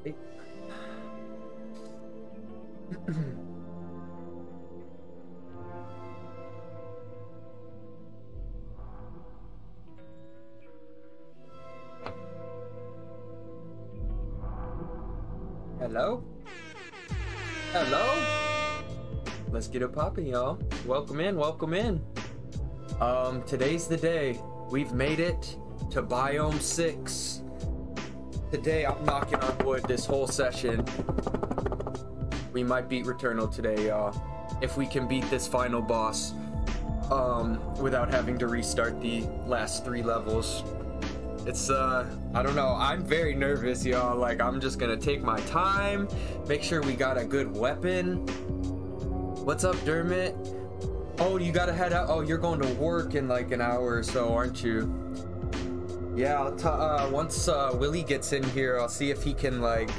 Hello? Hello? Let's get it popping, y'all. Welcome in, welcome in. Today's the day. We've made it to Biome 6. Today, I'm knocking on wood this whole session. We might beat Returnal today, y'all. If we can beat this final boss, without having to restart the last 3 levels. It's, I don't know. I'm very nervous, y'all. Like, I'm just gonna take my time, make sure we got a good weapon. What's up, Dermot? Oh, you gotta head out. Oh, you're going to work in like an hour or so, aren't you? Yeah, once Willie gets in here, I'll see if he can like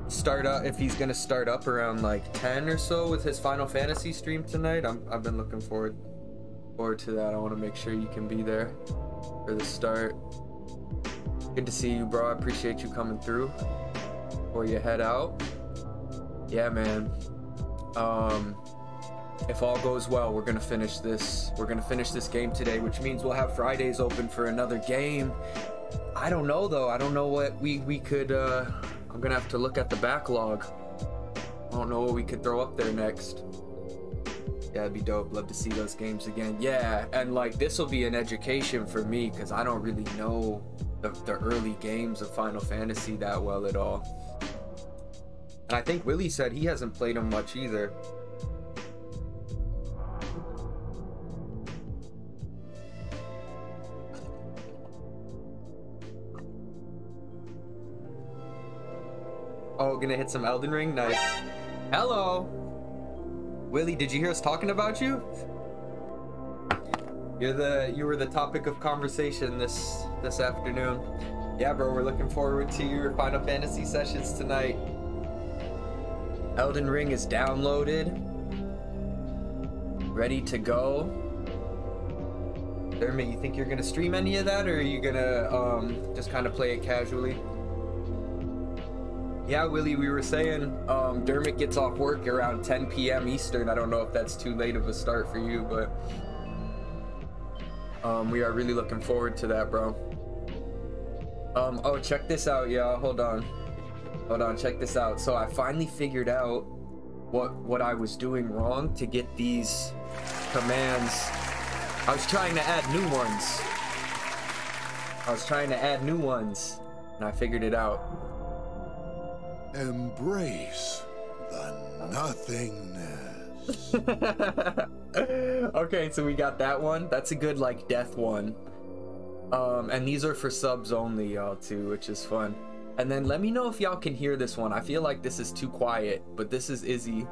start up, if he's gonna start up around like 10 or so with his Final Fantasy stream tonight. I've been looking forward to that. I want to make sure you can be there for the start. Good to see you, bro. I appreciate you coming through before you head out. Yeah, man. If all goes well, we're gonna finish this. We're gonna finish this game today, which means we'll have Fridays open for another game. I don't know though. I don't know what we could. I'm gonna have to look at the backlog. I don't know what we could throw up there next. Yeah, it'd be dope. Love to see those games again. Yeah, and like this will be an education for me because I don't really know the early games of Final Fantasy that well at all. And I think Willie said he hasn't played them much either. Oh, gonna hit some Elden Ring? Nice. Hello! Willie, did you hear us talking about you? You were the topic of conversation this afternoon. Yeah, bro, we're looking forward to your Final Fantasy sessions tonight. Elden Ring is downloaded. Ready to go. Dermot, you think you're gonna stream any of that, or are you gonna just kind of play it casually? Yeah, Willie, we were saying Dermot gets off work around 10 p.m. Eastern. I don't know if that's too late of a start for you, but we are really looking forward to that, bro. Oh, check this out, y'all. Hold on, check this out. So I finally figured out what I was doing wrong to get these commands. I was trying to add new ones. And I figured it out. Embrace the nothingness. Okay, so we got that one. That's a good like death one. And these are for subs only, y'all, too, which is fun. And then let me know if y'all can hear this one. I feel like this is too quiet, but this is Izzy.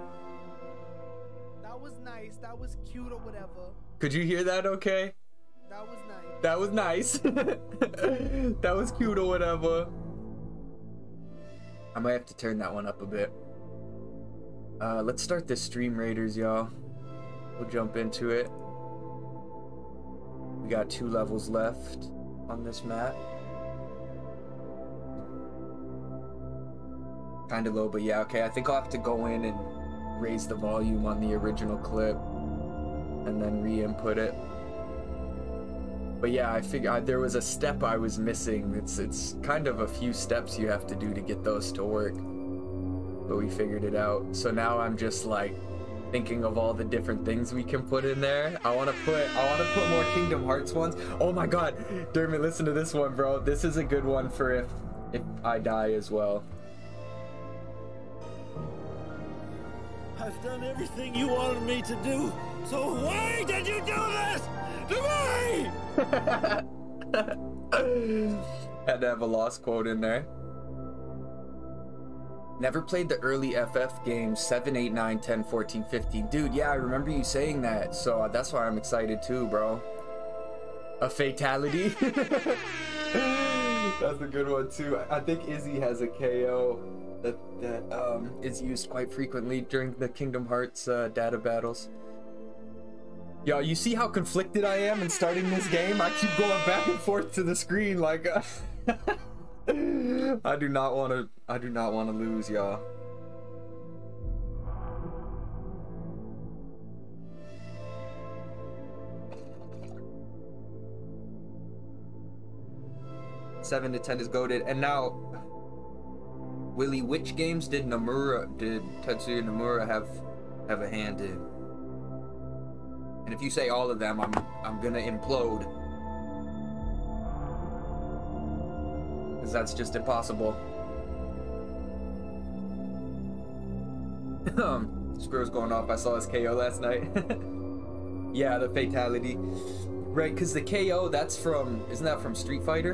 That was nice. That was cute or whatever. Could you hear that okay? That was nice. That was nice. That was cute or whatever. I might have to turn that one up a bit. Let's start this Stream Raiders, y'all. We'll jump into it. We got 2 levels left on this map. Kind of low, but yeah, okay. I think I'll have to go in and raise the volume on the original clip and then re-input it. But yeah, I figured there was a step I was missing. It's kind of a few steps you have to do to get those to work. But we figured it out. So now I'm just like thinking of all the different things we can put in there. I want to put more Kingdom Hearts ones. Oh my god, Dermot, listen to this one, bro. This is a good one for if I die as well. I've done everything you wanted me to do. So why did you do this to me? Had to have a lost quote in there. Never played the early FF games, 7, 8, 9, 10, 14, 15. Dude, yeah, I remember you saying that. So that's why I'm excited too, bro. A fatality. That's a good one too. I think Izzy has a KO that is used quite frequently during the Kingdom Hearts data battles. Yo, you see how conflicted I am in starting this game? I keep going back and forth to the screen like I do not want to lose, y'all. Seven to 10 is goated. And now, Willie, which games did Tetsuya Nomura have a hand in? And if you say all of them, I'm gonna implode. Because that's just impossible. Squirrel's going off. I saw his KO last night. Yeah, the fatality. Right, because the KO, that's from, isn't that from Street Fighter?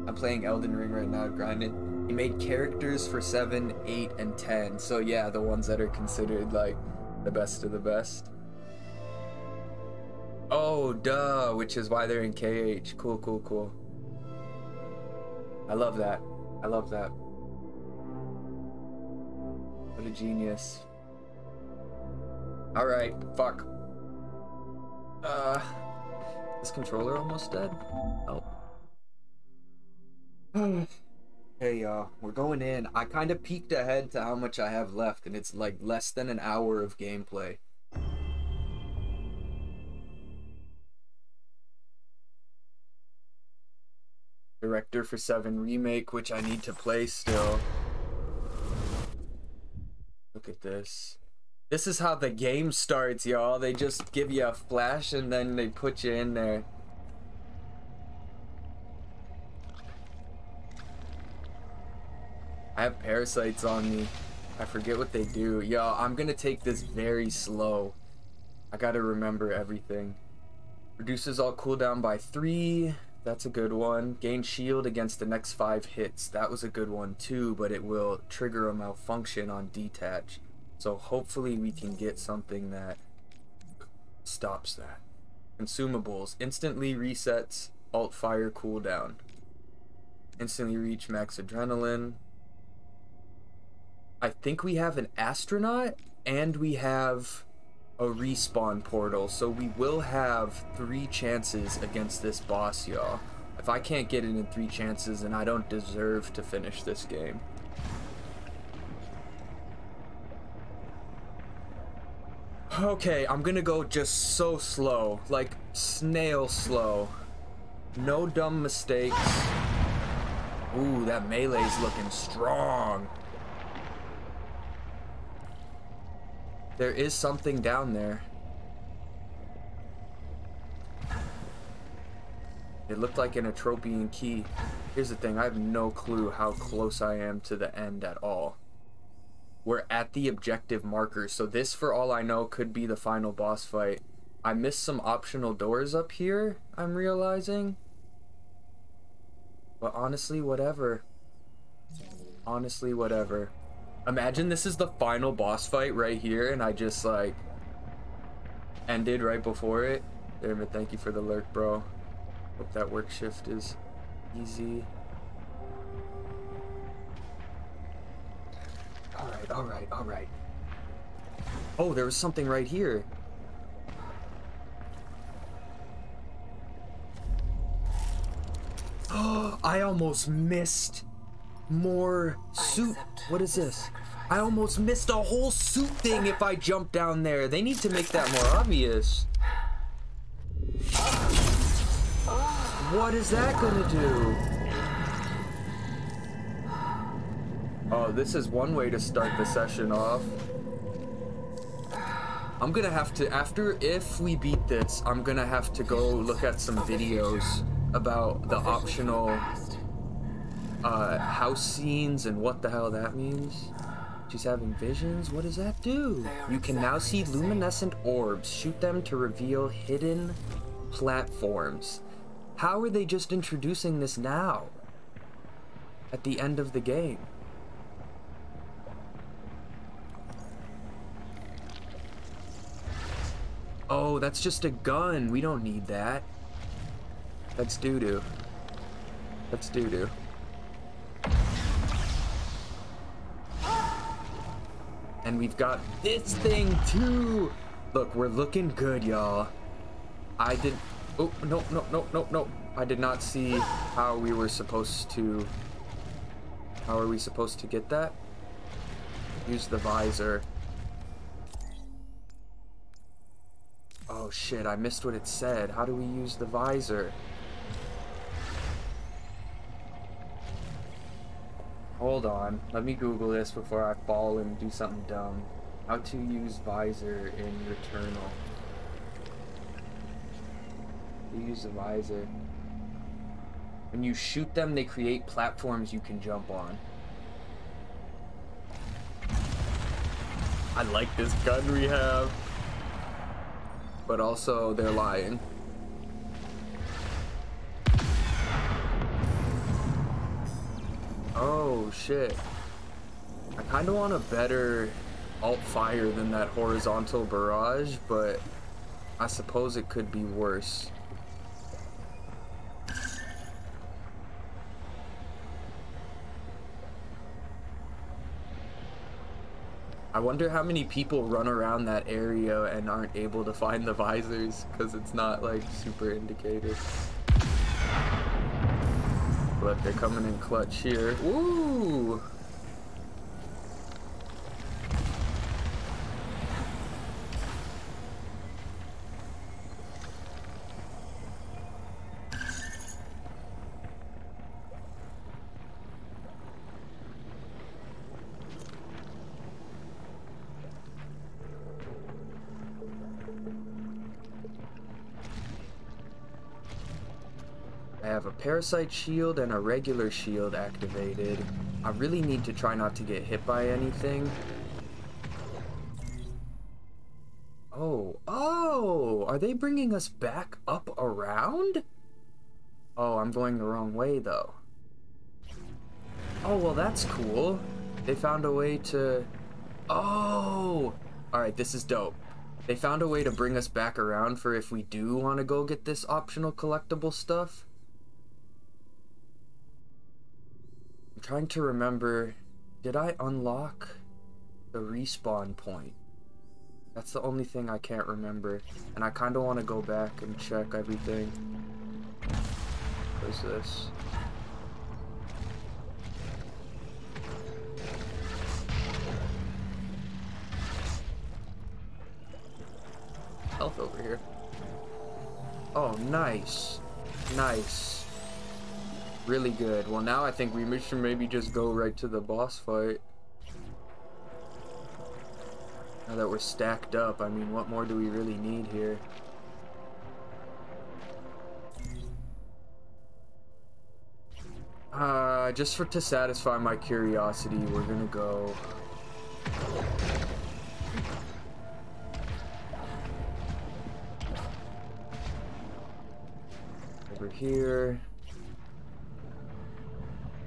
I'm playing Elden Ring right now, grinding. He made characters for 7, 8, and 10. So yeah, the ones that are considered like the best of the best. Oh, duh, which is why they're in KH. Cool, cool, cool. I love that. I love that. What a genius. Alright, fuck. Is controller almost dead? Oh. Hey y'all, we're going in. I kind of peeked ahead to how much I have left, and it's like less than an hour of gameplay. Director for 7 Remake, which I need to play still. Look at this. This is how the game starts, y'all. They just give you a flash and then they put you in there. I have parasites on me. I forget what they do. Yo, I'm gonna take this very slow. I gotta remember everything. Reduces all cooldown by 3. That's a good one. Gain shield against the next 5 hits. That was a good one too, but it will trigger a malfunction on detach. So hopefully we can get something that stops that. Consumables. Instantly resets alt fire cooldown. Instantly reach max adrenaline. I think we have an astronaut and we have a respawn portal, so we will have 3 chances against this boss, y'all. If I can't get it in 3 chances, then I don't deserve to finish this game. Okay, I'm gonna go just so slow, like snail slow. No dumb mistakes. Ooh, that melee's looking strong. There is something down there. It looked like an Atropian key. Here's the thing, I have no clue how close I am to the end at all. We're at the objective marker, so this, for all I know, could be the final boss fight. I missed some optional doors up here, I'm realizing. But honestly, whatever. Honestly, whatever. Imagine this is the final boss fight right here, and I just, like, ended right before it. There, but thank you for the lurk, bro. Hope that work shift is easy. Alright, alright, alright. Oh, there was something right here. Oh, I almost missed more suit. What is this? I almost missed a whole suit thing if I jumped down there. They need to make that more obvious. What is that gonna do? Oh, this is one way to start the session off. I'm gonna have to, if we beat this, I'm gonna have to go look at some videos about the optional house scenes and what the hell that means. She's having visions? What does that do? You can now see luminescent orbs. Shoot them to reveal hidden platforms. How are they just introducing this now? At the end of the game? Oh, that's just a gun. We don't need that. That's doo-doo. That's doo-doo. And we've got this thing too. Look, we're looking good, y'all. I did... Oh, no, no, no, no, no. I did not see how we were supposed to How are we supposed to get that? Use the visor. Oh shit, I missed what it said. How do we use the visor? Hold on, let me Google this before I fall and do something dumb. How to use visor in Returnal. You use the visor. When you shoot them, they create platforms you can jump on. I like this gun we have. But also, they're lying. Oh, shit. I kind of want a better alt fire than that horizontal barrage, but I suppose it could be worse. I wonder how many people run around that area and aren't able to find the visors because it's not like super indicated. But they're coming in clutch here. Woo! I have a parasite shield and a regular shield activated. I really need to try not to get hit by anything. Oh, are they bringing us back up around? Oh, I'm going the wrong way though. Oh, well that's cool. They found a way to... Oh! Alright, this is dope. They found a way to bring us back around for if we do want to go get this optional collectible stuff. I'm trying to remember, did I unlock the respawn point? That's the only thing I can't remember. And I kind of want to go back and check everything. What is this? Health over here. Oh, nice. Nice. Really good. Well, now I think we should maybe just go right to the boss fight. Now that we're stacked up, I mean, what more do we really need here? Just to satisfy my curiosity, we're gonna go... over here.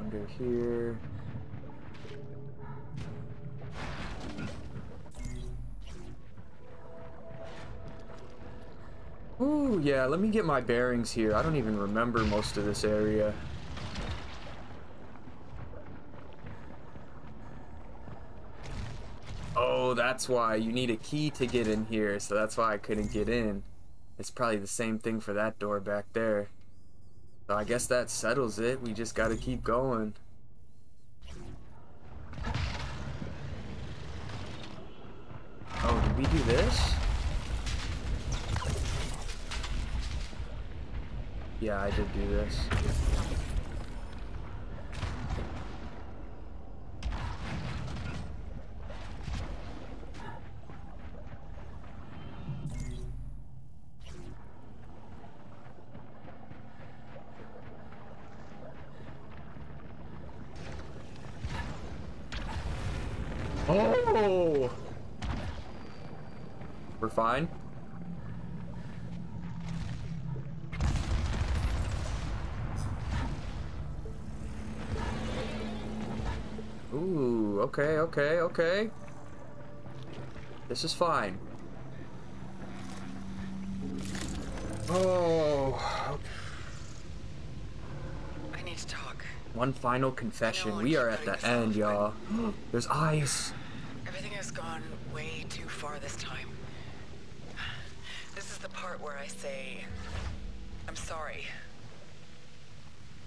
Under here. Ooh, yeah, let me get my bearings here. I don't even remember most of this area. Oh, that's why. You need a key to get in here, so that's why I couldn't get in. It's probably the same thing for that door back there. So I guess that settles it. We just gotta keep going. Oh, did we do this? Yeah, I did do this. Oh! We're fine. Ooh, okay, okay, okay. This is fine. Oh. I need to talk. One final confession. We are at the end, y'all. There's eyes. Everything has gone way too far this time. This is the part where I say, I'm sorry.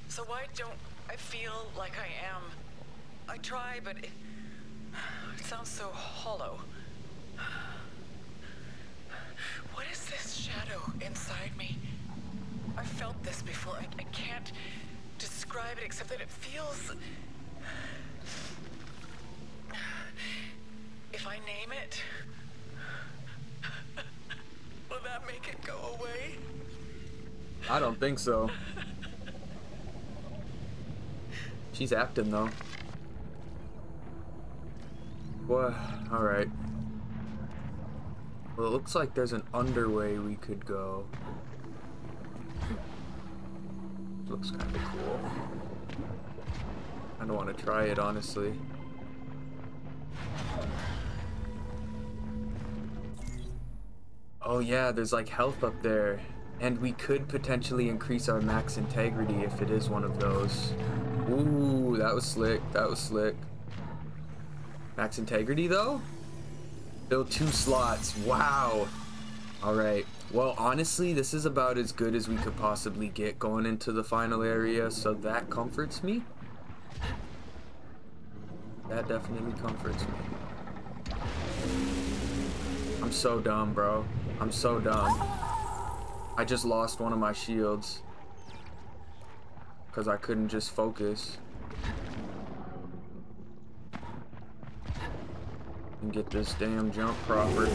So why don't I feel like I am I try, but it sounds so hollow. What is this shadow inside me? I've felt this before. I can't describe it except that it feels... If I name it, will that make it go away? I don't think so. She's acting though. What? Alright. Well, it looks like there's an underway we could go. Looks kind of cool. I don't want to try it, honestly. Oh yeah, there's like health up there. And we could potentially increase our max integrity if it is one of those. Ooh, that was slick. That was slick. Max integrity though? Build 2 slots. Wow. Alright. Well, honestly, this is about as good as we could possibly get going into the final area, so that comforts me. That definitely comforts me. I'm so dumb, bro. I'm so dumb. I just lost one of my shields because I couldn't just focus and get this damn jump proper.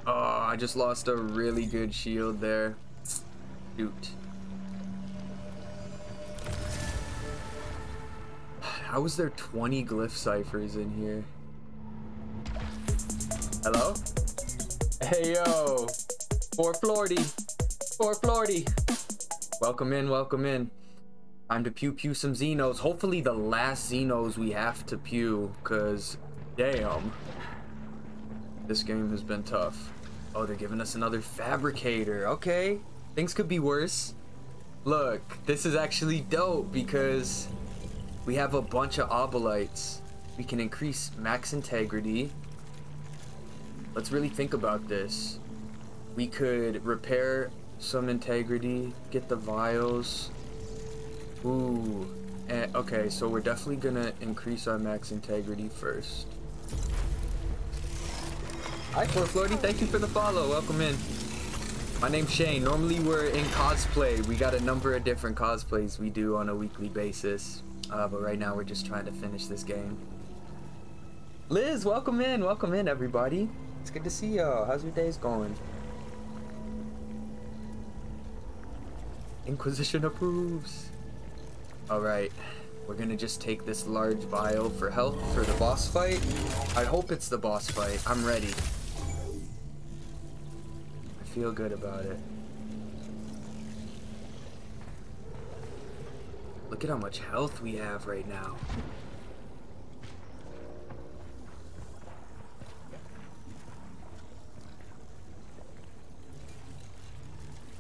Oh, I just lost a really good shield there. Shoot. How is there 20 glyph ciphers in here? Hello? Hey yo! 440! 440! Welcome in, welcome in. Time to pew some Xenos. Hopefully the last Xenos we have to pew, cause damn. This game has been tough. Oh, they're giving us another fabricator. Okay. Things could be worse. Look, this is actually dope because we have a bunch of obolites. We can increase max integrity. Let's really think about this. We could repair some integrity, get the vials. Ooh. And, okay, so we're definitely gonna increase our max integrity first. Hi, 440, thank you for the follow. Welcome in. My name's Shane. Normally we're in cosplay. We got a number of different cosplays we do on a weekly basis. But right now we're just trying to finish this game. Liz, welcome in everybody. It's good to see y'all. How's your days going? Inquisition approves. Alright, we're gonna just take this large vial for health for the boss fight. I hope it's the boss fight. I'm ready. I feel good about it. Look at how much health we have right now.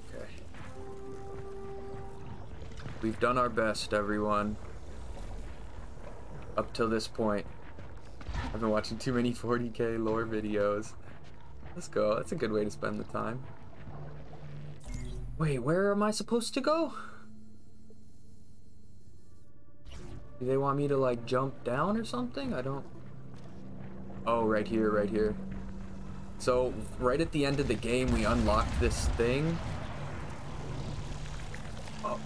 Okay. We've done our best, everyone. Up till this point. I've been watching too many 40k lore videos. Let's go. That's a good way to spend the time. Wait, where am I supposed to go? Do they want me to like jump down or something? I don't... Oh, right here, right here. So, right at the end of the game, we unlocked this thing. Oh.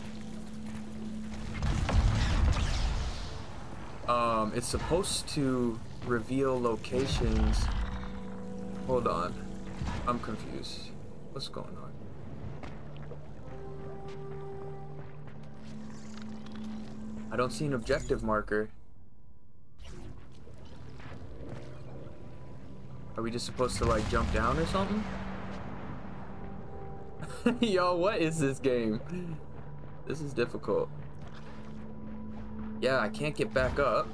It's supposed to reveal locations. Hold on. I'm confused. What's going on? I don't see an objective marker. Are we just supposed to like jump down or something? Yo, what is this game? This is difficult. Yeah, I can't get back up.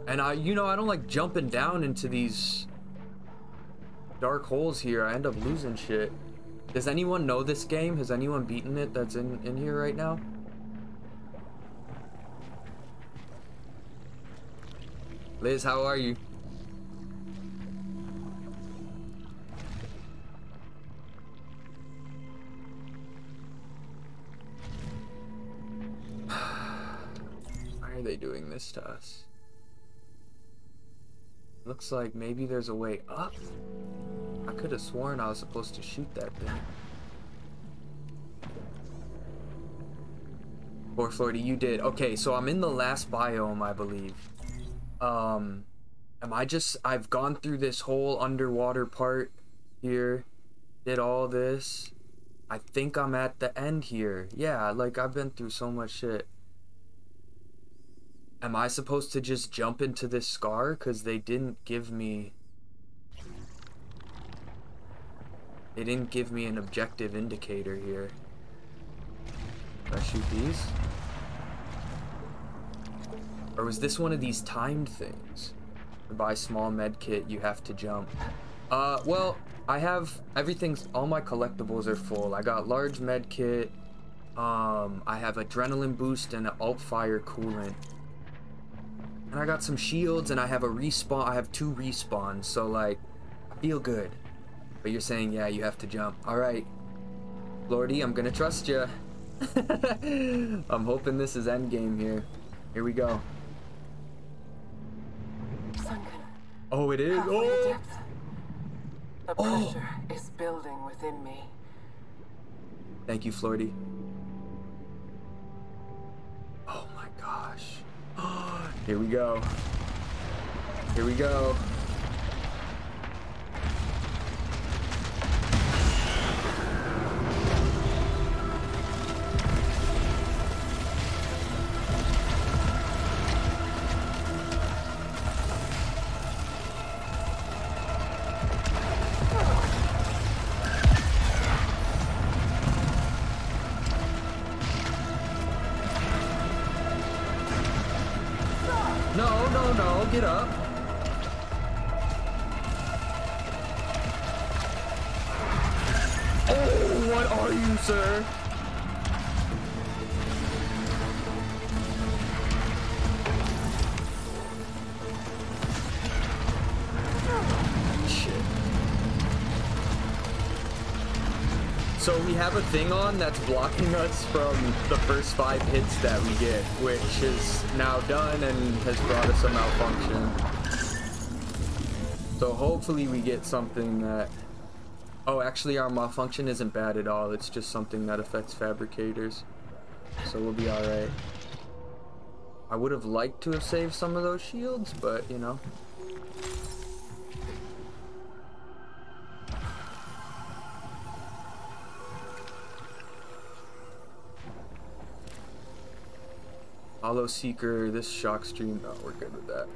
And I don't like jumping down into these dark holes here. I end up losing shit. Does anyone know this game? Has anyone beaten it that's in here right now? Liz, how are you? are they doing this to us? Looks like maybe there's a way up. I could have sworn I was supposed to shoot that thing. Poor Florida, you did. Okay, so I'm in the last biome, I believe. I've gone through this whole underwater part here. Did all this. I think I'm at the end here. Yeah, like I've been through so much shit. Am I supposed to just jump into this scar? Because they didn't give me... They didn't give me an objective indicator here. Should I shoot these? Or was this one of these timed things? To buy small med kit, you have to jump. Well, I have everything's, all my collectibles are full. I got large med kit. I have adrenaline boost and an alt fire coolant. And I got some shields and I have a respawn. I have 2 respawns, so like, I feel good. But you're saying, yeah, you have to jump. All right, Lordy, I'm gonna trust you. I'm hoping this is endgame here. Here we go. Sunken. Oh, it is. Halfway Oh, depth. The pressure is building within me. thank you, Flordy. Oh my gosh. Here we go. Here we go. No, get up. Oh, what are you, sir? Shit. So we have a thing on that's blocking us from the first 5 hits that we get, which is now done and has brought us a malfunction. So hopefully we get something that... Oh, actually our malfunction isn't bad at all. It's just something that affects fabricators. So we'll be alright. I would have liked to have saved some of those shields, but you know. Hollow Seeker, this shock stream, no, we're good with that.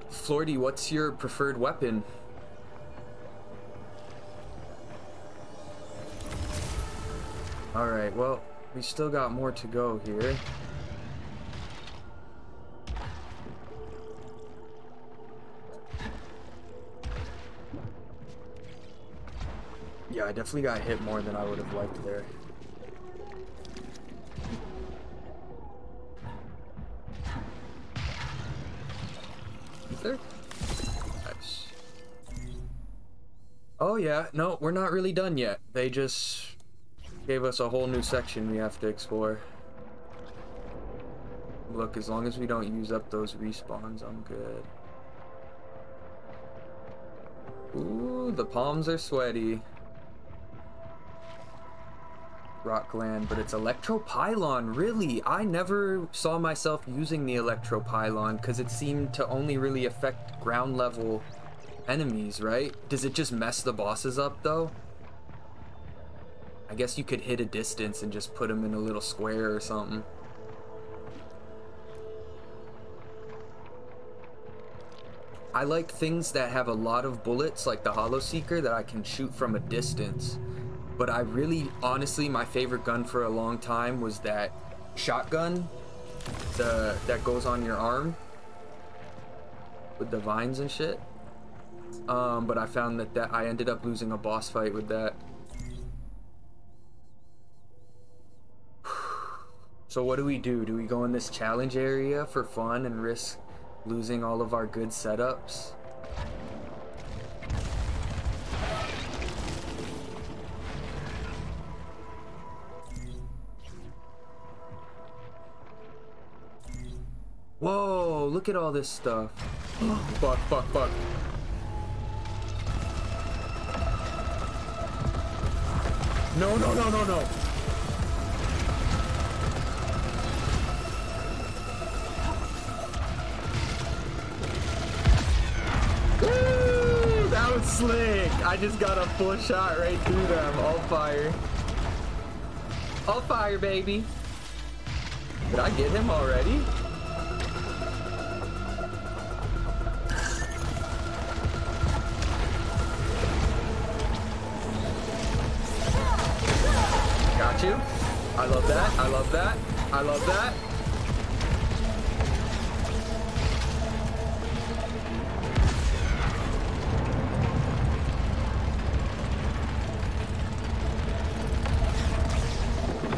Flordy, what's your preferred weapon? Alright, well, we still got more to go here. Yeah, I definitely got hit more than I would have liked there. There? Nice. Oh yeah, no, we're not really done yet. They just gave us a whole new section we have to explore. Look, as long as we don't use up those respawns, I'm good. Ooh, the palms are sweaty. Rock gland, but it's electropylon. Really, I never saw myself using the electropylon because it seemed to only really affect ground level enemies, right? Does it just mess the bosses up though? I guess you could hit a distance and just put them in a little square or something. I like things that have a lot of bullets, like the Hollow Seeker, that I can shoot from a distance. But I really, honestly, my favorite gun for a long time was that shotgun that goes on your arm with the vines and shit. But I found that I ended up losing a boss fight with that. So what do we do? Do we go in this challenge area for fun and risk losing all of our good setups? look at all this stuff. Fuck, fuck, fuck. No, no, no, no, no. Woo! That was slick. I just got a full shot right through them. All fire. All fire, baby. Did I get him already? Got you. I love that. I love that. I love that.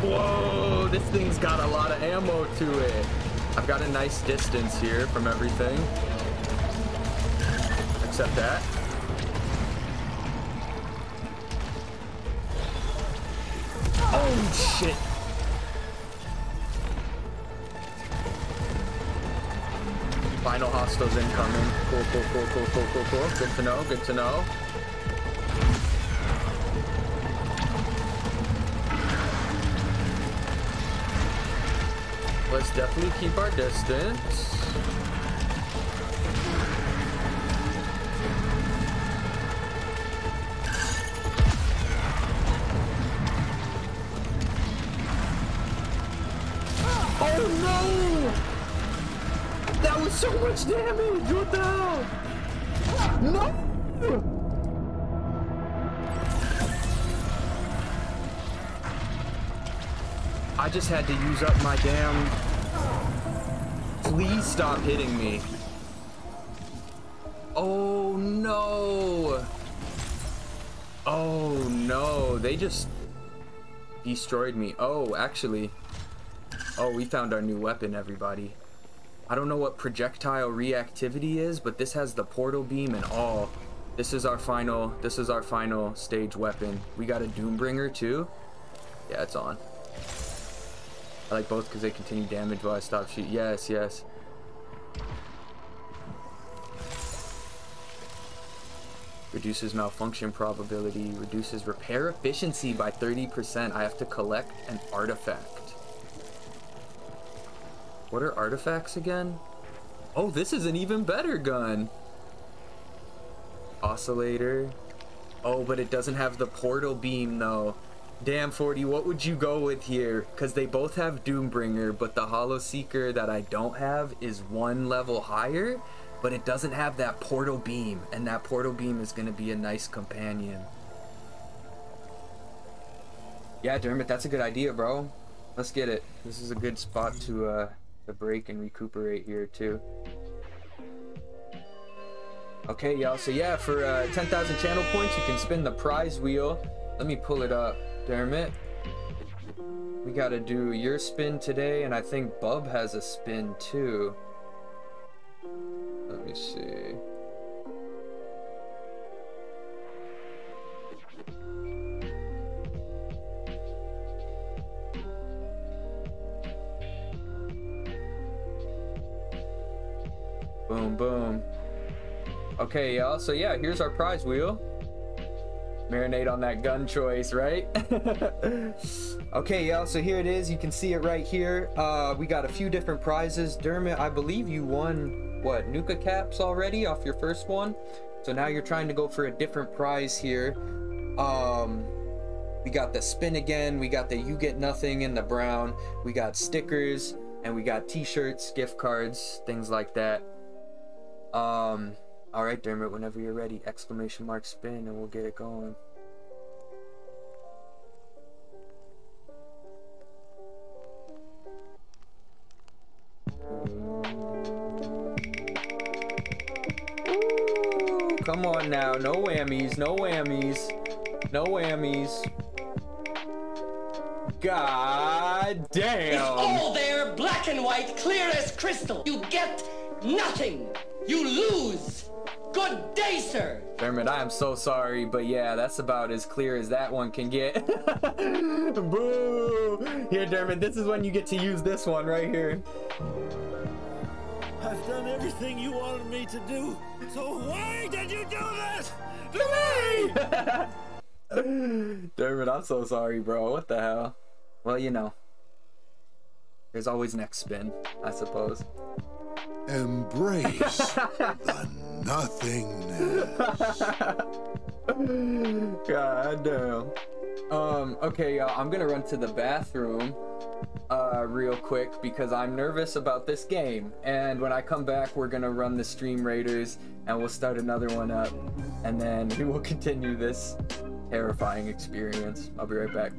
Whoa, this thing's got a lot of ammo to it. I've got a nice distance here from everything. Except that. Oh, shit. Final hostiles incoming. Cool, cool, cool, cool, cool, cool, cool. Good to know, good to know. Let's definitely keep our distance. Oh no! That was so much damage! What the hell? No! I just had to use up my damn... Please stop hitting me. Oh no! Oh no, they just destroyed me. Oh, actually... Oh, we found our new weapon, everybody. I don't know what projectile reactivity is, but this has the portal beam and all. This is our final stage weapon. We got a Doombringer too. Yeah, it's on. I like both because they continue damage while I stop shooting. Yes, yes. Reduces malfunction probability. Reduces repair efficiency by 30%. I have to collect an artifact. What are artifacts again? Oh, this is an even better gun. Oscillator. Oh, but it doesn't have the portal beam though. Damn, 40, what would you go with here? Because they both have Doombringer, but the Hollow Seeker that I don't have is one level higher, but it doesn't have that portal beam, and that portal beam is going to be a nice companion. Yeah, Dermot, that's a good idea, bro. Let's get it. This is a good spot to break and recuperate here, too. Okay, y'all, so yeah, for 10,000 channel points, you can spin the prize wheel. Let me pull it up, Dermot. We gotta do your spin today, and I think Bub has a spin too. Let me see. Boom, boom. Okay, y'all, so yeah, here's our prize wheel. Marinate on that gun choice, right? Okay, y'all, so here it is. You can see it right here. We got a few different prizes. Dermot, I believe you won, what, Nuka caps already off your first one? So now you're trying to go for a different prize here. We got the spin again. We got the you get nothing in the brown. We got stickers, and we got t-shirts, gift cards, things like that. All right, Dermot, whenever you're ready, exclamation mark spin, and we'll get it going. Ooh, come on now, no whammies, no whammies, no whammies. God damn! It's all there, black and white, clear as crystal. You get nothing. You lose. Good day, sir. Dermot, I am so sorry, but yeah, that's about as clear as that one can get. Boo! Here, Dermot, this is when you get to use this one right here. I've done everything you wanted me to do. So why did you do this to me? Dermot, I'm so sorry, bro. What the hell? Well, you know. There's always next spin, I suppose. Embrace the nothingness. God damn. Okay, y'all, I'm gonna run to the bathroom real quick because I'm nervous about this game. And when I come back, we're gonna run the Stream Raiders and we'll start another one up. And then we will continue this terrifying experience. I'll be right back.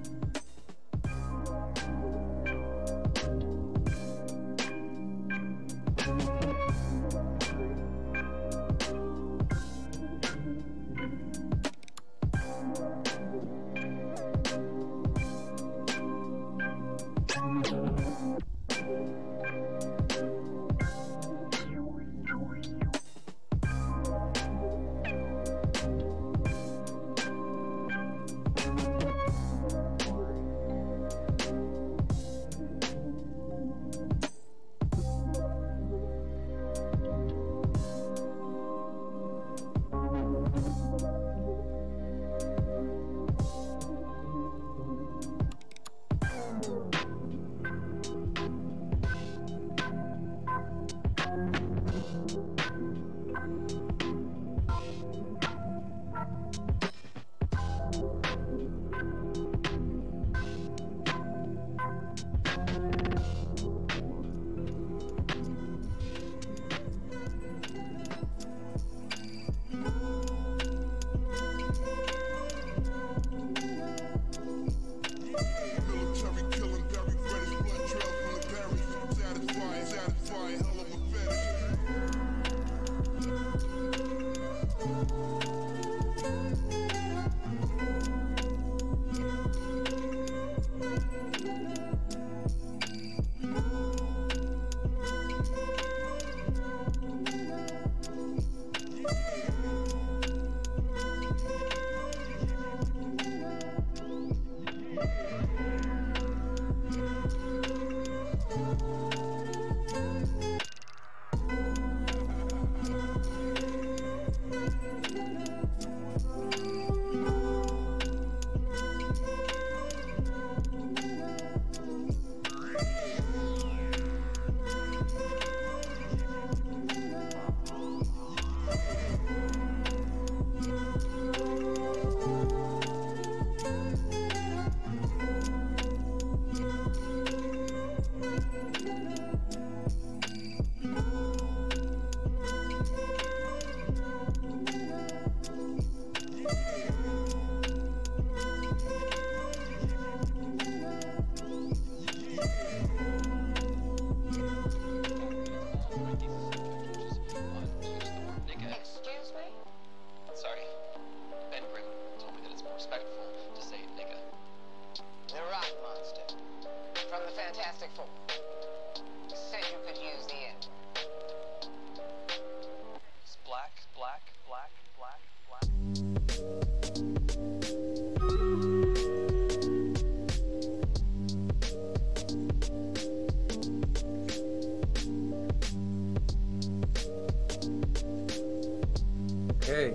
Okay.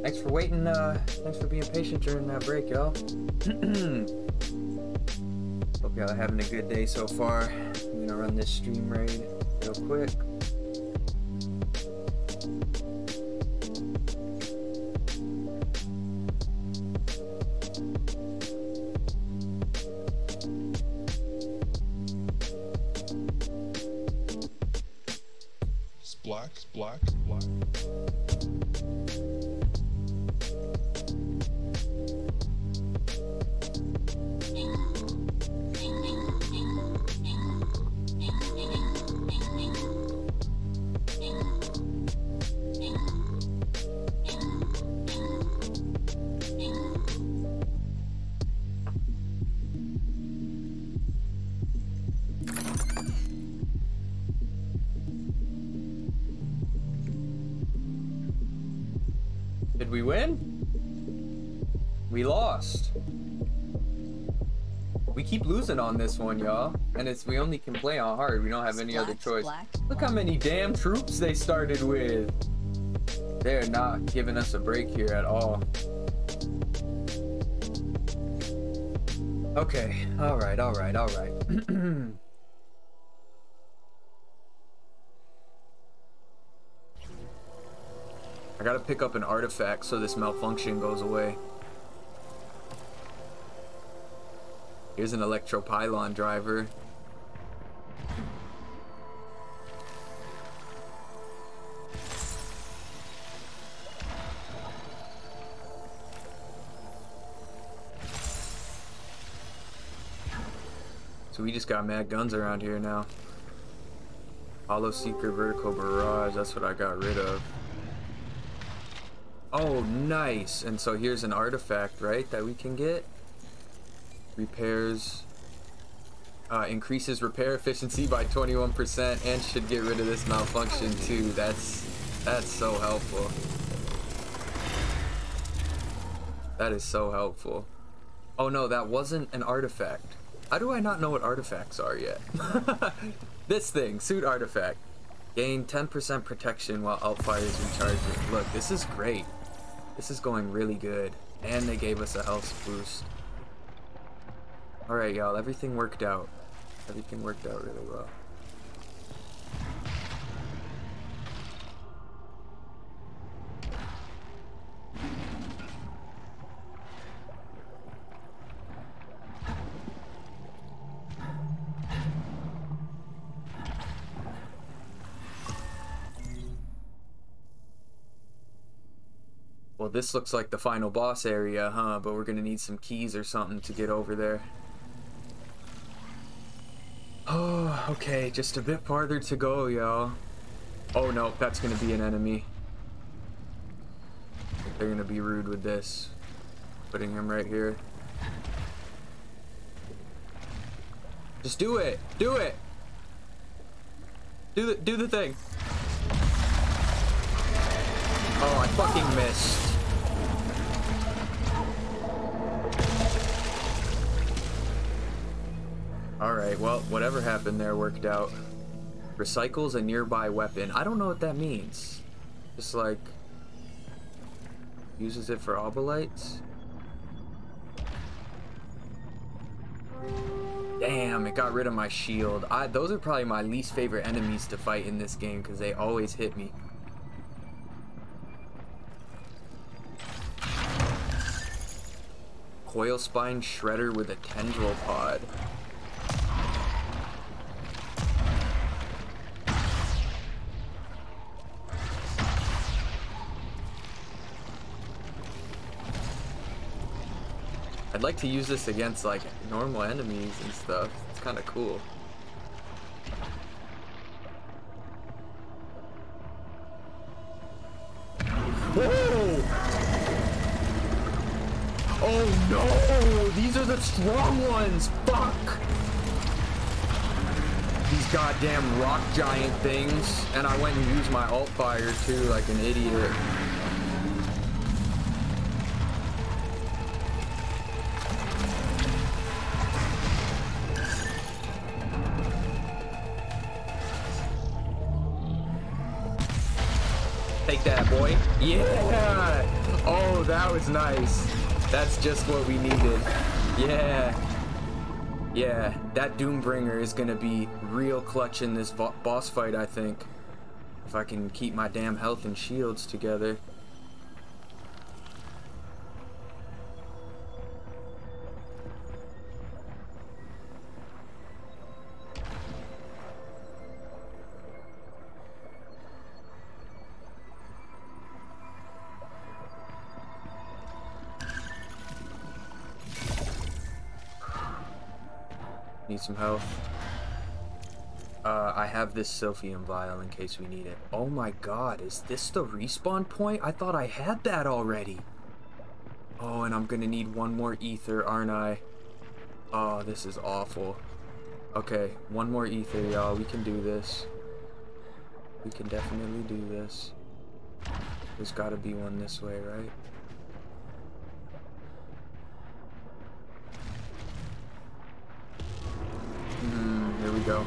Thanks for waiting, thanks for being patient during that break, y'all. Hope y'all are having a good day so far. I'm gonna run this stream raid real quick. Black. Did we win? We lost. We keep losing on this one, y'all. And we only can play on hard. We don't have any other choice. Look how many damn troops they started with. They're not giving us a break here at all. Okay, alright. I gotta pick up an artifact so this malfunction goes away. Here's an electropylon driver. So we just got mad guns around here now. Hollow Seeker, Vertical Barrage, that's what I got rid of. Oh, nice. And so here's an artifact, right, that we can get. Repairs, increases repair efficiency by 21% and should get rid of this malfunction too. That's so helpful. That is so helpful. Oh no, that wasn't an artifact. How do I not know what artifacts are yet? This thing, suit artifact. Gain 10% protection while Altfire is recharging. Look, this is great. This is going really good. And they gave us a health boost. Alright, y'all, everything worked out. Everything worked out really well. Well, this looks like the final boss area, huh? But we're gonna need some keys or something to get over there. Oh, okay, just a bit farther to go, y'all. Oh no, that's gonna be an enemy. They're gonna be rude with this. Putting him right here. Just do it! Do it! Do the thing! Oh, I fucking missed. Alright, well, whatever happened there worked out. Recycles a nearby weapon. I don't know what that means. Just like... uses it for obolites? Damn, it got rid of my shield. Those are probably my least favorite enemies to fight in this game because they always hit me. Coil spine shredder with a tendril pod. I'd like to use this against like normal enemies and stuff. It's kind of cool. Whoa! Oh no! These are the strong ones! Fuck! These goddamn rock giant things. And I went and used my alt fire too, like an idiot. Take that, boy. Yeah! Oh, that was nice. That's just what we needed. Yeah. Yeah, that Doombringer is gonna be real clutch in this boss fight, I think. If I can keep my damn health and shields together. Need some health. I have this Sophium vial in case we need it. Oh my god, is this the respawn point? I thought I had that already. Oh, and I'm gonna need one more ether, aren't I? Oh, this is awful. Okay, one more ether, y'all. We can do this. We can definitely do this. There's gotta be one this way, right? go.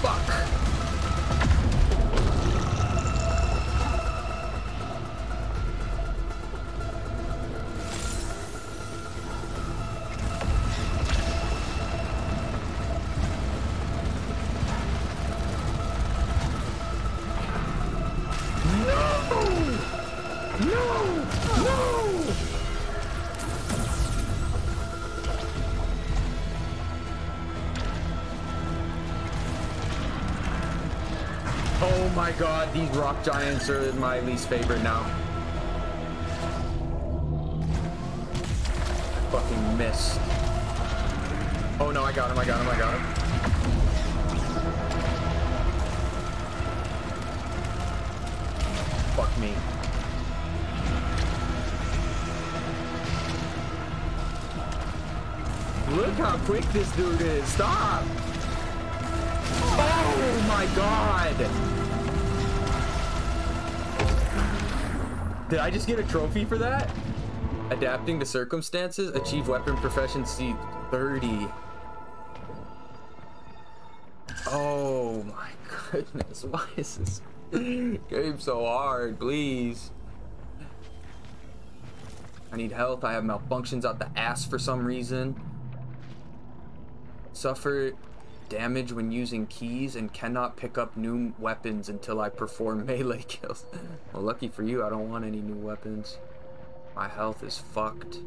Fuck. Oh my god, these rock giants are my least favorite now. I fucking missed. Oh no, I got him, I got him, I got him. Fuck me. Look how quick this dude is. Stop! Oh my god! Did I just get a trophy for that? Adapting to circumstances, achieve weapon proficiency 30. Oh my goodness, why is this game so hard? Please. I need health. I have malfunctions out the ass for some reason. Suffer damage when using keys and cannot pick up new weapons until I perform melee kills. Well, lucky for you, I don't want any new weapons. My health is fucked.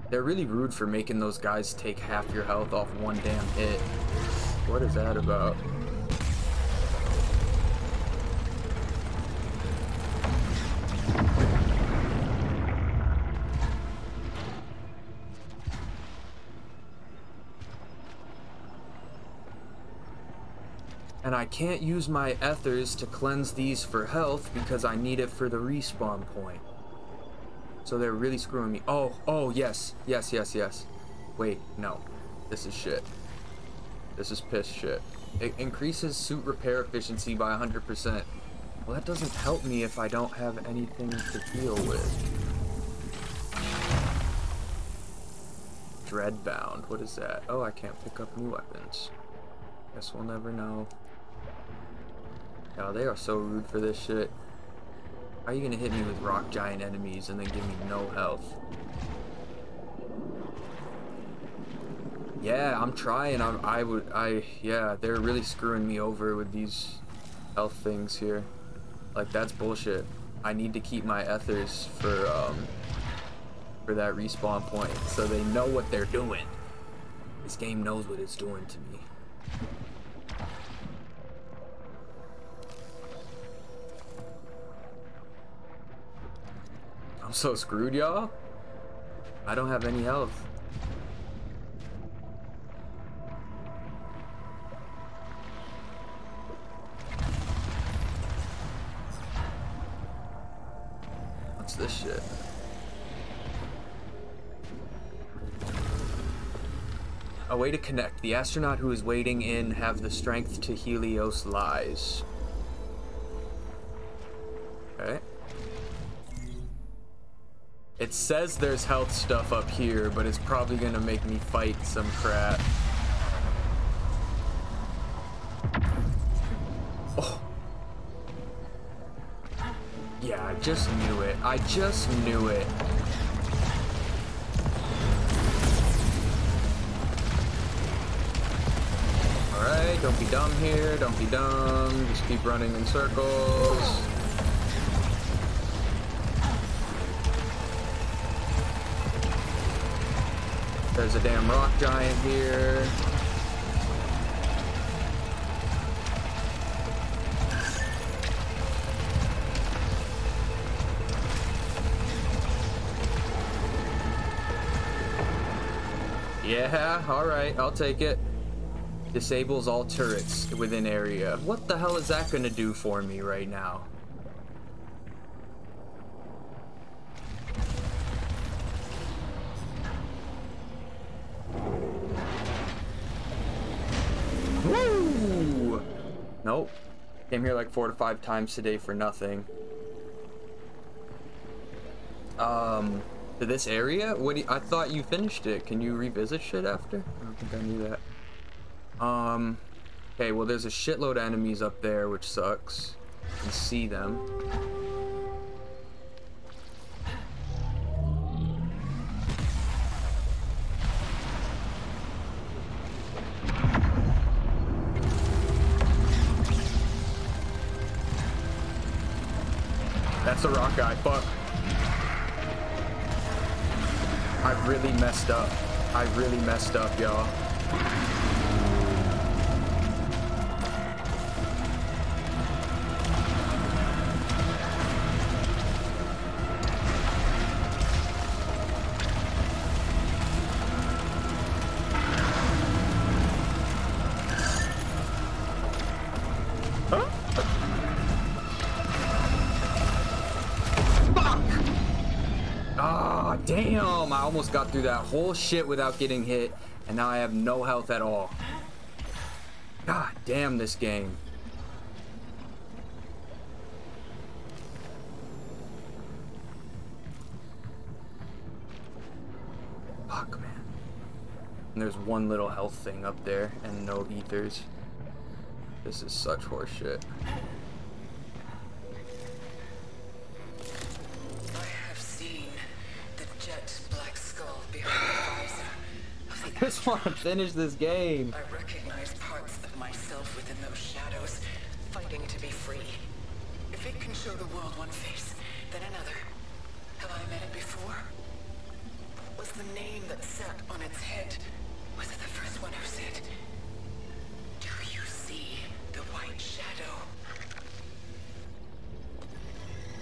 They're really rude for making those guys take half your health off one damn hit. What is that about? And I can't use my ethers to cleanse these for health because I need it for the respawn point. So they're really screwing me. Oh, yes. Wait, no. This is shit. This is piss shit. It increases suit repair efficiency by 100%. Well, that doesn't help me if I don't have anything to heal with. Dreadbound. What is that? Oh, I can't pick up new weapons. Guess we'll never know. Oh, they are so rude for this shit. How are you gonna hit me with rock giant enemies and then give me no health? Yeah, I'm trying. Yeah, they're really screwing me over with these health things here. Like, that's bullshit. I need to keep my ethers for that respawn point so they know what they're doing. This game knows what it's doing to me. I'm so screwed, y'all. I don't have any health. What's this shit? A way to connect. The astronaut who is waiting in have the strength to Helios lies. Okay. It says there's health stuff up here, but it's probably gonna make me fight some crap. Oh. Yeah, I just knew it. I just knew it. Alright, don't be dumb here. Don't be dumb. Just keep running in circles. There's a damn rock giant here. Yeah, alright, I'll take it. Disables all turrets within area. What the hell is that gonna do for me right now? Woo! Nope. Came here like 4 to 5 times today for nothing. to this area? What do you, I thought you finished it. Can you revisit shit after? I don't think I knew that. Okay, well there's a shitload of enemies up there, which sucks. You can see them. That's a rock guy. Fuck. I really messed up. I really messed up, y'all. Damn, I almost got through that whole shit without getting hit, and now I have no health at all. God damn this game. Fuck, man. And there's one little health thing up there, and no ethers. This is such horseshit. I just want to finish this game. I recognize parts of myself within those shadows, fighting to be free. If it can show the world one face, then another. Have I met it before? What was the name that sat on its head? Was it the first one who said, "Do you see the white shadow?"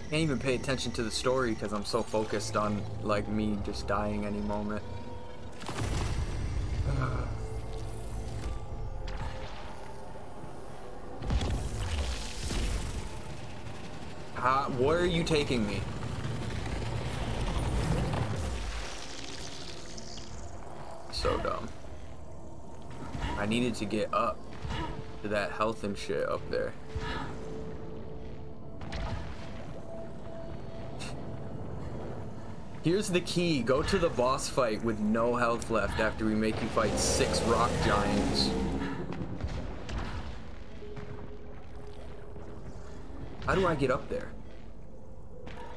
Can't even pay attention to the story because I'm so focused on like me just dying any moment. Where are you taking me? So dumb. I needed to get up to that health and shit up there. Here's the key. Go to the boss fight with no health left after we make you fight 6 rock giants. How do I get up there?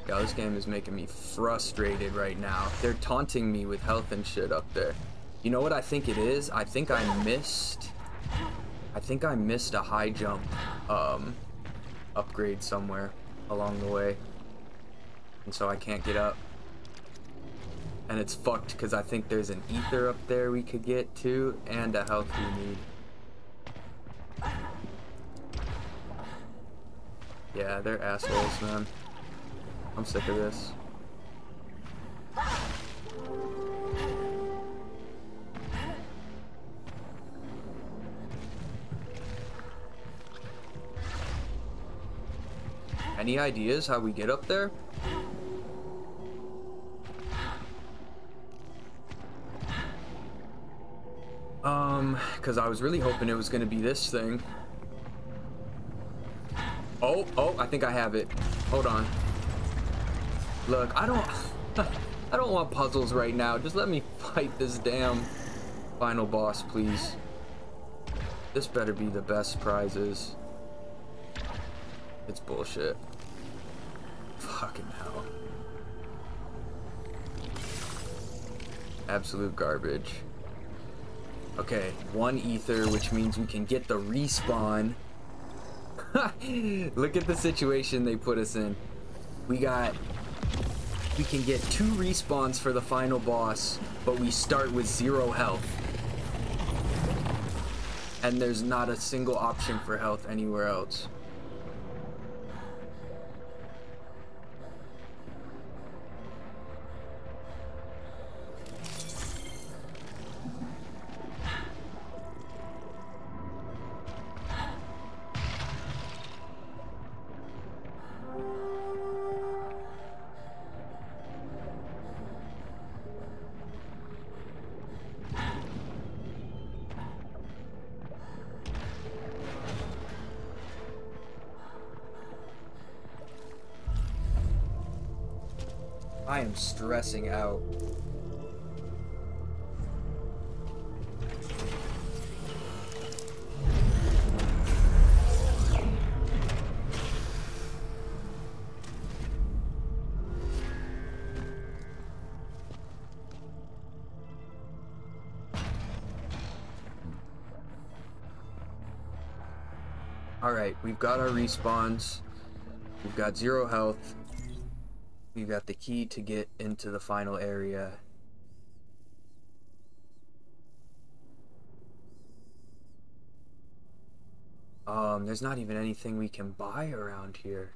Yeah, this game is making me frustrated right now. They're taunting me with health and shit up there. You know what I think it is? I think I missed a high jump upgrade somewhere along the way. And so I can't get up. And it's fucked because I think there's an ether up there we could get to and a health we need. Yeah, they're assholes, man. I'm sick of this. Any ideas how we get up there? Because I was really hoping it was going to be this thing. Oh, I think I have it. Hold on. Look, I don't want puzzles right now. Just let me fight this damn final boss, please. This better be the best prizes. It's bullshit. Fucking hell. Absolute garbage. Okay, 1 ether, which means we can get the respawn. Look at the situation they put us in. We can get 2 respawns for the final boss, but we start with 0 health. And there's not a single option for health anywhere else. I am stressing out. Alright, we've got our respawns. We've got 0 health. We've got the key to get into the final area. There's not even anything we can buy around here.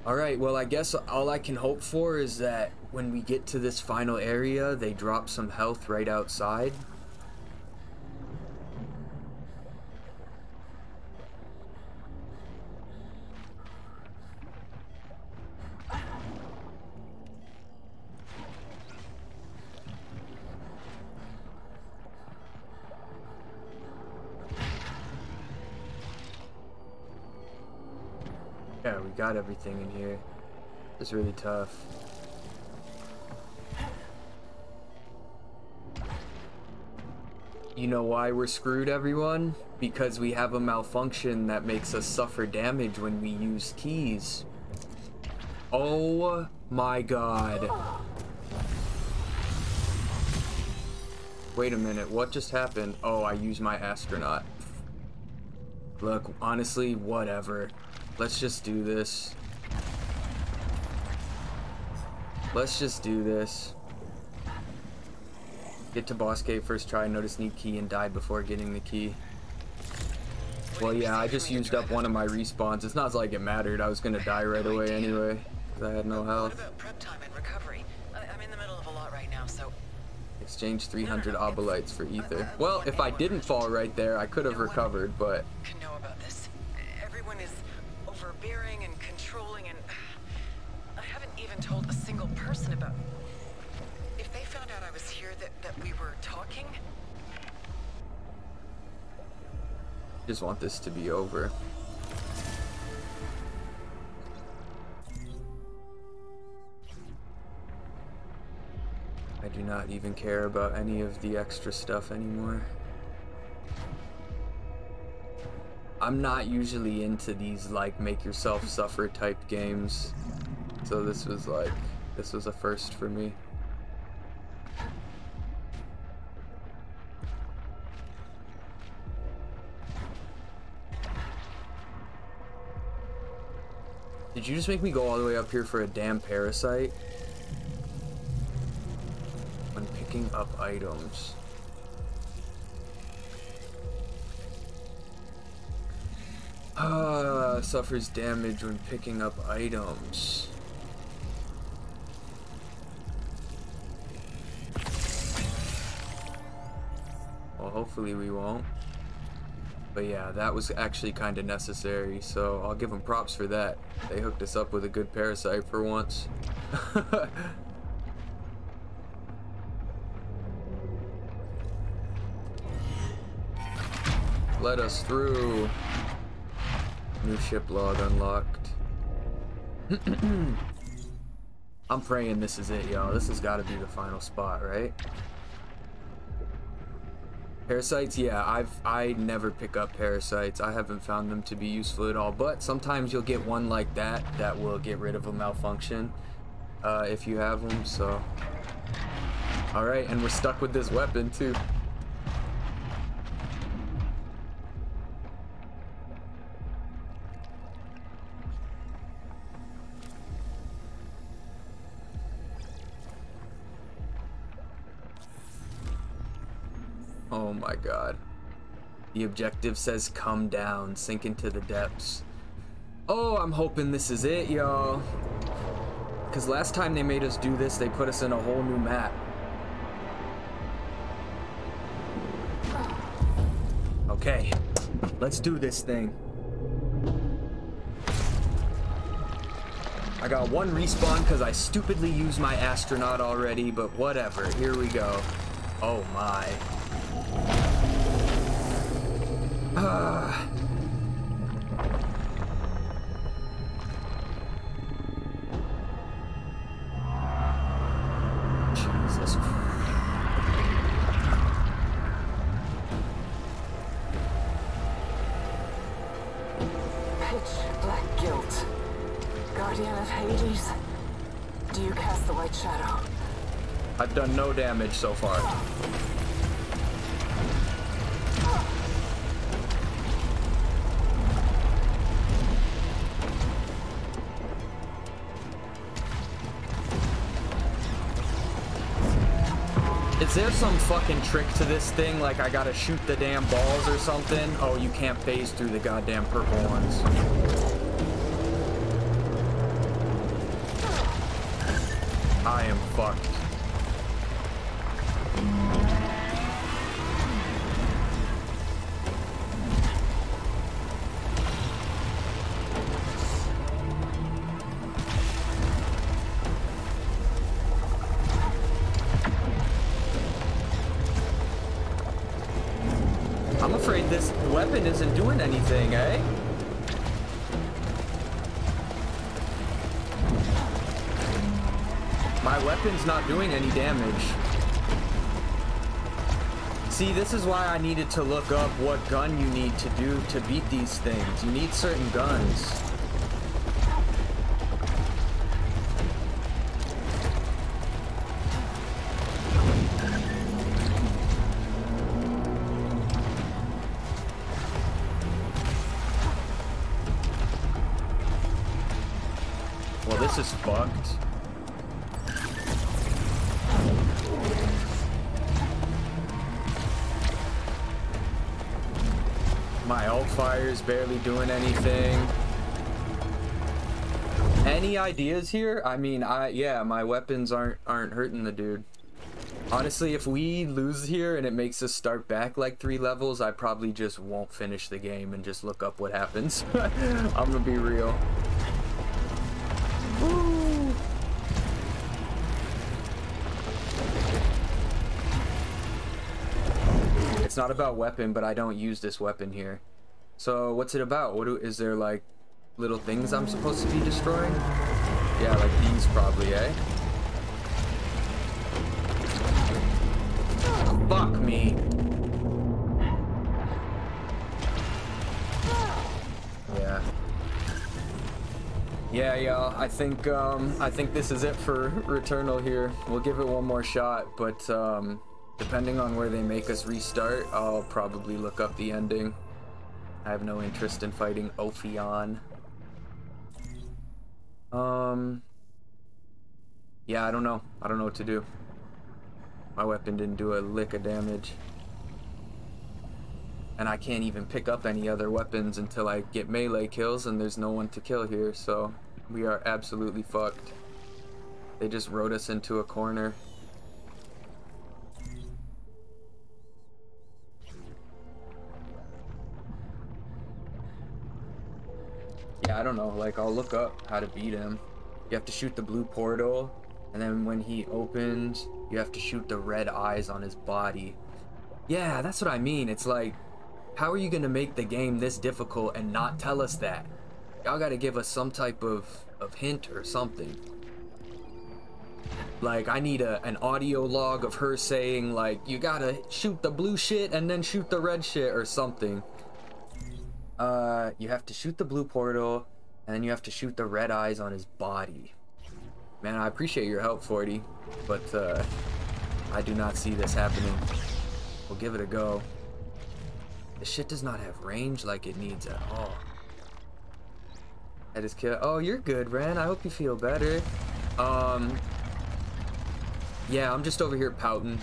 Alright, well I guess all I can hope for is that when we get to this final area, they drop some health right outside. Yeah, we got everything in here. It's really tough. You know why we're screwed, everyone? Because we have a malfunction that makes us suffer damage when we use keys. Oh my god. Wait a minute, what just happened? Oh, I used my astronaut. Look, honestly, whatever. Let's just do this. Let's just do this. Get to boss cave first try, notice need key, and died before getting the key. Well, yeah, I just used up one of my respawns. It's not like it mattered. I was gonna die right away anyway, because I had no health. What about prep time and recovery? I'm in the middle of a lot right now, so... Exchange 300 obolites for ether. Well, if I didn't fall right there, I could have recovered, but... Can know about this. Everyone is overbearing and controlling, and I haven't even told a single person about... If they found out I was here, that we were talking... Just want this to be over. I do not even care about any of the extra stuff anymore. I'm not usually into these like make yourself suffer type games, so this was a first for me. Did you just make me go all the way up here for a damn parasite? When picking up items. Suffers damage when picking up items. Well, hopefully we won't. But yeah, that was actually kind of necessary, so I'll give them props for that. They hooked us up with a good parasite for once. Let us through. New ship log unlocked. I'm praying this is it, y'all. This has got to be the final spot, right? Parasites, yeah, I never pick up parasites. I haven't found them to be useful at all, but sometimes you'll get one like that that will get rid of a malfunction if you have them, so. All right, and we're stuck with this weapon too. Oh my god. The objective says come down, sink into the depths. Oh, I'm hoping this is it, y'all. Because last time they made us do this, they put us in a whole new map. Okay, let's do this thing. I got one respawn because I stupidly used my astronaut already, but whatever, here we go. Oh my. Jesus Christ. Pitch black guilt. Guardian of Hades. Do you cast the white shadow? I've done no damage so far. Is there some fucking trick to this thing? Like I gotta shoot the damn balls or something? Oh, you can't phase through the goddamn purple ones. I am fucked. I'm afraid this weapon isn't doing anything, eh? My weapon's not doing any damage. See, this is why I needed to look up what gun you need to do to beat these things. You need certain guns. Well, this is fucked. My alt fire is barely doing anything. Any ideas here? I mean, yeah, my weapons aren't hurting the dude. Honestly, if we lose here and it makes us start back like 3 levels, I probably just won't finish the game and just look up what happens. I'm gonna be real. Woo. It's not about weapon, but I don't use this weapon here. So what's it about? Is there like little things I'm supposed to be destroying? Yeah, like these probably, eh? Fuck me. Yeah. Yeah, y'all. I think this is it for Returnal here. We'll give it one more shot, but depending on where they make us restart, I'll probably look up the ending. I have no interest in fighting Ophion. Yeah, I don't know. I don't know what to do. My weapon didn't do a lick of damage. And I can't even pick up any other weapons until I get melee kills, and there's no one to kill here, so we are absolutely fucked. They just wrote us into a corner. Yeah, I don't know, like, I'll look up how to beat him. You have to shoot the blue portal, and then when he opens, you have to shoot the red eyes on his body. Yeah, that's what I mean. It's like, how are you gonna make the game this difficult and not tell us that? Y'all gotta give us some type of hint or something. Like, I need an audio log of her saying, like, you gotta shoot the blue shit and then shoot the red shit or something. You have to shoot the blue portal, and then you have to shoot the red eyes on his body. Man, I appreciate your help, 40, but I do not see this happening. We'll give it a go. This shit does not have range like it needs at all. I just kill. Oh, you're good, Ren. I hope you feel better. Yeah, I'm just over here pouting.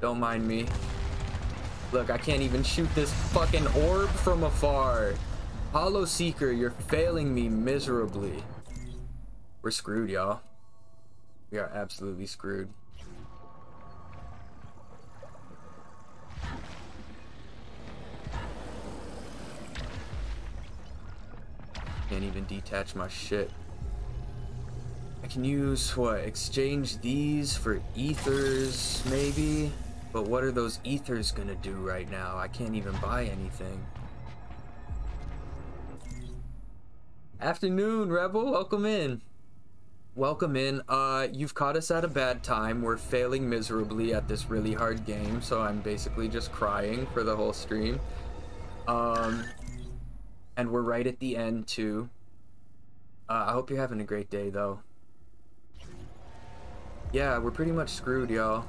Don't mind me. Look, I can't even shoot this fucking orb from afar. Hollow Seeker, you're failing me miserably. We're screwed, y'all. We are absolutely screwed. Can't even detach my shit. I can use, what, exchange these for ethers, maybe? But what are those ethers gonna do right now? I can't even buy anything. Afternoon, Rebel. Welcome in. welcome in. You've caught us at a bad time. We're failing miserably at this really hard game, so I'm basically just crying for the whole stream. And we're right at the end too. I hope you're having a great day though. Yeah, we're pretty much screwed, y'all.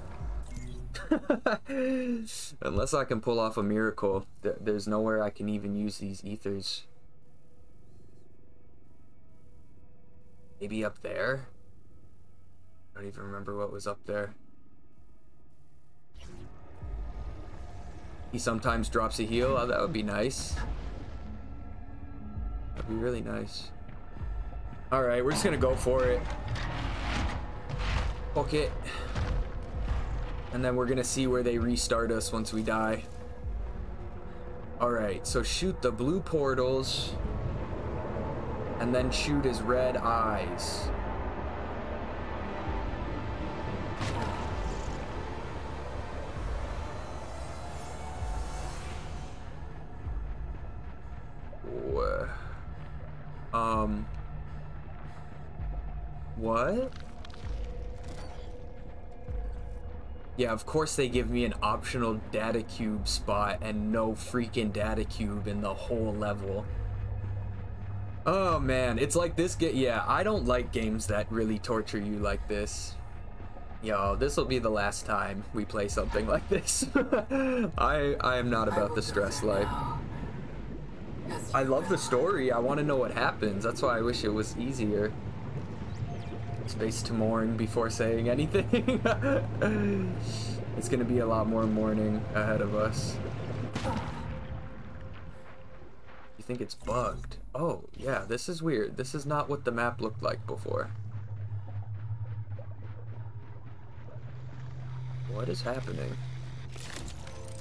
Unless I can pull off a miracle, there's nowhere I can even use these ethers. Maybe up there? I don't even remember what was up there. He sometimes drops a heal. Oh, that would be nice. That'd be really nice. Alright, we're just gonna go for it. Hook it. And then we're gonna see where they restart us once we die. Alright, so shoot the blue portals. And then shoot his red eyes. What? Yeah, of course they give me an optional data cube spot and no freaking data cube in the whole level. Oh man, it's like this yeah, I don't like games that really torture you like this. Yo, this will be the last time we play something like this. I am not about the stress life. I love the story. I want to know what happens. That's why I wish it was easier. Space to mourn before saying anything. It's gonna be a lot more mourning ahead of us. You think it's bugged? Oh, yeah, this is weird. This is not what the map looked like before. What is happening?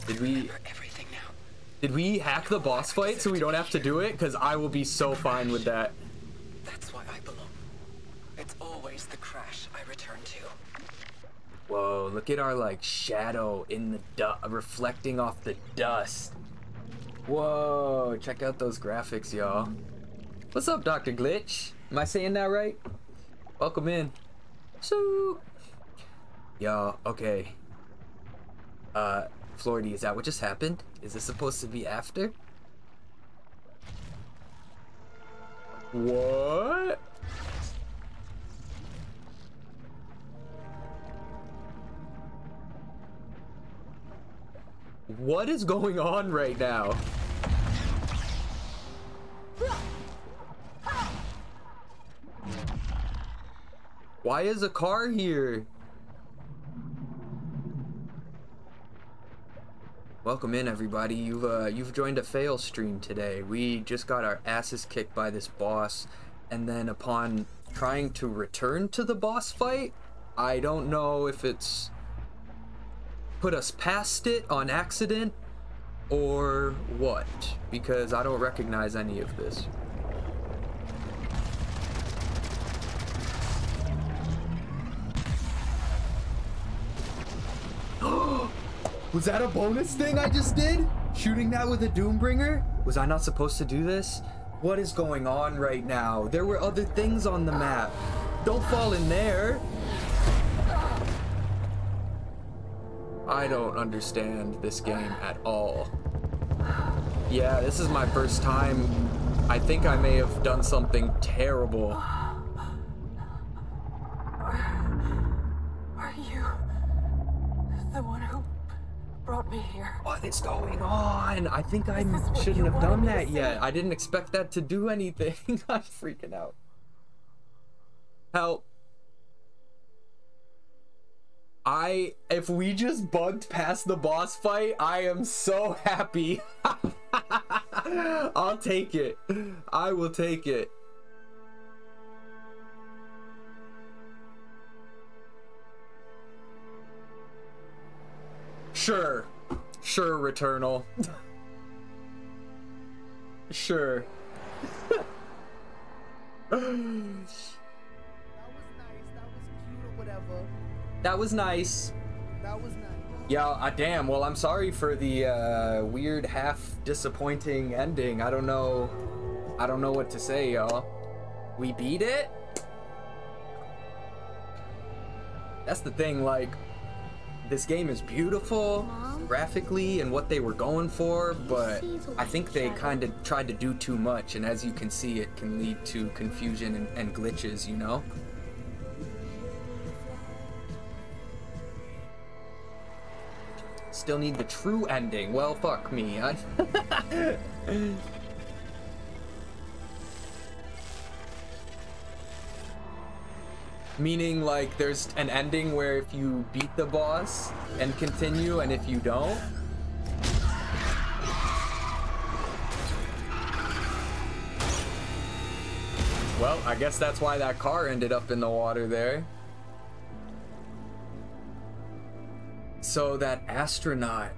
Did we hack the boss fight so we don't have to do it? Because I will be so fine with that. That's why I belong. It's always the crash I return to. Whoa, look at our like shadow in the reflecting off the dust. Whoa, check out those graphics, y'all. What's up, Dr. Glitch? Am I saying that right? Welcome in. So, y'all, okay. Florida, is that what just happened? Is this supposed to be after? What? What is going on right now? Why is a car here? Welcome in, everybody. You've joined a fail stream today. We just got our asses kicked by this boss, and then upon trying to return to the boss fight, I don't know if it's put us past it on accident or what, because I don't recognize any of this. Was that a bonus thing I just did? Shooting that with a Doombringer? Was I not supposed to do this? What is going on right now? There were other things on the map. Don't fall in there. I don't understand this game at all. Yeah, this is my first time. I think I may have done something terrible. Are you the one who brought me here? What is going on? I think I shouldn't have done that yet. I didn't expect that to do anything. I'm freaking out. Help. If we just bugged past the boss fight, I am so happy. I'll take it. I will take it. Sure. Sure, Returnal. Sure. That was nice. That was cute or whatever. That was nice. That was nice. Yeah, damn. Well, I'm sorry for the weird, half disappointing ending. I don't know what to say, y'all. We beat it? That's the thing, like, this game is beautiful graphically and what they were going for, but I think they kind of tried to do too much, and as you can see, it can lead to confusion and glitches, you know? Still need the true ending. Well, fuck me. Meaning, like, there's an ending where if you beat the boss and continue, and if you don't. Well, I guess that's why that car ended up in the water there. So that astronaut,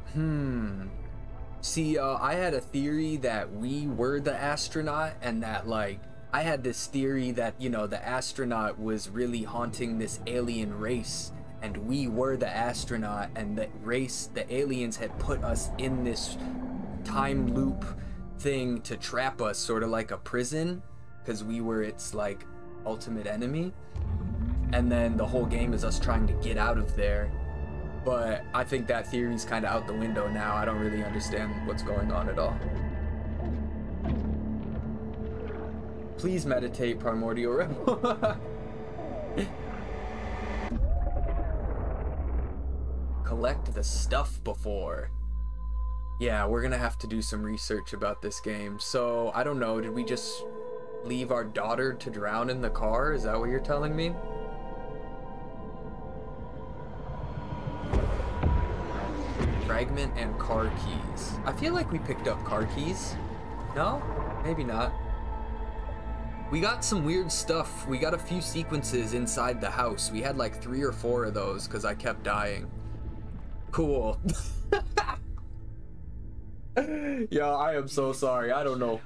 See, I had a theory that we were the astronaut, and that, like, I had this theory that, you know, the astronaut was really haunting this alien race, and we were the astronaut, and the race, the aliens had put us in this time loop thing to trap us, sort of like a prison, because we were its, like, ultimate enemy. And then the whole game is us trying to get out of there. But I think that theory's kind of out the window now. I don't really understand what's going on at all. Please meditate, Primordial Rebel. Collect the stuff before. Yeah, we're gonna have to do some research about this game. So, I don't know, did we just leave our daughter to drown in the car? Is that what you're telling me? Fragment and car keys. I feel like we picked up car keys. No? Maybe not. We got some weird stuff. We got a few sequences inside the house. We had like 3 or 4 of those because I kept dying. Cool. Yeah, I am so sorry. I don't know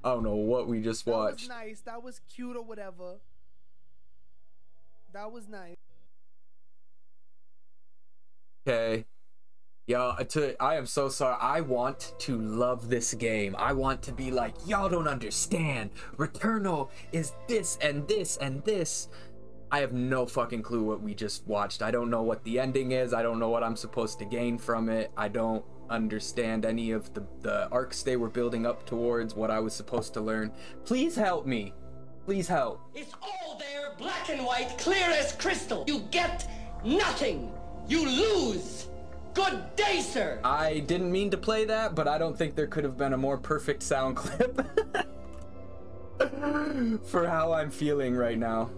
what we just watched. That was nice. That was cute or whatever. That was nice. Okay. Yeah, I am so sorry. I want to love this game. I want to be like, y'all don't understand. Returnal is this and this and this. I have no fucking clue what we just watched. I don't know what the ending is. I don't know what I'm supposed to gain from it. I don't understand any of the arcs they were building up towards, what I was supposed to learn. Please help me. Please help. It's all there, black and white, clear as crystal. You get nothing. You lose. Good day, sir. I didn't mean to play that, but I don't think there could have been a more perfect sound clip for how I'm feeling right now.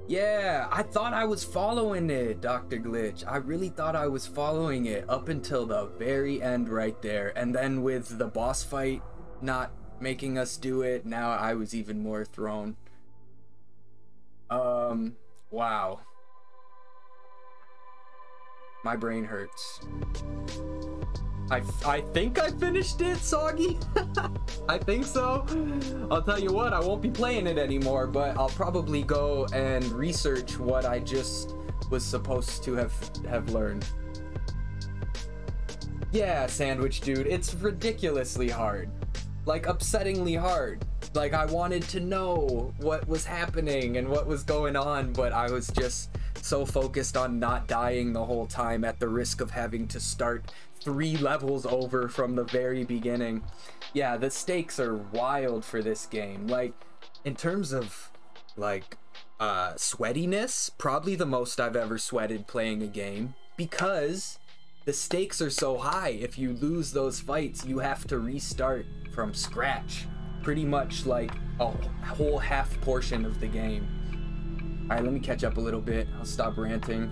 Yeah, I thought I was following it, Dr. Glitch. I really thought I was following it up until the very end right there. And then with the boss fight not making us do it, now I was even more thrown. Wow. My brain hurts. I think I finished it, Soggy. I think so. I'll tell you what, I won't be playing it anymore, but I'll probably go and research what I just was supposed to have learned. Yeah, Sandwich Dude, it's ridiculously hard. Like, upsettingly hard. Like, I wanted to know what was happening and what was going on, but I was just so focused on not dying the whole time at the risk of having to start 3 levels over from the very beginning. Yeah, the stakes are wild for this game. Like, in terms of, like, sweatiness, probably the most I've ever sweated playing a game, because the stakes are so high. If you lose those fights, you have to restart from scratch. Pretty much like a whole half portion of the game. Alright, let me catch up a little bit. I'll stop ranting.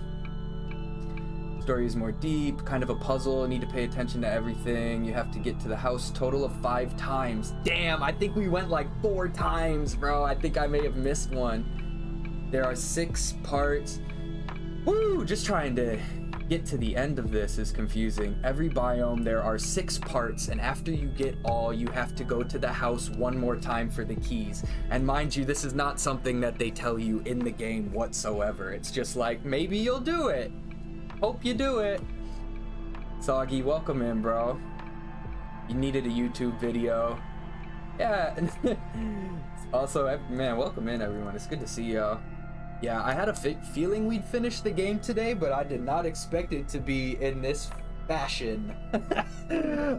Story is more deep, kind of a puzzle. Need to pay attention to everything. You have to get to the house total of 5 times. Damn, I think we went like 4 times, bro. I think I may have missed one. There are 6 parts. Woo! Just trying to get to the end of this is confusing. Every biome there are 6 parts, and after you get all, you have to go to the house 1 more time for the keys. And mind you, this is not something that they tell you in the game whatsoever. It's just like, maybe you'll do it. Hope you do it. Soggy, welcome in, bro. You needed a YouTube video. Yeah. Also, man, welcome in, everyone. It's good to see y'all. Yeah, I had a feeling we'd finish the game today, but I did not expect it to be in this fashion.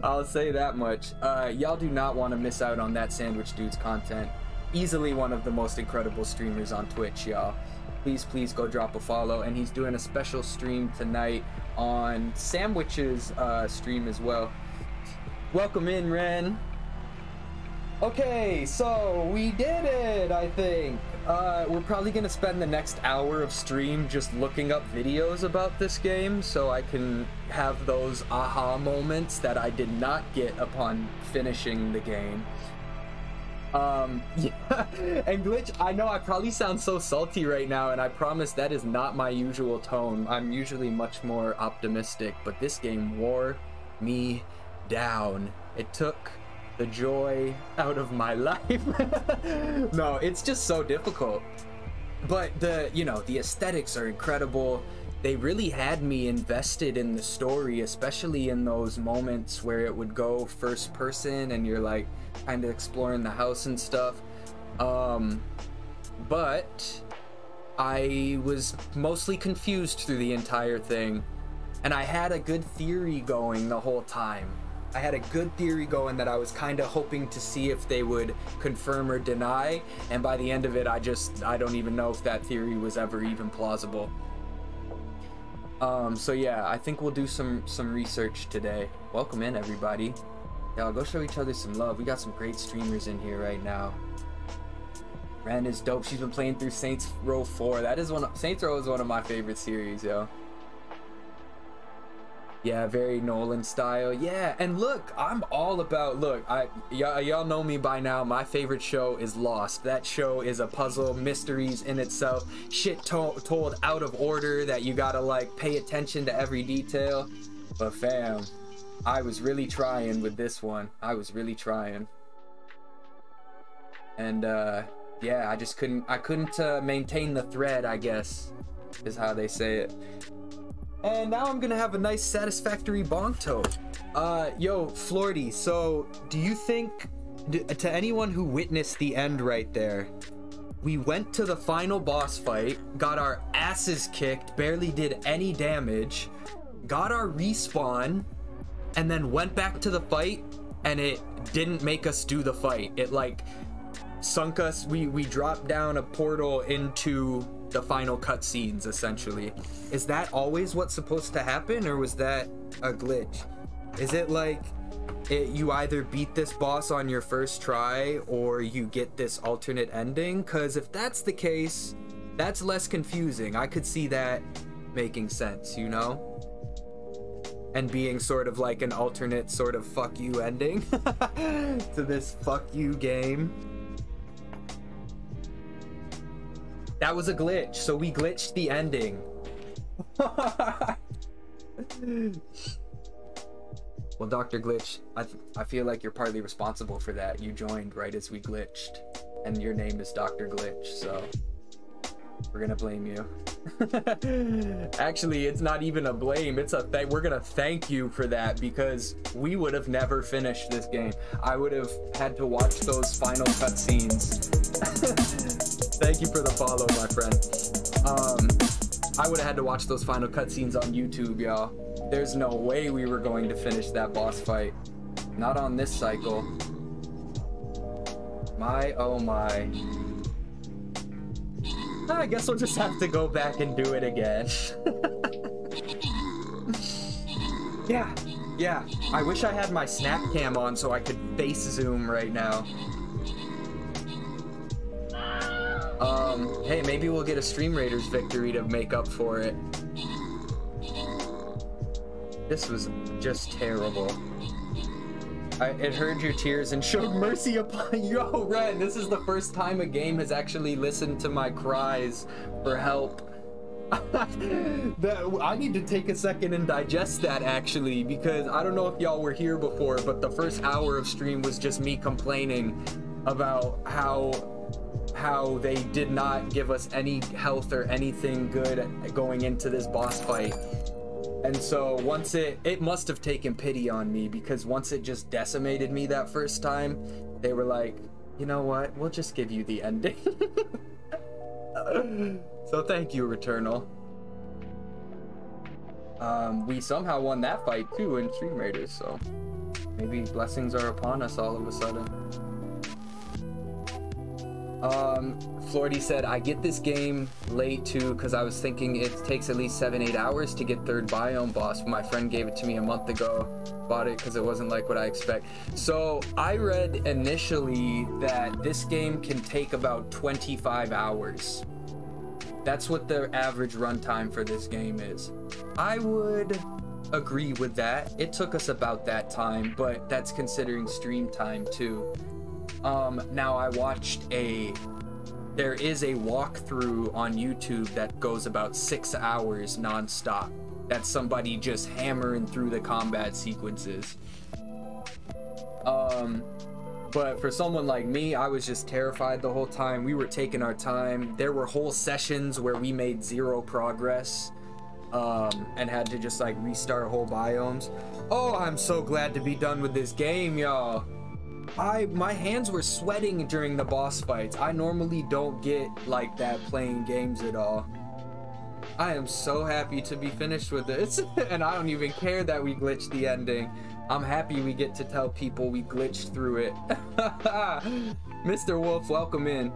I'll say that much. Y'all do not want to miss out on that Sandwich Dude's content. Easily one of the most incredible streamers on Twitch, y'all. Please go drop a follow. And he's doing a special stream tonight on Sandwich's stream as well. Welcome in, Ren. Okay, so we did it, I think. We're probably gonna spend the next hour of stream just looking up videos about this game so I can have those aha moments that I did not get upon finishing the game. Yeah, and Glitch, I know I probably sound so salty right now, and I promise that is not my usual tone. I'm usually much more optimistic, but this game wore me down. It took the joy out of my life. No, it's just so difficult. But the aesthetics are incredible. They really had me invested in the story, especially in those moments where it would go first person and you're like kind of exploring the house and stuff. But I was mostly confused through the entire thing, and I had a good theory going the whole time. I had a good theory going that I was kind of hoping to see if they would confirm or deny, and by the end of it, I don't even know if that theory was ever even plausible. So yeah, I think we'll do some research today. Welcome in, everybody. Y'all go show each other some love. We got some great streamers in here right now. Ren is dope. She's been playing through Saints Row 4. Saints Row is one of my favorite series, yo. Yeah, very Nolan style. Yeah, and look, I'm all about, y'all know me by now. My favorite show is Lost. That show is a puzzle, mysteries in itself, shit told out of order that you gotta like pay attention to every detail. But fam, I was really trying with this one. I was really trying. And yeah, I just couldn't maintain the thread, I guess, is how they say it. And now I'm gonna have a nice satisfactory bonk toad. Yo, Flordy, so do you think, to anyone who witnessed the end right there, we went to the final boss fight, got our asses kicked, barely did any damage, got our respawn, and then went back to the fight, and it didn't make us do the fight. It like sunk us, we dropped down a portal into the final cutscenes, essentially. Is that always what's supposed to happen, or was that a glitch? Is it like you either beat this boss on your first try or you get this alternate ending? Because if that's the case, that's less confusing. I could see that making sense, you know? And being sort of like an alternate sort of fuck you ending to this fuck you game. That was a glitch, so we glitched the ending. Well, Dr. Glitch, I feel like you're partly responsible for that. You joined right as we glitched, and your name is Dr. Glitch, so we're gonna blame you. Actually, it's not even a blame, it's a we're gonna thank you for that, because we would have never finished this game. I would have had to watch those final cutscenes. Thank you for the follow, my friend. I would have had to watch those final cutscenes on YouTube, y'all. There's no way we were going to finish that boss fight. Not on this cycle. My, oh my. I guess we'll just have to go back and do it again. Yeah. I wish I had my snap cam on so I could face zoom right now. Hey, maybe we'll get a Stream Raiders victory to make up for it. This was just terrible. It heard your tears and showed mercy upon you. Yo, Ren, this is the first time a game has actually listened to my cries for help. I need to take a second and digest that, actually, because I don't know if y'all were here before, but the first hour of stream was just me complaining about how they did not give us any health or anything good going into this boss fight. And so once it must have taken pity on me, because once it just decimated me that first time, they were like, you know what, we'll just give you the ending. So thank you, Returnal. We somehow won that fight too in Stream Raiders, so maybe blessings are upon us all of a sudden. Flordy said, I get this game late too because I was thinking it takes at least 7-8 hours to get third biome boss. My friend gave it to me a month ago. Bought it because it wasn't like what I expect. So I read initially that this game can take about 25 hours. That's what the average runtime for this game is. I would agree with that. It took us about that time, but that's considering stream time too. Now I watched there is a walkthrough on YouTube that goes about 6 hours non-stop. That's somebody just hammering through the combat sequences. But for someone like me, I was just terrified the whole time. We were taking our time. There were whole sessions where we made 0 progress and had to just like restart whole biomes. Oh, I'm so glad to be done with this game, y'all. My hands were sweating during the boss fights. I normally don't get like that playing games at all. I am so happy to be finished with this, and I don't even care that we glitched the ending. I'm happy we get to tell people we glitched through it. Mr. Wolf, welcome in.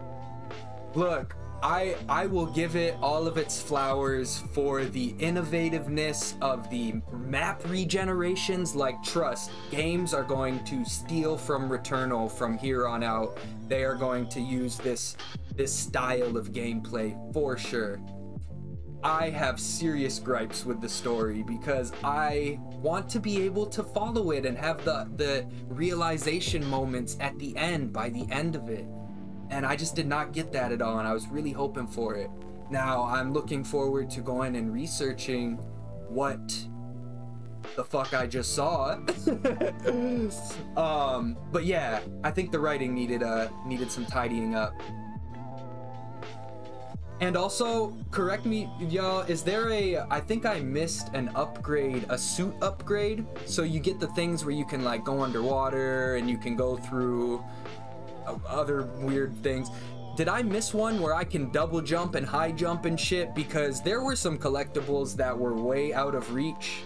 Look, I will give it all of its flowers for the innovativeness of the map regenerations. Like, trust, games are going to steal from Returnal from here on out. They are going to use this style of gameplay for sure. I have serious gripes with the story because I want to be able to follow it and have the realization moments at the end, by the end of it. And I just did not get that at all, and I was really hoping for it. Now I'm looking forward to going and researching what the fuck I just saw. But yeah, I think the writing needed some tidying up. And also, correct me, y'all, is there I think I missed an upgrade, a suit upgrade? So you get the things where you can like go underwater and you can go through other weird things. Did I miss one where I can double jump and high jump and shit? Because there were some collectibles that were way out of reach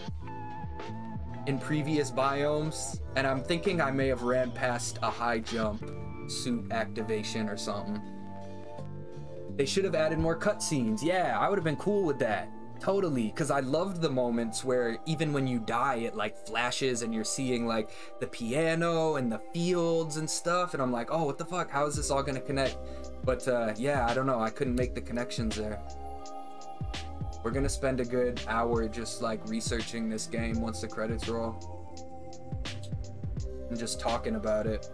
in previous biomes, and I'm thinking I may have ran past a high jump suit activation or something. They should have added more cutscenes. Yeah, I would have been cool with that. Totally, because I loved the moments where even when you die, it like flashes and you're seeing like the piano and the fields and stuff. And I'm like, oh, what the fuck? How is this all gonna connect? But yeah, I don't know. I couldn't make the connections there. We're gonna spend a good hour just like researching this game once the credits roll. And just talking about it.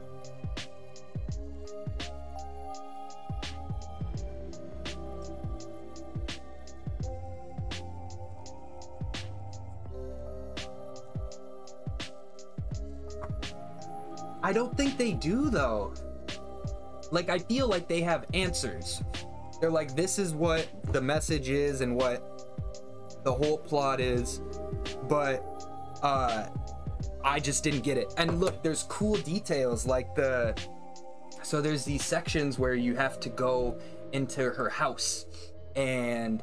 I don't think they do though. Like, I feel like they have answers. They're like, this is what the message is and what the whole plot is, but I just didn't get it. And look, there's cool details like so there's these sections where you have to go into her house, and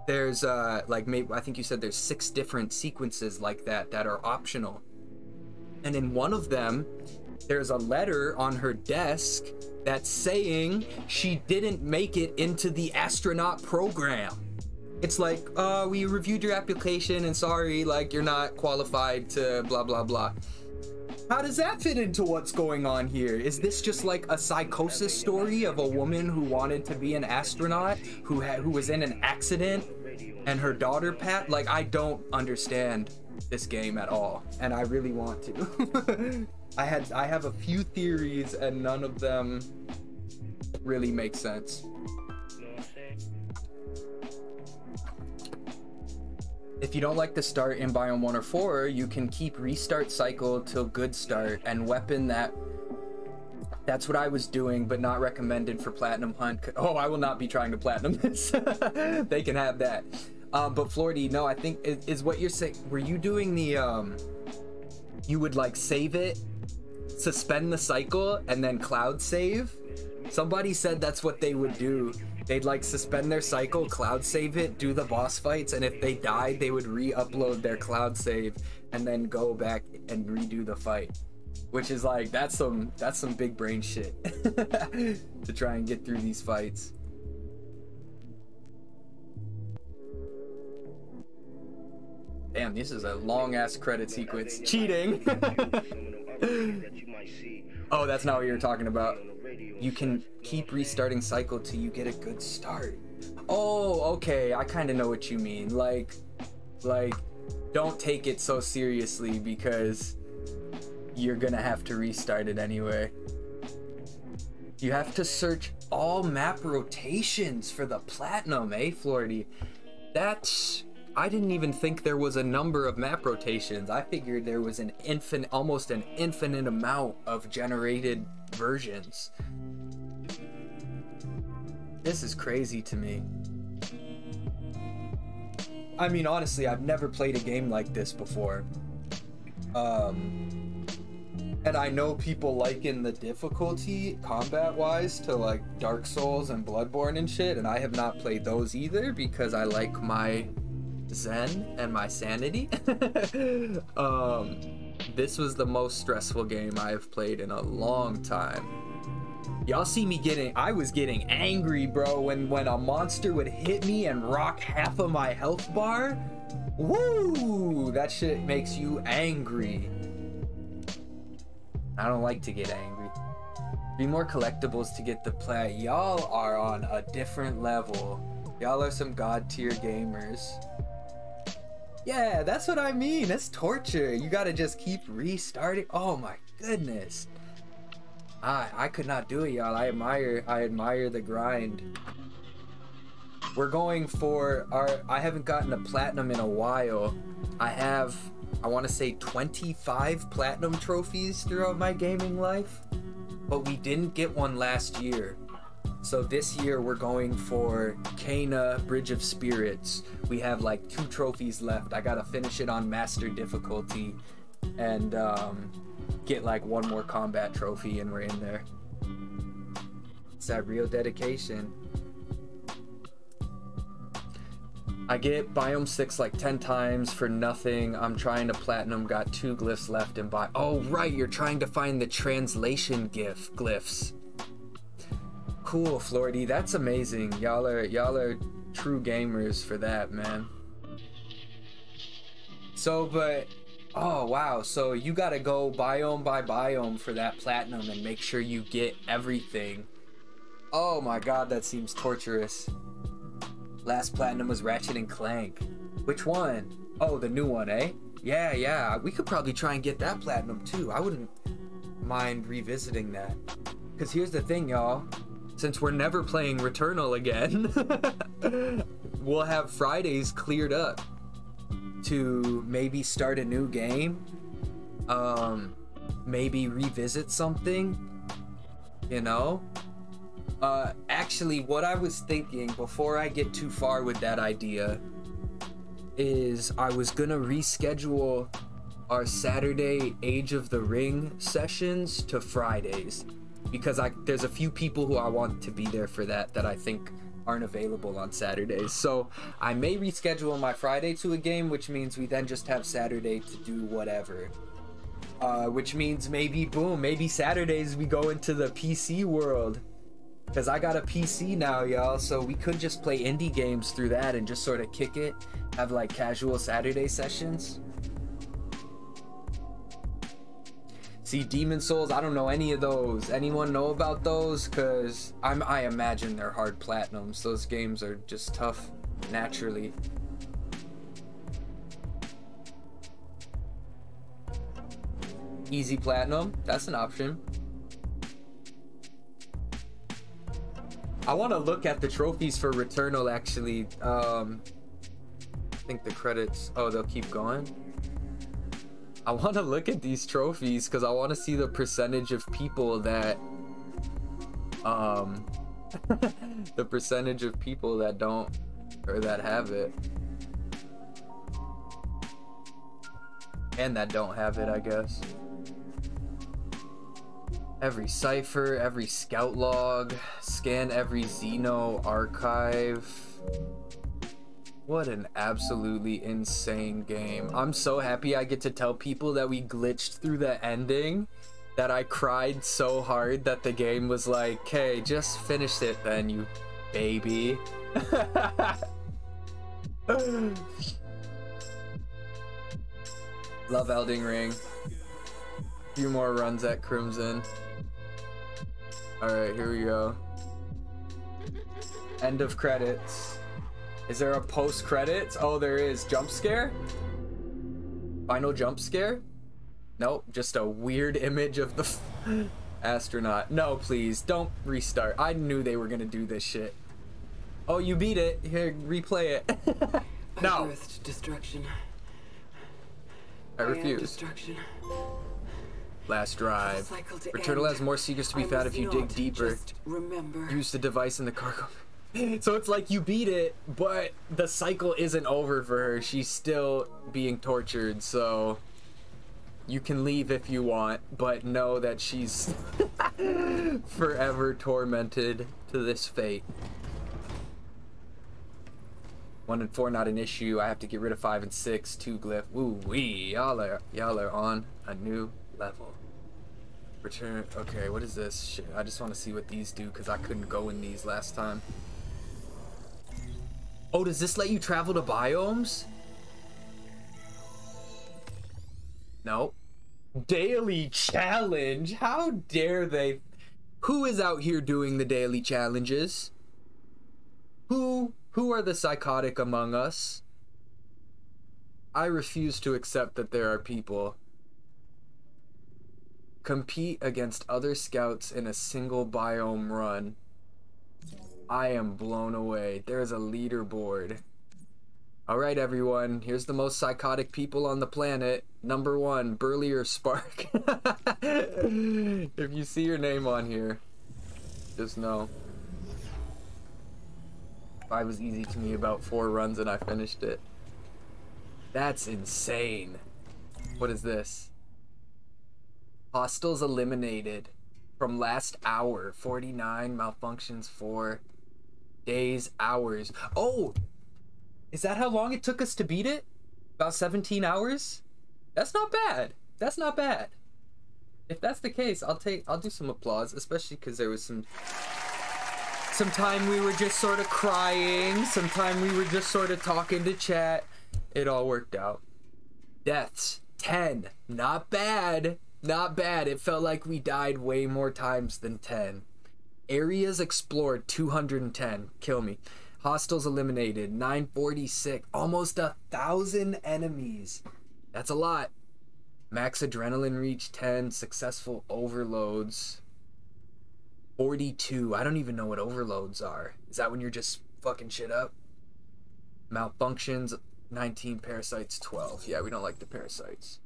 there's like maybe I think you said there's 6 different sequences like that are optional. And in one of them, there's a letter on her desk that's saying she didn't make it into the astronaut program. It's like, we reviewed your application and sorry, like you're not qualified to blah, blah, blah. How does that fit into what's going on here? Is this just like a psychosis story of a woman who wanted to be an astronaut, who was in an accident and her daughter passed? Like, I don't understand this game at all, and I really want to. I have a few theories and none of them really make sense. If you don't like to start in biome 1 or 4, you can keep restart cycle till good start and weapon that's what I was doing, but not recommended for platinum hunt. Oh, I will not be trying to platinum this. They can have that. But Flordy, no, I think is what you're saying. Were you doing the you would like save it, suspend the cycle, and then cloud save? Somebody said that's what they would do. they'd like suspend their cycle, cloud save it, do the boss fights, and if they died, they would re-upload their cloud save and then go back and redo the fight. Which is like, that's some big brain shit to try and get through these fights. Damn, this is a long ass credit sequence. Cheating. Oh, that's not what you were talking about. You can keep restarting cycle till you get a good start. Oh, okay, I kind of know what you mean. Like, don't take it so seriously because you're gonna have to restart it anyway. You have to search all map rotations for the platinum, eh, Flority? That's... I didn't even think there was a number of map rotations. I figured there was an infinite, almost an infinite amount of generated versions. This is crazy to me. I mean, honestly, I've never played a game like this before. And I know people liken the difficulty combat-wise to like Dark Souls and Bloodborne and shit, and I have not played those either because I like my zen and my sanity. This was the most stressful game I have played in a long time. Y'all see me I was getting angry, bro, when a monster would hit me and rock half of my health bar. Woo! That shit makes you angry. I don't like to get angry. Be more collectibles to get the play. Y'all are on a different level. Y'all are some god tier gamers. Yeah, that's what I mean. That's torture. You gotta just keep restarting. Oh my goodness. I could not do it, y'all. I admire the grind. We're going for I haven't gotten a platinum in a while. I have, I want to say 25 platinum trophies throughout my gaming life, but we didn't get one last year. So this year we're going for Kana Bridge of Spirits. We have like 2 trophies left. I gotta finish it on master difficulty and get like 1 more combat trophy and we're in there. It's that real dedication. I get Biome 6 like 10 times for nothing. I'm trying to platinum, got 2 glyphs left and buy. Oh right, you're trying to find the translation glyphs. Cool, Flority, that's amazing. Y'all are true gamers for that, man. So, but oh wow, so you gotta go biome by biome for that platinum and make sure you get everything. Oh my god, that seems torturous. Last platinum was Ratchet and Clank. Which one? Oh, the new one, eh? Yeah, we could probably try and get that platinum too. I wouldn't mind revisiting that. Because here's the thing, y'all. Since we're never playing Returnal again, we'll have Fridays cleared up to maybe start a new game, maybe revisit something, you know? Actually, what I was thinking before I get too far with that idea is I was gonna reschedule our Saturday Age of the Ring sessions to Fridays. Because there's a few people who I want to be there for that I think aren't available on Saturdays. So I may reschedule my Friday to a game, which means we then just have Saturday to do whatever. Which means maybe, boom, maybe Saturdays we go into the PC world. Because I got a PC now, y'all, so we could just play indie games through that and just sort of kick it. Have like casual Saturday sessions. See, Demon Souls, I don't know any of those. Anyone know about those? Because I imagine they're hard platinums. Those games are just tough naturally. Easy platinum, that's an option. I want to look at the trophies for Returnal actually. I think the credits, oh, they'll keep going. I want to look at these trophies because I want to see the percentage of people that the percentage of people that don't or that have it and that don't have it, I guess. Every cipher, every scout log, scan every Xeno archive. What an absolutely insane game. I'm so happy I get to tell people that we glitched through the ending, that I cried so hard that the game was like, hey, just finish it then, you baby. Love Elden Ring. Few more runs at Crimson. Alright, here we go. End of credits. Is there a post credits? Oh, there is. Jump scare? Final jump scare? Nope, just a weird image of the astronaut. No, please, don't restart. I knew they were gonna do this shit. Oh, you beat it. Here, replay it. No. Destruction. I refuse. Destruction. Last drive. Returnal has more secrets to be found if you dig deeper. Remember. Use the device in the cargo. So it's like you beat it, but the cycle isn't over for her. She's still being tortured, so you can leave if you want, but know that she's forever tormented to this fate. 1 and 4 not an issue. I have to get rid of 5 and 6. 2 glyph. Ooh wee, y'all are on a new level. Return. Okay, what is this shit? I just want to see what these do because I couldn't go in these last time. Oh, does this let you travel to biomes? No. Daily challenge? How dare they? Who is out here doing the daily challenges? Who are the psychotic among us? I refuse to accept that there are people. Compete against other scouts in a single biome run. I am blown away. There is a leaderboard. Alright everyone, here's the most psychotic people on the planet. Number 1, Burlier Spark. If you see your name on here, just know. 5 was easy to me, about 4 runs and I finished it. That's insane. What is this? Hostiles eliminated from last hour. 49 malfunctions, 4 days, hours. Oh, is that how long it took us to beat it? About 17 hours? That's not bad. That's not bad. If that's the case, I'll do some applause, especially because there was some time we were just sort of crying, some time we were just sort of talking to chat. It all worked out. Deaths 10. Not bad. Not bad. It felt like we died way more times than 10. Areas explored 210. Kill me. Hostiles eliminated 946. Almost 1,000 enemies. That's a lot. Max adrenaline reach 10. Successful overloads 42. I don't even know what overloads are. Is that when you're just fucking shit up? Malfunctions 19. Parasites 12. Yeah, we don't like the parasites.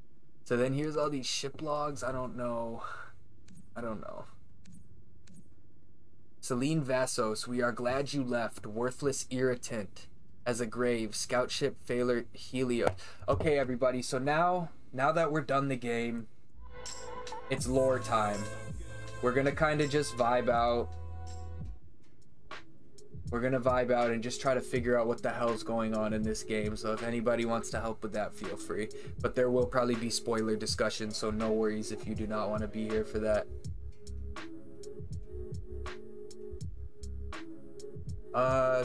So then here's all these ship logs. I don't know. Celine Vassos, we are glad you left. Worthless irritant. As a grave. Scout ship failure Helio. Okay, everybody. So now that we're done the game, it's lore time. We're gonna kind of just vibe out. We're gonna vibe out and just try to figure out what the hell's going on in this game. So if anybody wants to help with that, feel free. But there will probably be spoiler discussion, so no worries if you do not want to be here for that.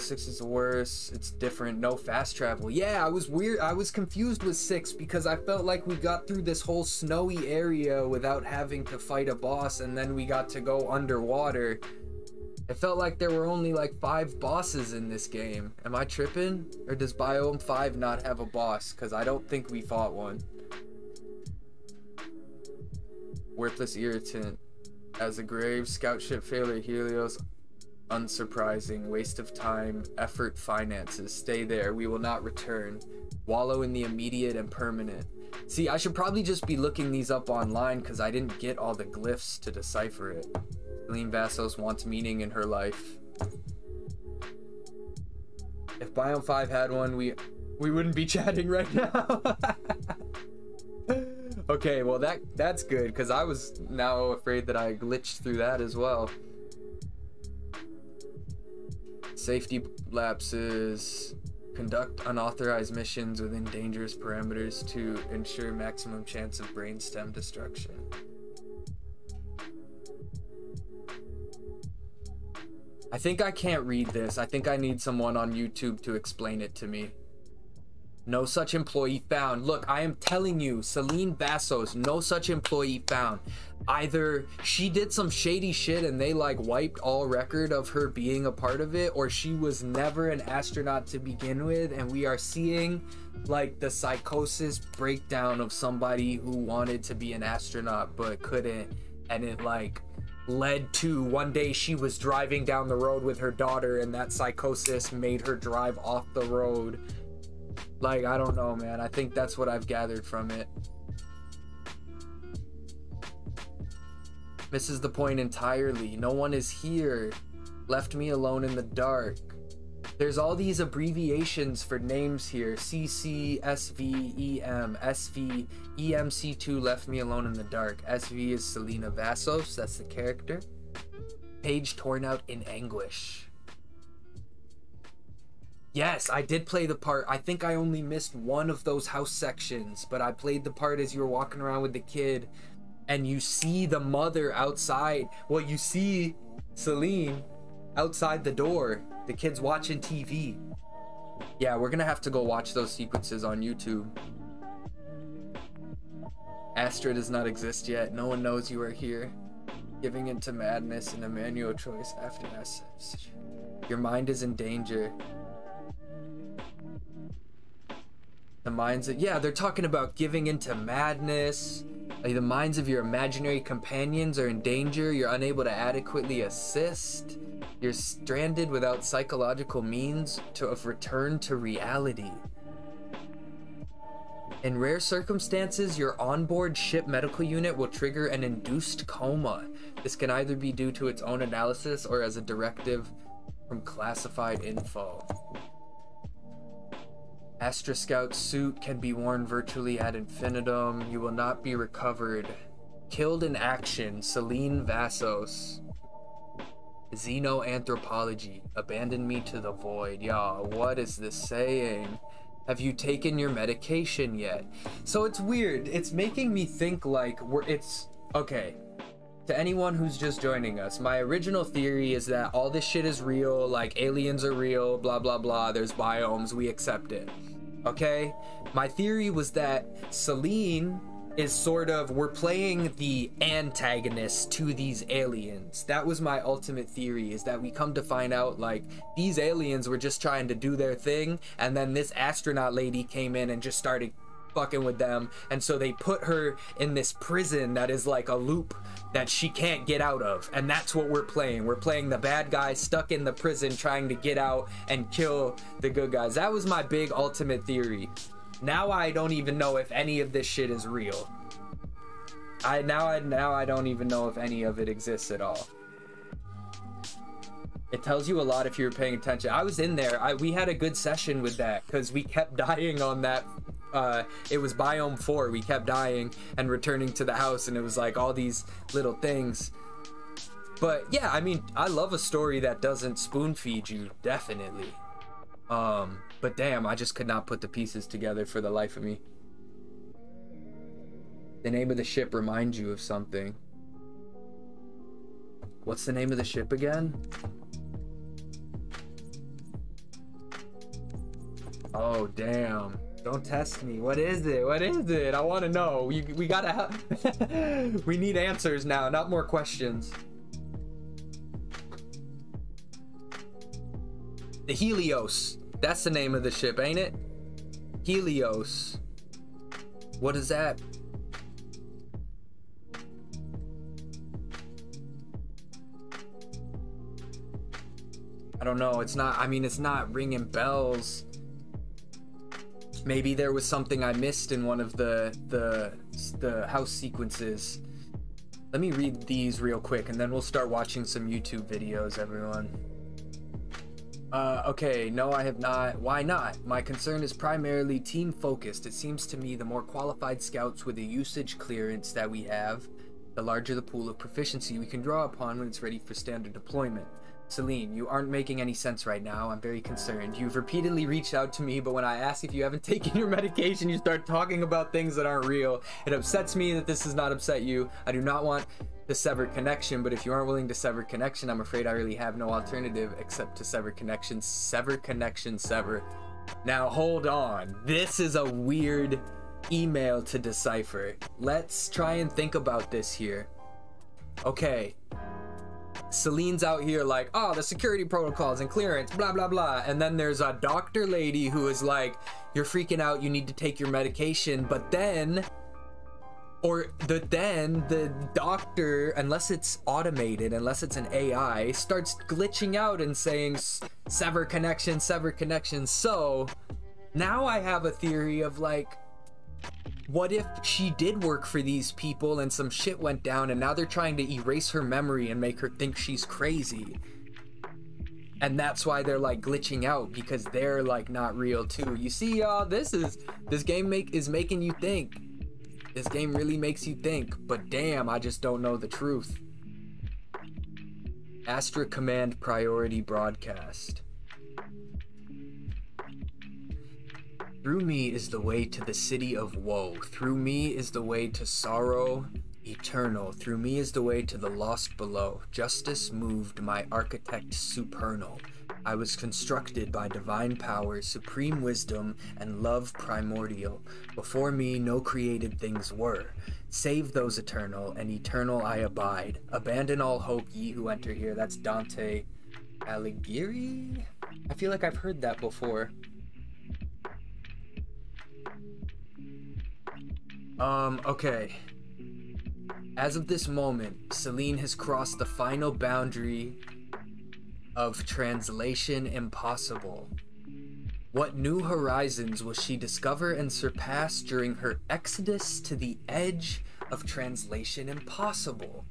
6 is the worst. It's different. No fast travel. Yeah, I was weird. I was confused with 6 because I felt like we got through this whole snowy area without having to fight a boss, and then we got to go underwater. It felt like there were only like 5 bosses in this game. Am I tripping? Or does Biome 5 not have a boss? Because I don't think we fought one. Worthless irritant. As a grave. Scout ship failure Helios. Unsurprising. Waste of time. Effort. Finances. Stay there. We will not return. Wallow in the immediate and permanent. See, I should probably just be looking these up online because I didn't get all the glyphs to decipher it. Celine Vassos wants meaning in her life. If Biome 5 had one, we wouldn't be chatting right now. Okay, well that's good, because I was now afraid that I glitched through that as well. Safety lapses. Conduct unauthorized missions within dangerous parameters to ensure maximum chance of brainstem destruction. I think I can't read this. I think I need someone on YouTube to explain it to me. No such employee found. Look, I am telling you, Celine Vassos, no such employee found. Either she did some shady shit and they like wiped all record of her being a part of it, or she was never an astronaut to begin with, and we are seeing like the psychosis breakdown of somebody who wanted to be an astronaut but couldn't, and it like led to one day she was driving down the road with her daughter and that psychosis made her drive off the road. Like, I don't know, man. I think that's what I've gathered from it. Misses the point entirely. No one is here. Left me alone in the dark. There's all these abbreviations for names here. CC, SV, EM, SV, EMC2 left me alone in the dark. SV is Selena Vassos. That's the character. Page torn out in anguish. Yes, I did play the part. I think I only missed one of those house sections, but I played the part as you were walking around with the kid and you see the mother outside. Well, you see Celine outside the door. The kid's watching TV. Yeah, we're gonna have to go watch those sequences on YouTube. Astra does not exist yet. No one knows you are here. Giving into madness and a manual choice after assets. Your mind is in danger. The minds of, yeah, they're talking about giving into madness. Like, the minds of your imaginary companions are in danger. You're unable to adequately assist. You're stranded without psychological means of return to reality. In rare circumstances, your onboard ship medical unit will trigger an induced coma. This can either be due to its own analysis or as a directive from classified info. Astra Scout suit can be worn virtually ad infinitum. You will not be recovered. Killed in action, Celine Vassos. Xenoanthropology. Abandon me to the void. Y'all, what is this saying? Have you taken your medication yet? So it's weird. It's making me think like okay. To anyone who's just joining us, my original theory is that all this shit is real, like aliens are real, blah blah blah, there's biomes, we accept it. Okay? My theory was that Celine is sort of, we're playing the antagonist to these aliens. That was my ultimate theory, is that we come to find out like these aliens were just trying to do their thing, and then this astronaut lady came in and just started fucking with them, and so they put her in this prison that is like a loop that she can't get out of, and that's what we're playing. We're playing the bad guy stuck in the prison trying to get out and kill the good guys. That was my big ultimate theory. Now I don't even know if any of this shit is real. Now I don't even know if any of it exists at all. It tells you a lot if you were paying attention. I was in there. We had a good session with that because we kept dying on that. It was biome 4. We kept dying and returning to the house, and it was like all these little things. But yeah, I mean, I love a story that doesn't spoon feed you, definitely. But damn, I just could not put the pieces together for the life of me. The name of the ship reminds you of something. What's the name of the ship again? Oh damn. Don't test me. What is it? What is it? I want to know. We gotta have we need answers now, not more questions. The Helios. That's the name of the ship, ain't it? Helios. What is that? I don't know. It's not, I mean, it's not ringing bells. Maybe there was something I missed in one of the house sequences. Let me read these real quick and then we'll start watching some YouTube videos, everyone. Okay, no, I have not. Why not? My concern is primarily team focused. It seems to me the more qualified scouts with the usage clearance that we have, the larger the pool of proficiency we can draw upon when it's ready for standard deployment. Celine, you aren't making any sense right now. I'm very concerned. You've repeatedly reached out to me, but when I ask if you haven't taken your medication, you start talking about things that aren't real. It upsets me that this does not upset you. I do not want to sever connection, but if you aren't willing to sever connection, I'm afraid I really have no alternative except to sever connection. Sever connection, sever. Now hold on. This is a weird email to decipher. Let's try and think about this here. Okay. Celine's out here like, oh, the security protocols and clearance, blah, blah, blah. And then there's a doctor lady who is like, you're freaking out, you need to take your medication. But then, the doctor, unless it's automated, unless it's an AI, starts glitching out and saying, sever connection, sever connection. So now I have a theory of like, what if she did work for these people and some shit went down and now they're trying to erase her memory and make her think she's crazy? And that's why they're like glitching out, because they're like not real too. You see, y'all, this game is making you think. This game really makes you think, but damn, I just don't know the truth. Astra Command Priority Broadcast. Through me is the way to the city of woe. Through me is the way to sorrow eternal. Through me is the way to the lost below. Justice moved my architect supernal. I was constructed by divine powers, supreme wisdom, and love primordial. Before me no created things were. Save those eternal, and eternal I abide. Abandon all hope, ye who enter here. That's Dante Alighieri? I feel like I've heard that before. Okay. As of this moment, Celine has crossed the final boundary of translation impossible. What new horizons will she discover and surpass during her exodus to the edge of translation impossible?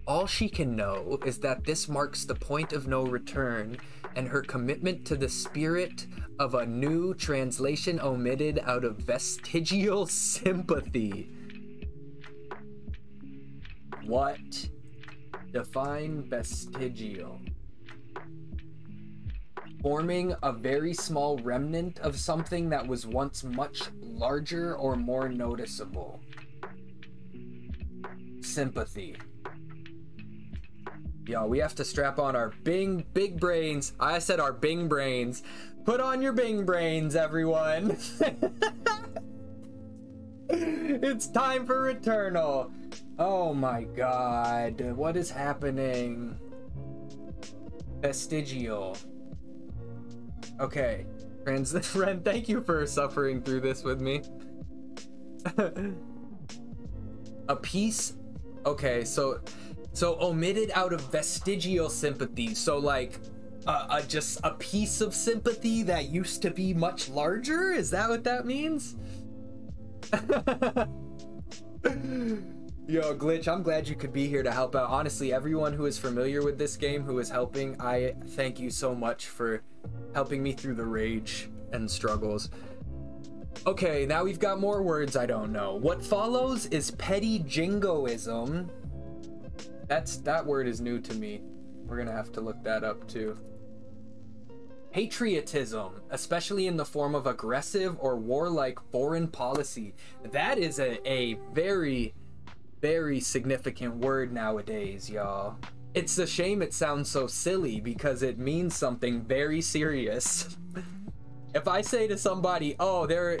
All she can know is that this marks the point of no return, and her commitment to the spirit of a new translation omitted out of vestigial sympathy. What? Define vestigial. Forming a very small remnant of something that was once much larger or more noticeable. Sympathy. Yo, we have to strap on our big brains. I said our Bing brains. Put on your Bing brains, everyone. It's time for Returnal. Oh my god. What is happening? Vestigial. Okay. Friend, thank you for suffering through this with me. A piece. Okay, so omitted out of vestigial sympathy. So like just a piece of sympathy that used to be much larger? Is that what that means? Yo, Glitch, I'm glad you could be here to help out. Honestly, everyone who is familiar with this game who is helping, I thank you so much for helping me through the rage and struggles. Okay, now we've got more words I don't know. What follows is petty jingoism. That word is new to me. We're gonna have to look that up too. Patriotism, especially in the form of aggressive or warlike foreign policy. That is a very, very significant word nowadays, y'all. It's a shame it sounds so silly because it means something very serious. If I say to somebody, oh, they're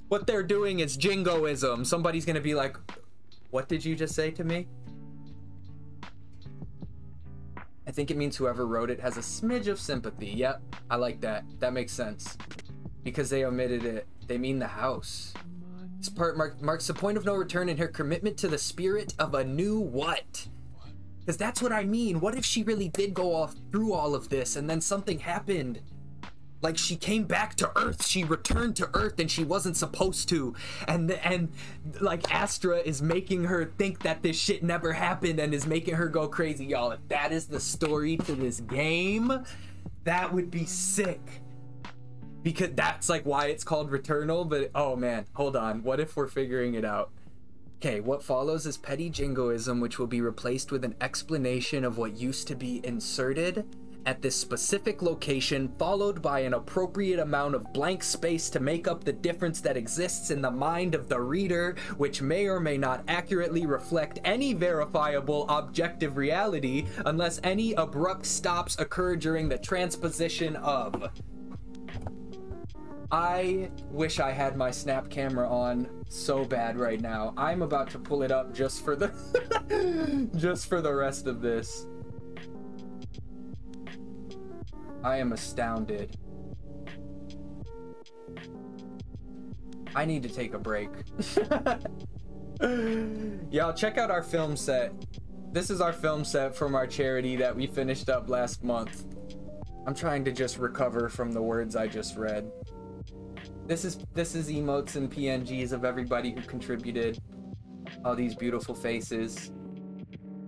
what they're doing is jingoism, somebody's gonna be like, what did you just say to me? I think it means whoever wrote it has a smidge of sympathy. Yep, I like that. That makes sense. Because they omitted it. They mean the house. This part marks the point of no return in her commitment to the spirit of a new what? Because that's what I mean. What if she really did go through all of this and then something happened Like, she came back to Earth. She returned to Earth and she wasn't supposed to. And like, Astra is making her think that this shit never happened and is making her go crazy. Y'all, if that is the story to this game, that would be sick. Because that's like why it's called Returnal. But oh man, hold on. What if we're figuring it out? Okay, what follows is petty jingoism, which will be replaced with an explanation of what used to be inserted at this specific location, followed by an appropriate amount of blank space to make up the difference that exists in the mind of the reader, which may or may not accurately reflect any verifiable objective reality unless any abrupt stops occur during the transposition of. I wish I had my snap camera on so bad right now. I'm about to pull it up just for the just for the rest of this. I am astounded. I need to take a break. Y'all, check out our film set. This is our film set from our charity that we finished up last month. I'm trying to just recover from the words I just read. This is emotes and PNGs of everybody who contributed. All these beautiful faces.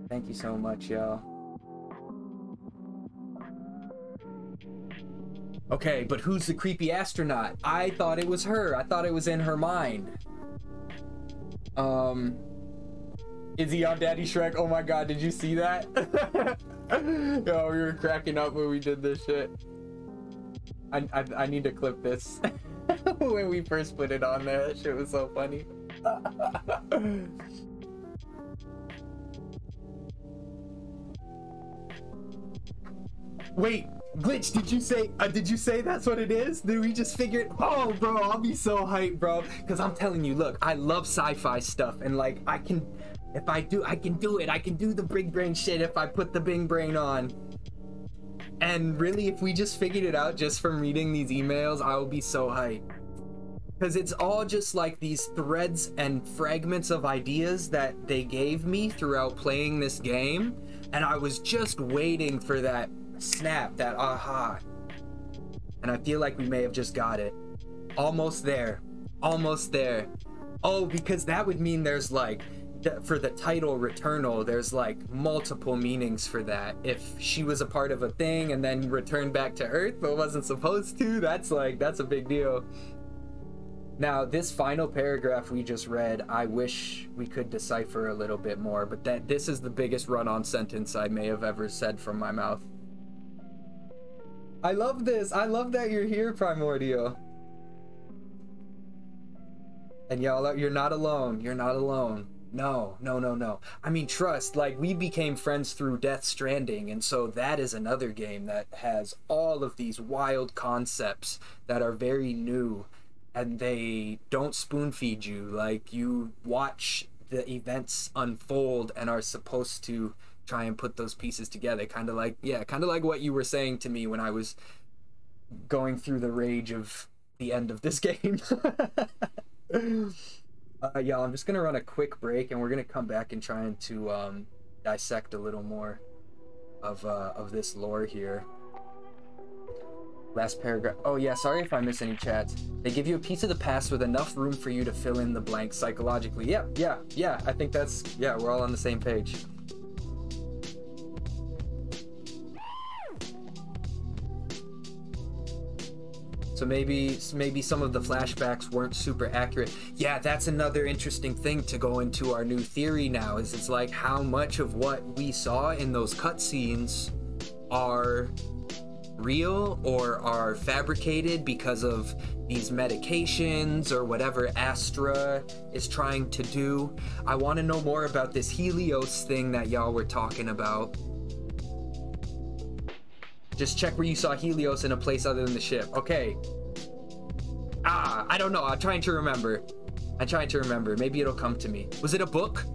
Thank you so much, y'all. Okay, but who's the creepy astronaut? I thought it was her. I thought it was in her mind. Is he on Daddy Shrek? Oh my god, did you see that? Yo, we were cracking up when we did this shit. I need to clip this. When we first put it on there, that shit was so funny. Wait, Glitch, did you say that's what it is? Did we just figure it? Oh, bro, I'll be so hyped, bro. Because I'm telling you, look, I love sci-fi stuff. And, like, I can do it. I can do the big brain shit if I put the big brain on. And really, if we just figured it out just from reading these emails, I will be so hyped. Because it's all just like these threads and fragments of ideas that they gave me throughout playing this game. And I was just waiting for that snap, that aha. And I feel like we may have just got it. Almost there. Almost there. Oh, because that would mean there's like, for the title Returnal, there's like multiple meanings for that. If she was a part of a thing and then returned back to Earth but wasn't supposed to, that's a big deal. Now, this final paragraph we just read, I wish we could decipher a little bit more, but this is the biggest run-on sentence I may have ever said from my mouth. I love this. I love that you're here, Primordial. And y'all, you're not alone. You're not alone. No. I mean, trust, like, we became friends through Death Stranding, and so that is another game that has all of these wild concepts that are very new, and they don't spoon feed you. Like, you watch the events unfold and are supposed to try and put those pieces together, kind of like what you were saying to me when I was going through the rage of the end of this game. Y'all, I'm just gonna run a quick break and we're gonna come back and try to dissect a little more of this lore here. Last paragraph. Oh yeah, sorry if I miss any chats. They give you a piece of the past with enough room for you to fill in the blanks psychologically. Yeah, I think that's, yeah, we're all on the same page. So maybe some of the flashbacks weren't super accurate. Yeah, that's another interesting thing to go into our new theory now, is it's like how much of what we saw in those cutscenes are real or are fabricated because of these medications or whatever Astra is trying to do. I want to know more about this Helios thing that y'all were talking about. Just check where you saw Helios in a place other than the ship. Okay. I don't know. I'm trying to remember. Maybe it'll come to me. Was it a book?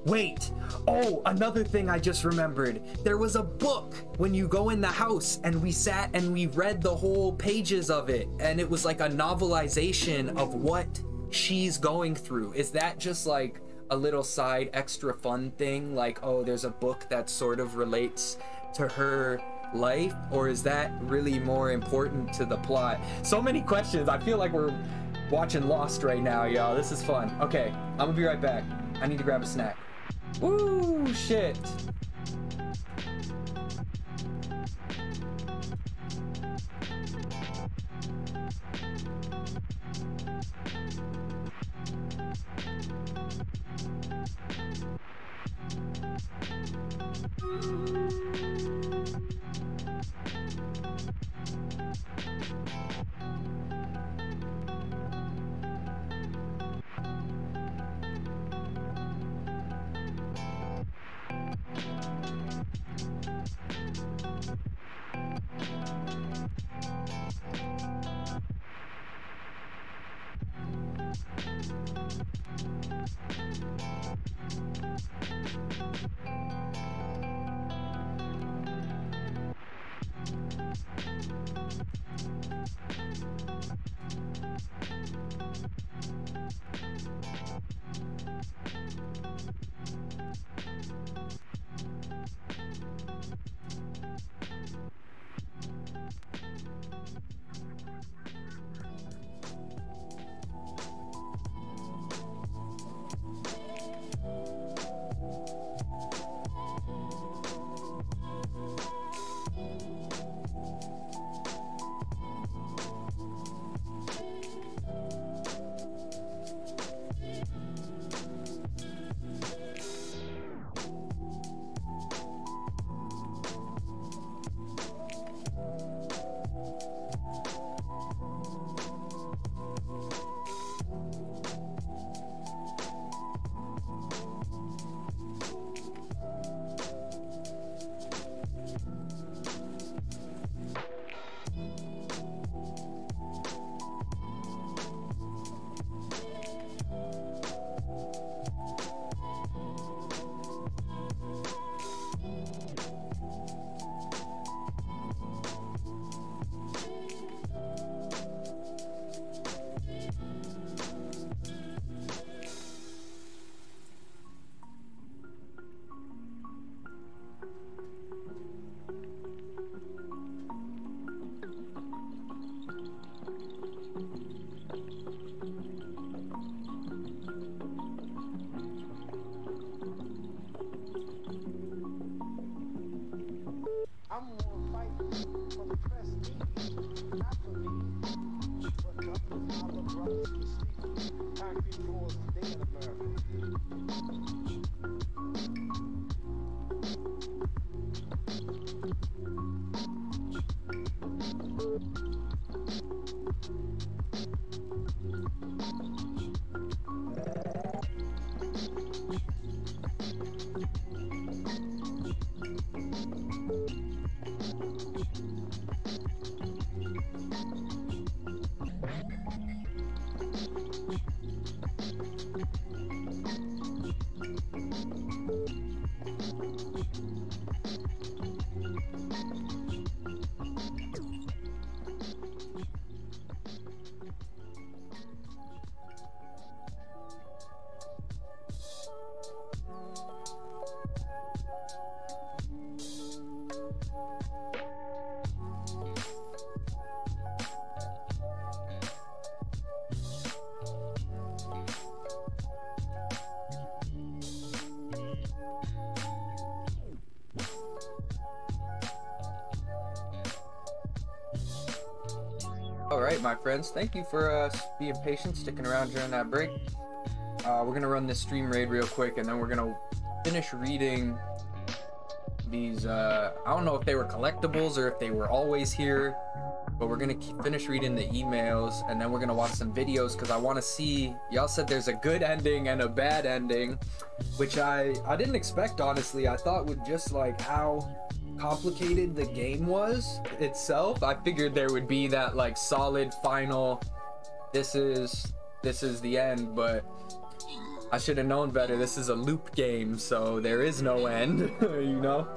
Wait. Oh, another thing I just remembered. There was a book when you go in the house, and we sat and we read the whole pages of it, and it was like a novelization of what she's going through. Is that just like a little side extra fun thing? Like, oh, there's a book that sort of relates to her life, or is that really more important to the plot? So many questions. I feel like we're watching Lost right now, y'all. This is fun. Okay, I'm gonna be right back. I need to grab a snack. Woo, shit. I'm gonna fight for the prestige, not for me. But nothing my little brothers can sleep. Concrete floors today in America. All right, my friends, thank you for being patient, sticking around during that break. We're gonna run this stream raid real quick, and then we're gonna finish reading these. I don't know if they were collectibles or if they were always here, but we're gonna finish reading the emails, and then we're gonna watch some videos because I want to see. Y'all said there's a good ending and a bad ending, which I didn't expect, honestly. I thought with just like how complicated the game was itself, I figured there would be that like solid final, this is the end, but I should have known better. This is a loop game, so there is no end. You know.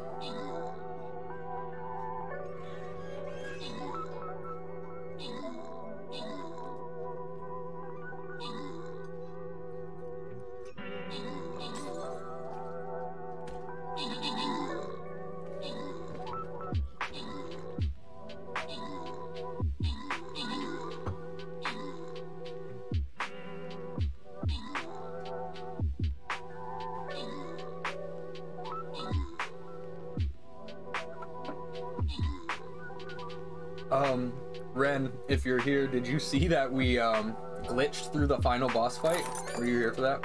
Ren, if you're here, did you see that we glitched through the final boss fight? Were you here for that?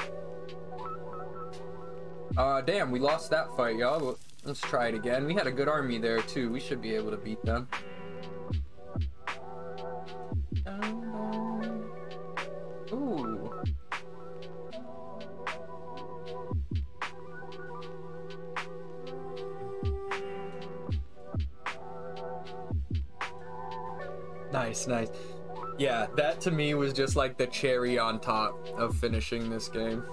Damn, we lost that fight, y'all. Let's try it again. We had a good army there too. We should be able to beat them. Ooh. Nice, nice. Yeah, that to me was just like the cherry on top of finishing this game.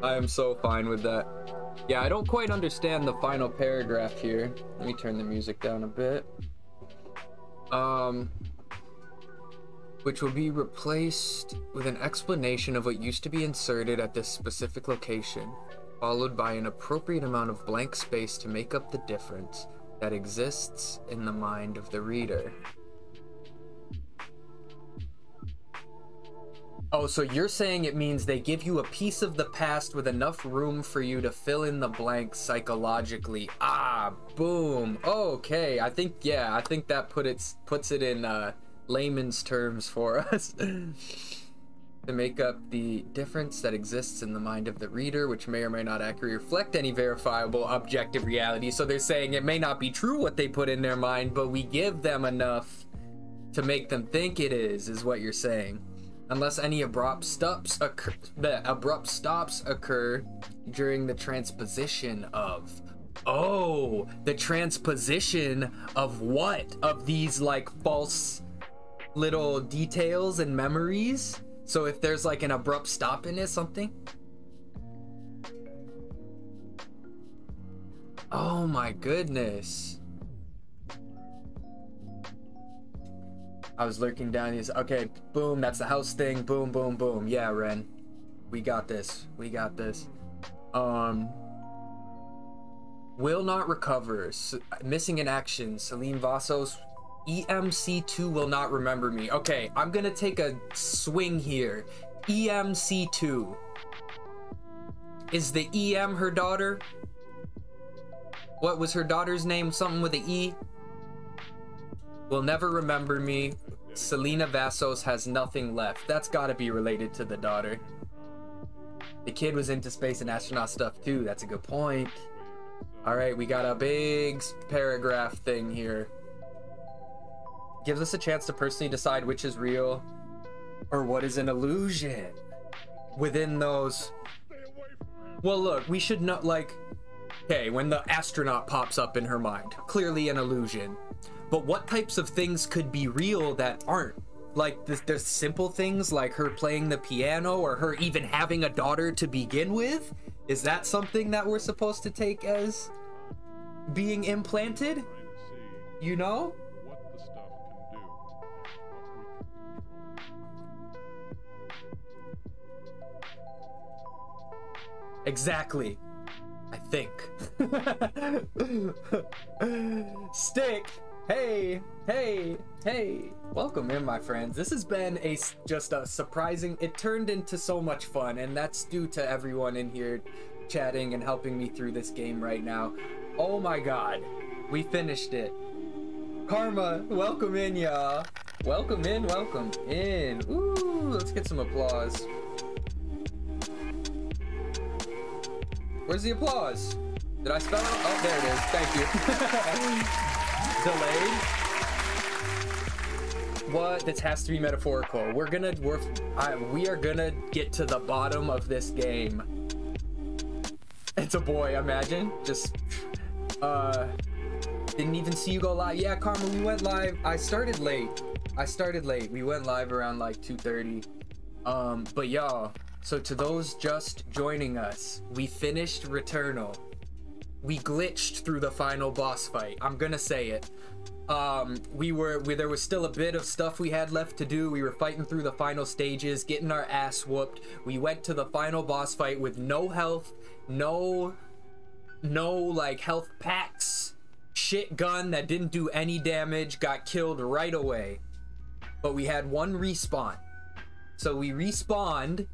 I am so fine with that. Yeah, I don't quite understand the final paragraph here. Let me turn the music down a bit. Which will be replaced with an explanation of what used to be inserted at this specific location, followed by an appropriate amount of blank space to make up the difference that exists in the mind of the reader. Oh, so you're saying it means they give you a piece of the past with enough room for you to fill in the blanks psychologically. Ah, boom. Okay, I think that puts it in layman's terms for us. To make up the difference that exists in the mind of the reader, which may or may not accurately reflect any verifiable objective reality. So they're saying it may not be true what they put in their mind, but we give them enough to make them think it is what you're saying. Unless any abrupt stops occur during the transposition of... Oh, the transposition of what? Of these like false little details and memories? So if there's like an abrupt stop in it, something? Oh my goodness. I was lurking down these. Okay, boom, that's the house thing. Boom, boom, boom. Yeah, Ren. We got this. We got this. Will not recover. Missing in action. Celine Vassos. EMC2 will not remember me. Okay, I'm gonna take a swing here. EMC2. Is the EM her daughter? What was her daughter's name? Something with an E? Will never remember me. Selena Vassos has nothing left. That's gotta be related to the daughter. The kid was into space and astronaut stuff too. That's a good point. Alright, we got a big paragraph thing here. Gives us a chance to personally decide which is real or what is an illusion within those. Well, look, we should not like, okay, when the astronaut pops up in her mind, clearly an illusion. But what types of things could be real that aren't? Like, there's simple things like her playing the piano or her even having a daughter to begin with. Is that something that we're supposed to take as being implanted? You know? Exactly. I think. Stick. Hey, hey, hey. Welcome in, my friends. This has been just a surprising, it turned into so much fun, and that's due to everyone in here chatting and helping me through this game right now. Oh my god. We finished it. Karma, welcome in, y'all. Welcome in, welcome in. Ooh, let's get some applause. Where's the applause? Did I spell it? Oh, there it is. Thank you. Delayed. What? This has to be metaphorical. We are gonna get to the bottom of this game. It's a boy, imagine. Just, didn't even see you go live. Yeah, Karma, we went live. I started late. We went live around like 2:30. But y'all, so to those just joining us, we finished Returnal. We glitched through the final boss fight. I'm gonna say it. There was still a bit of stuff we had left to do. We were fighting through the final stages, getting our ass whooped. We went to the final boss fight with no health, no like health packs, shit gun that didn't do any damage, got killed right away. But we had one respawn. So we respawned,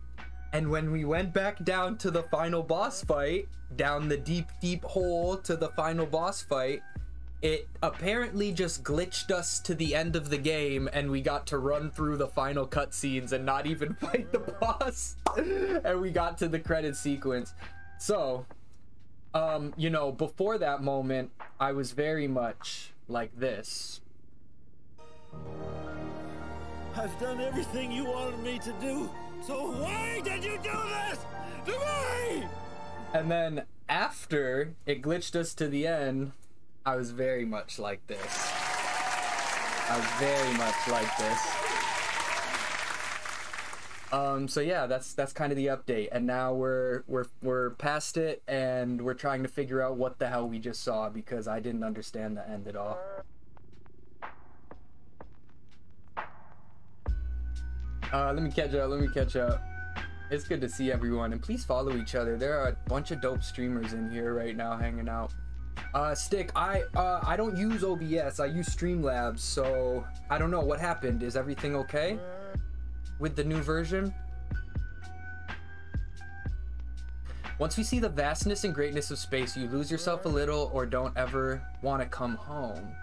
and when we went back down to the final boss fight, down the deep hole to the final boss fight, it apparently just glitched us to the end of the game, and we got to run through the final cutscenes and not even fight the boss. And we got to the credit sequence. So, you know, before that moment, I was very much like this. I've done everything you wanted me to do, so why did you do this to me? And then after it glitched us to the end, I was very much like this. I was very much like this. So yeah, that's kind of the update. And now we're past it, and we're trying to figure out what the hell we just saw, because I didn't understand the end at all. Let me catch up. It's good to see everyone, and please follow each other. There are a bunch of dope streamers in here right now hanging out. Stick, I don't use OBS, I use Streamlabs, so I don't know what happened. Is everything okay with the new version? Once we see the vastness and greatness of space, you lose yourself a little or don't ever want to come home.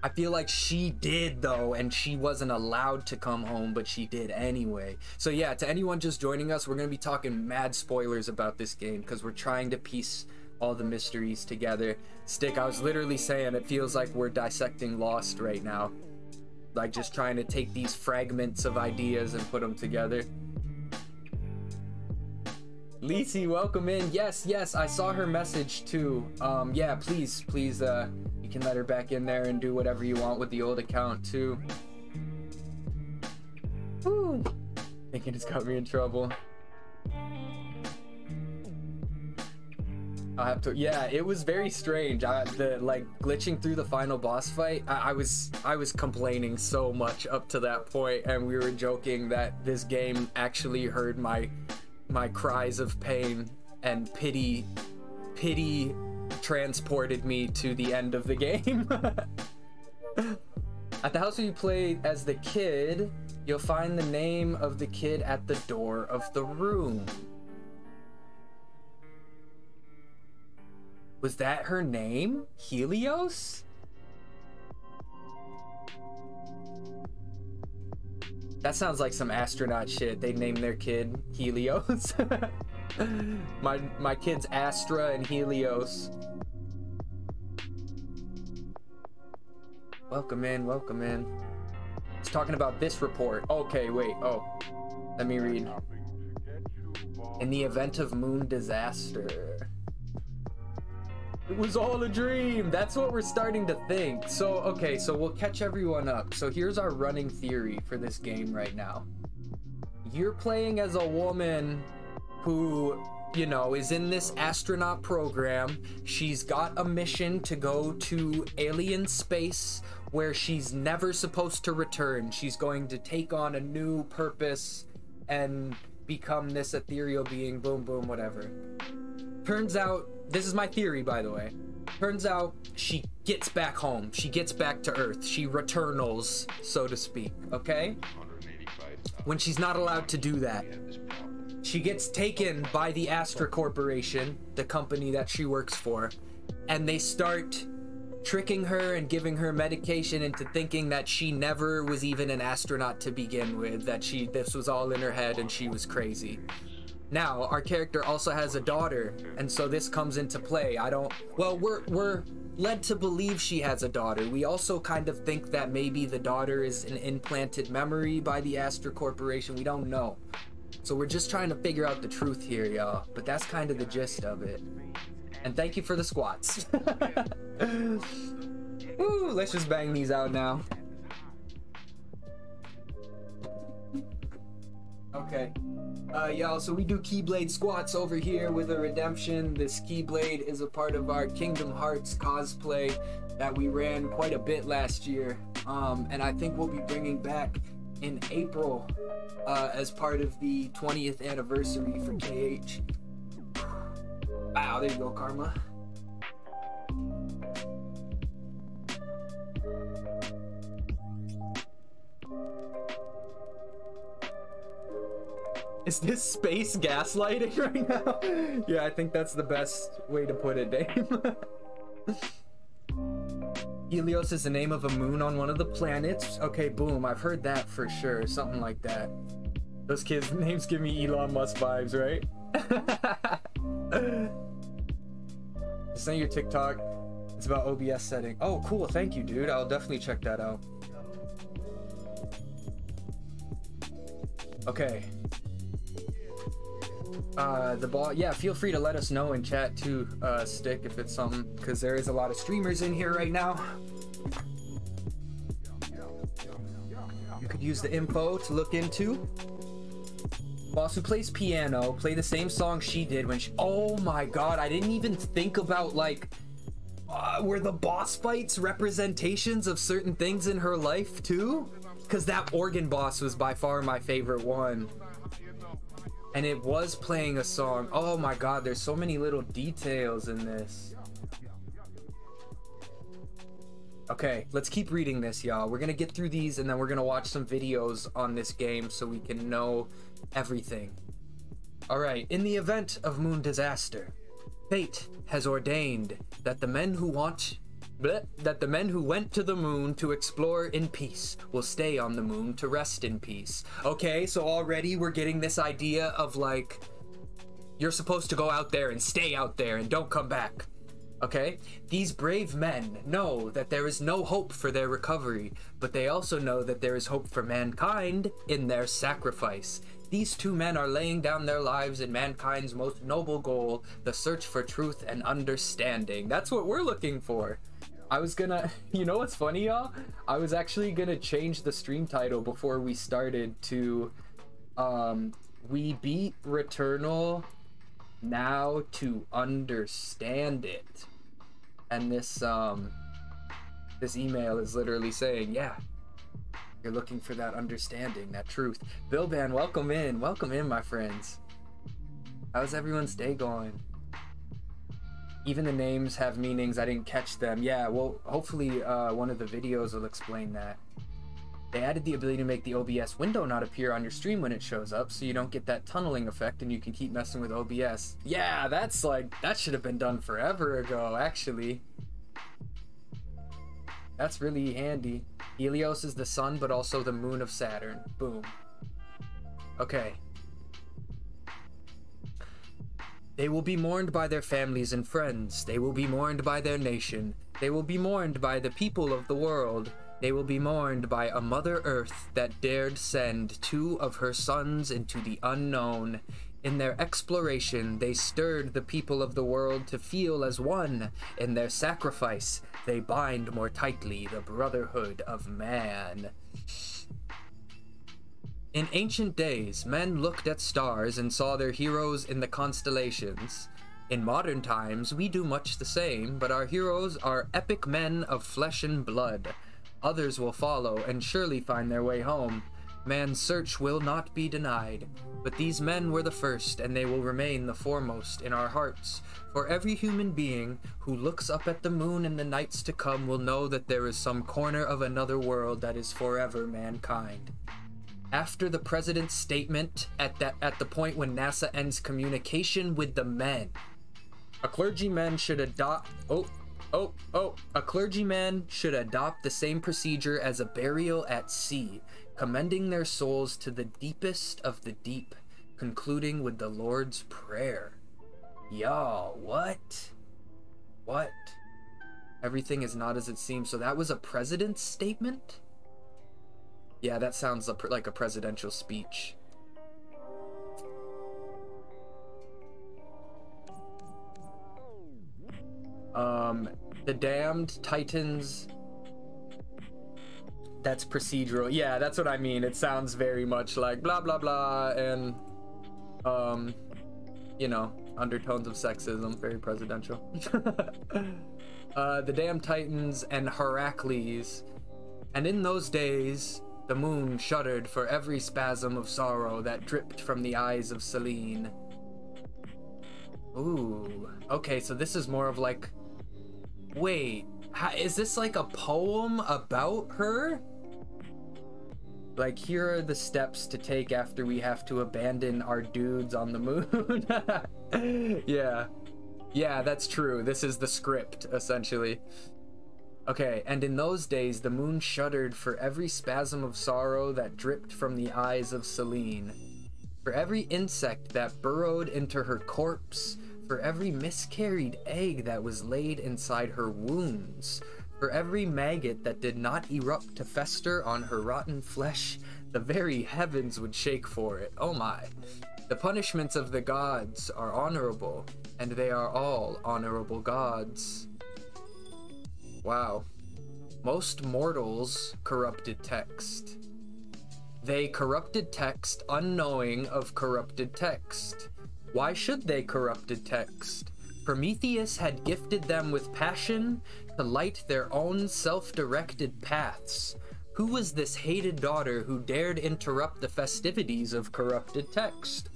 I feel like she did though, and she wasn't allowed to come home, but she did anyway. So yeah, to anyone just joining us, we're gonna be talking mad spoilers about this game because we're trying to piece all the mysteries together. Stick, I was literally saying it feels like we're dissecting Lost right now, like just trying to take these fragments of ideas and put them together. Lisi, welcome in. Yes, I saw her message too. Yeah, please, you can let her back in there and do whatever you want with the old account too. Woo. Thinking it's got me in trouble. I'll have to. Yeah, it was very strange. Like glitching through the final boss fight. I was complaining so much up to that point, and we were joking that this game actually heard my cries of pain, and pity transported me to the end of the game. At the house where you play as the kid, you'll find the name of the kid at the door of the room. Was that her name? Helios? That sounds like some astronaut shit. They named their kid Helios. my kid's Astra and Helios. Welcome in. It's talking about this report. Okay, wait. Oh, let me read. In the event of moon disaster. It was all a dream. That's what we're starting to think. So, okay, so we'll catch everyone up. So here's our running theory for this game right now. You're playing as a woman who, you know, is in this astronaut program. She's got a mission to go to alien space where she's never supposed to return. She's going to take on a new purpose and become this ethereal being, boom, boom, whatever. Turns out, this is my theory, by the way. Turns out she gets back home. She gets back to Earth. She returnals, so to speak, okay? When she's not allowed to do that, she gets taken by the Astra Corporation, the company that she works for, and they start tricking her and giving her medication into thinking that she never was even an astronaut to begin with, that this was all in her head and she was crazy. Now, our character also has a daughter, and so this comes into play. We're led to believe she has a daughter. We also kind of think that maybe the daughter is an implanted memory by the Astra Corporation. We don't know. So we're just trying to figure out the truth here, y'all. But that's kind of the gist of it. And thank you for the squats. Ooh, let's just bang these out now. Okay. Y'all, so we do Keyblade squats over here with a redemption. This Keyblade is a part of our Kingdom Hearts cosplay that we ran quite a bit last year. And I think we'll be bringing back in April as part of the 20th anniversary for KH. Wow, there you go, Karma. Is this space gaslighting right now? Yeah, I think that's the best way to put it, Dame. Helios is the name of a moon on one of the planets. Okay, boom. I've heard that for sure. Something like that. Those kids' names give me Elon Musk vibes, right? Just send your TikTok. It's about OBS setting. Oh, cool. Thank you, dude. I'll definitely check that out. Okay. The ball. Yeah, feel free to let us know in chat too, Stick, if it's something, because there is a lot of streamers in here right now. You could use the info to look into. Boss who plays piano, play the same song she did when she... Oh my god, I didn't even think about, like... were the boss fights representations of certain things in her life too? Because that organ boss was by far my favorite one. And it was playing a song. Oh my god, there's so many little details in this. Okay, let's keep reading this, y'all. We're gonna get through these and then we're gonna watch some videos on this game so we can know everything. Alright, in the event of moon disaster, fate has ordained that the men who went to the moon to explore in peace will stay on the moon to rest in peace. Okay, so already we're getting this idea of like, you're supposed to go out there and stay out there and don't come back. Okay? These brave men know that there is no hope for their recovery, but they also know that there is hope for mankind in their sacrifice. These two men are laying down their lives in mankind's most noble goal, the search for truth and understanding. That's what we're looking for. I was gonna, you know what's funny, y'all? I was actually gonna change the stream title before we started to, we beat Returnal now to understand it. And this, this email is literally saying, yeah, you're looking for that understanding, that truth. Bilban, welcome in, my friends. How's everyone's day going? Even the names have meanings, I didn't catch them. Yeah, well, hopefully one of the videos will explain that. They added the ability to make the OBS window not appear on your stream when it shows up, so you don't get that tunneling effect and you can keep messing with OBS. Yeah, that's like, that should have been done forever ago, actually. That's really handy. Helios is the sun, but also the moon of Saturn. Boom. Okay. They will be mourned by their families and friends. They will be mourned by their nation. They will be mourned by the people of the world. They will be mourned by a Mother Earth that dared send 2 of her sons into the unknown. In their exploration, they stirred the people of the world to feel as one. In their sacrifice, they bind more tightly the brotherhood of man. In ancient days, men looked at stars and saw their heroes in the constellations. In modern times, we do much the same, but our heroes are epic men of flesh and blood. Others will follow and surely find their way home. Man's search will not be denied, but these men were the first, and they will remain the foremost in our hearts. For every human being who looks up at the moon in the nights to come will know that there is some corner of another world that is forever mankind. After the president's statement at the point when NASA ends communication with the men, a clergyman should adopt a clergyman should adopt the same procedure as a burial at sea, commending their souls to the deepest of the deep, concluding with the Lord's Prayer. Y'all, what? What? Everything is not as it seems. So that was a president's statement? Yeah, that sounds like a presidential speech. The damned titans. That's procedural. Yeah, that's what I mean. It sounds very much like blah blah blah and you know, undertones of sexism, very presidential. The damned titans and Heracles. And in those days, the moon shuddered for every spasm of sorrow that dripped from the eyes of Selene. Ooh, okay, so this is more of like, wait, is this like a poem about her? Like, here are the steps to take after we have to abandon our dudes on the moon. Yeah, that's true. This is the script, essentially. Okay, and in those days the moon shuddered for every spasm of sorrow that dripped from the eyes of Selene, for every insect that burrowed into her corpse, for every miscarried egg that was laid inside her wounds, for every maggot that did not erupt to fester on her rotten flesh. The very heavens would shake for it. Oh my. The punishments of the gods are honorable, and they are all honorable gods. Wow. Most mortals corrupted text. They corrupted text unknowing of corrupted text. Why should they corrupted text? Prometheus had gifted them with passion to light their own self-directed paths. Who was this hated daughter who dared interrupt the festivities of corrupted text?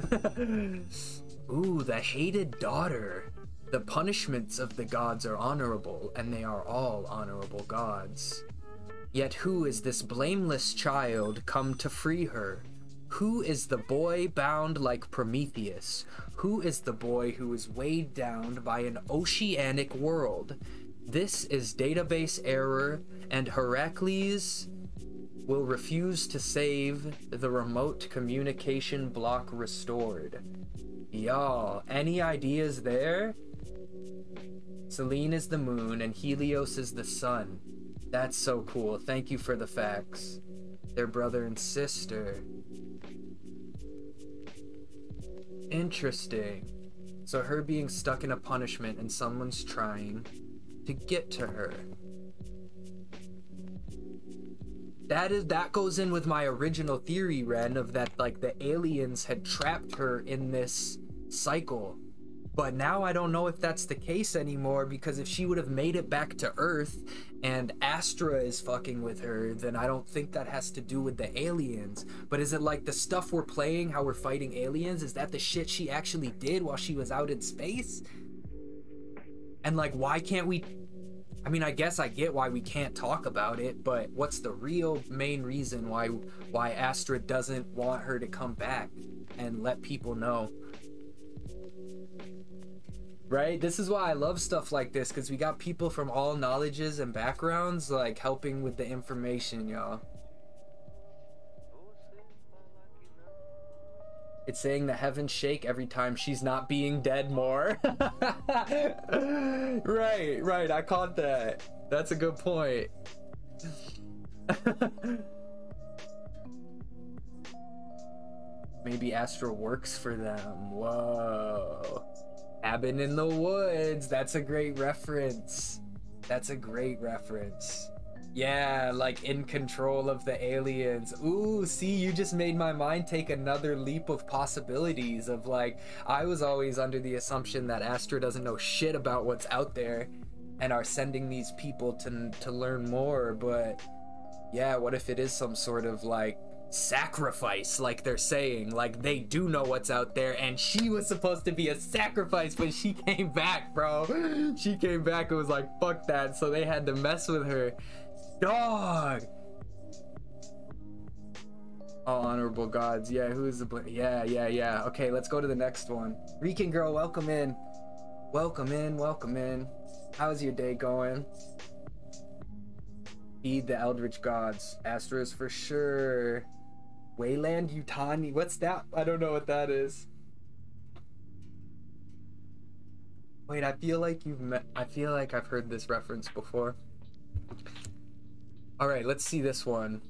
Ooh, the hated daughter. The punishments of the gods are honorable, and they are all honorable gods. Yet who is this blameless child come to free her? Who is the boy bound like Prometheus? Who is the boy who is weighed down by an oceanic world? This is database error, and Heracles will refuse to save the remote communication block restored. Y'all, any ideas there? Selene is the moon and Helios is the sun. That's so cool. Thank you for the facts. They're brother and sister. Interesting. So her being stuck in a punishment and someone's trying to get to her. That goes in with my original theory, Ren, of that like the aliens had trapped her in this cycle. But now I don't know if that's the case anymore, because if she would have made it back to Earth and Astra is fucking with her, then I don't think that has to do with the aliens. But is it like the stuff we're playing, how we're fighting aliens? Is that the shit she actually did while she was out in space? And like, why can't we... I mean, I guess I get why we can't talk about it, but what's the real main reason why Astra doesn't want her to come back and let people know? Right? This is why I love stuff like this, because we got people from all knowledges and backgrounds like helping with the information, y'all. It's saying the heavens shake every time she's not being dead more. Right, I caught that. That's a good point. Maybe Astra works for them. Whoa. Cabin in the Woods. That's a great reference. That's a great reference. Yeah, like in control of the aliens. Ooh, see, you just made my mind take another leap of possibilities of like, I was always under the assumption that Astra doesn't know shit about what's out there and are sending these people to learn more, but yeah, what if it is some sort of like sacrifice, like they're saying, like they do know what's out there and she was supposed to be a sacrifice, but she came back, bro. She came back and was like, fuck that, so they had to mess with her. Dog. All honorable gods. Yeah, who's the yeah. Okay, let's go to the next one. Rican girl, welcome in. Welcome in. How's your day going? Feed the eldritch gods. Astros for sure. Wayland Yutani. What's that? I don't know what that is. Wait, I feel like I've heard this reference before. All right, let's see this one.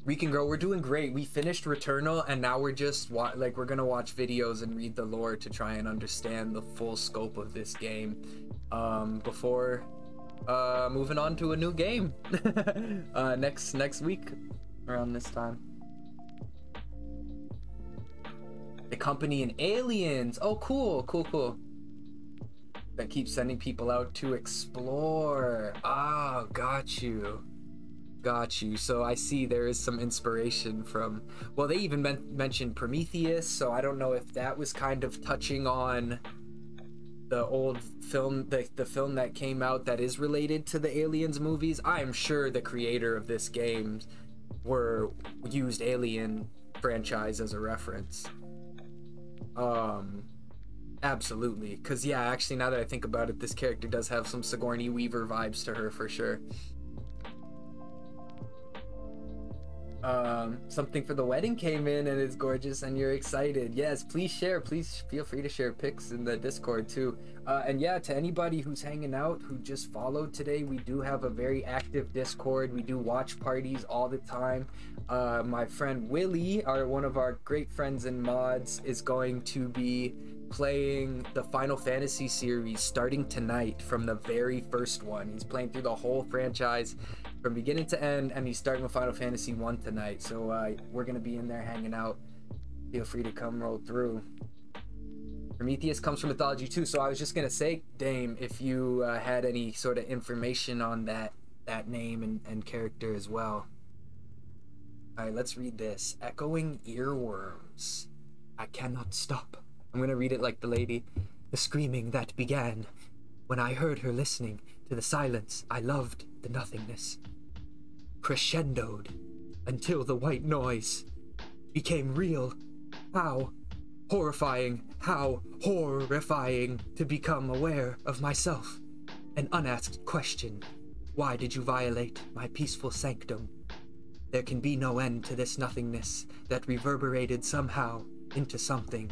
Rican girl, we're doing great. We finished Returnal, and now we're just we're gonna watch videos and read the lore to try and understand the full scope of this game before moving on to a new game next week around this time. The company and aliens. Oh, cool. That keeps sending people out to explore. Ah, got you. So I see there is some inspiration from, well, they even mentioned Prometheus, so I don't know if that was kind of touching on the old film, the film that came out that is related to the Aliens movies. I am sure the creator of this game used Alien franchise as a reference. Absolutely, because yeah, actually now that I think about it, this character does have some Sigourney Weaver vibes to her for sure. Something for the wedding came in and it's gorgeous and you're excited. Yes, please share. Please feel free to share pics in the Discord too. And yeah, to anybody who's hanging out, who just followed today, we do have a very active Discord. We do watch parties all the time. My friend Willie, one of our great friends and mods, is going to be playing the Final Fantasy series starting tonight from the very first one. He's playing through the whole franchise from beginning to end, and he's starting with Final Fantasy 1 tonight. So we're gonna be in there hanging out. Feel free to come roll through. Prometheus comes from mythology too, so I was just gonna say, Dame, if you had any sort of information on that name and character as well. All right, let's read this. Echoing earworms. I cannot stop. I'm gonna read it like the lady. The screaming that began when I heard her listening to the silence. I loved the nothingness. Crescendoed until the white noise became real. How horrifying, how horrifying to become aware of myself. An unasked question. Why did you violate my peaceful sanctum? There can be no end to this nothingness that reverberated somehow into something,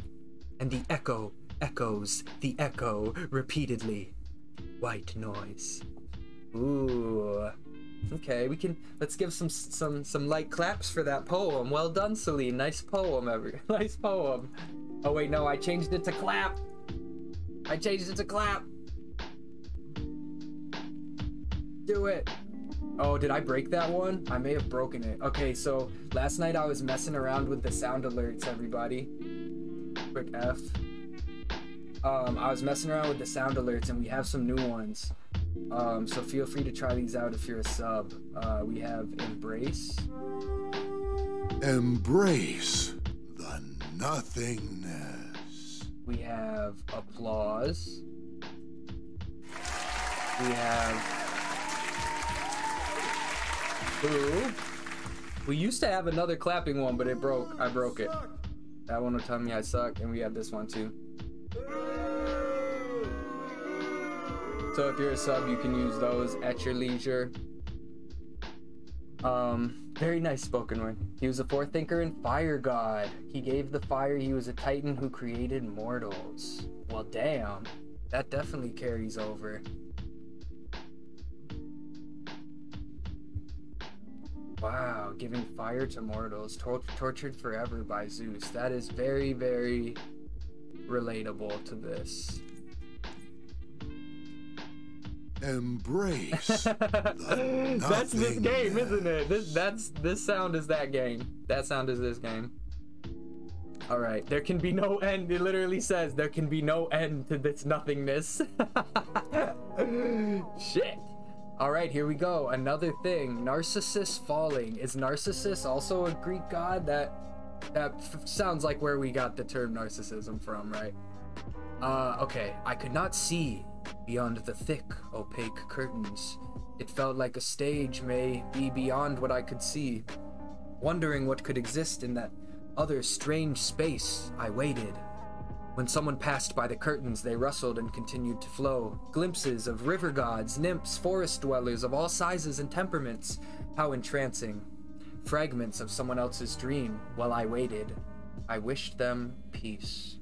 and the echo echoes the echo repeatedly. White noise. Ooh. Okay, let's give some light claps for that poem. Well done, Celine. Nice poem, nice poem. Oh wait, no, I changed it to clap. I changed it to clap. Do it. Oh, did I break that one? I may have broken it. Okay, so last night I was messing around with the sound alerts, everybody. Quick F. I was messing around with the sound alerts and we have some new ones. So feel free to try these out if you're a sub. We have Embrace. Embrace the nothingness. We have Applause. We have Boo. We used to have another clapping one, but it broke. I broke it. That one will tell me I suck, and we have this one too. So if you're a sub, you can use those at your leisure. Very nice spoken word. He was a forethinker and fire god. He gave the fire. He was a titan who created mortals. Well, damn. That definitely carries over. Wow, giving fire to mortals, tortured forever by Zeus. That is very, very relatable to this. Embrace the That's this game, nothingness. isn't it? This sound is that game. That sound is this game. All right, there can be no end. It literally says there can be no end to this nothingness. Shit. All right, here we go. Another thing. Narcissus falling. Is Narcissus also a Greek god? That sounds like where we got the term narcissism from, right? Okay. I could not see beyond the thick, opaque curtains. It felt like a stage may be beyond what I could see. Wondering what could exist in that other strange space, I waited. When someone passed by the curtains, they rustled and continued to flow. Glimpses of river gods, nymphs, forest dwellers of all sizes and temperaments. How entrancing. Fragments of someone else's dream while I waited. I wished them peace.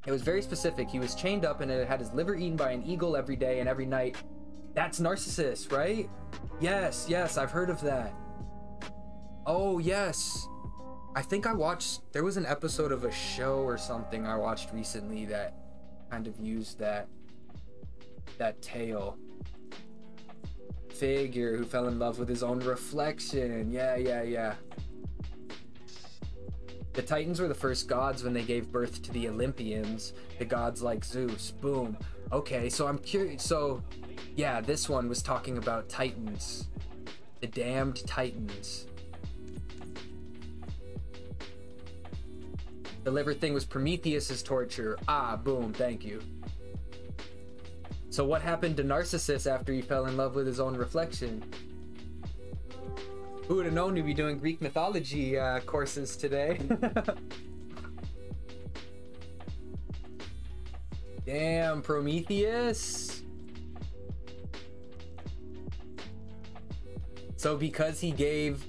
It was very specific. He was chained up and had his liver eaten by an eagle every day and every night. That's Narcissus, right? Yes, I've heard of that. Oh, yes. I think there was an episode of a show or something I watched recently that kind of used that tale. Figure who fell in love with his own reflection. Yeah. The Titans were the first gods when they gave birth to the Olympians, the gods like Zeus. Boom. Okay, so I'm curious. So, yeah, this one was talking about Titans. The damned Titans. The liver thing was Prometheus's torture. Ah, boom, thank you. So what happened to Narcissus after he fell in love with his own reflection? Who would have known to be doing Greek mythology courses today? Damn, Prometheus. So because he gave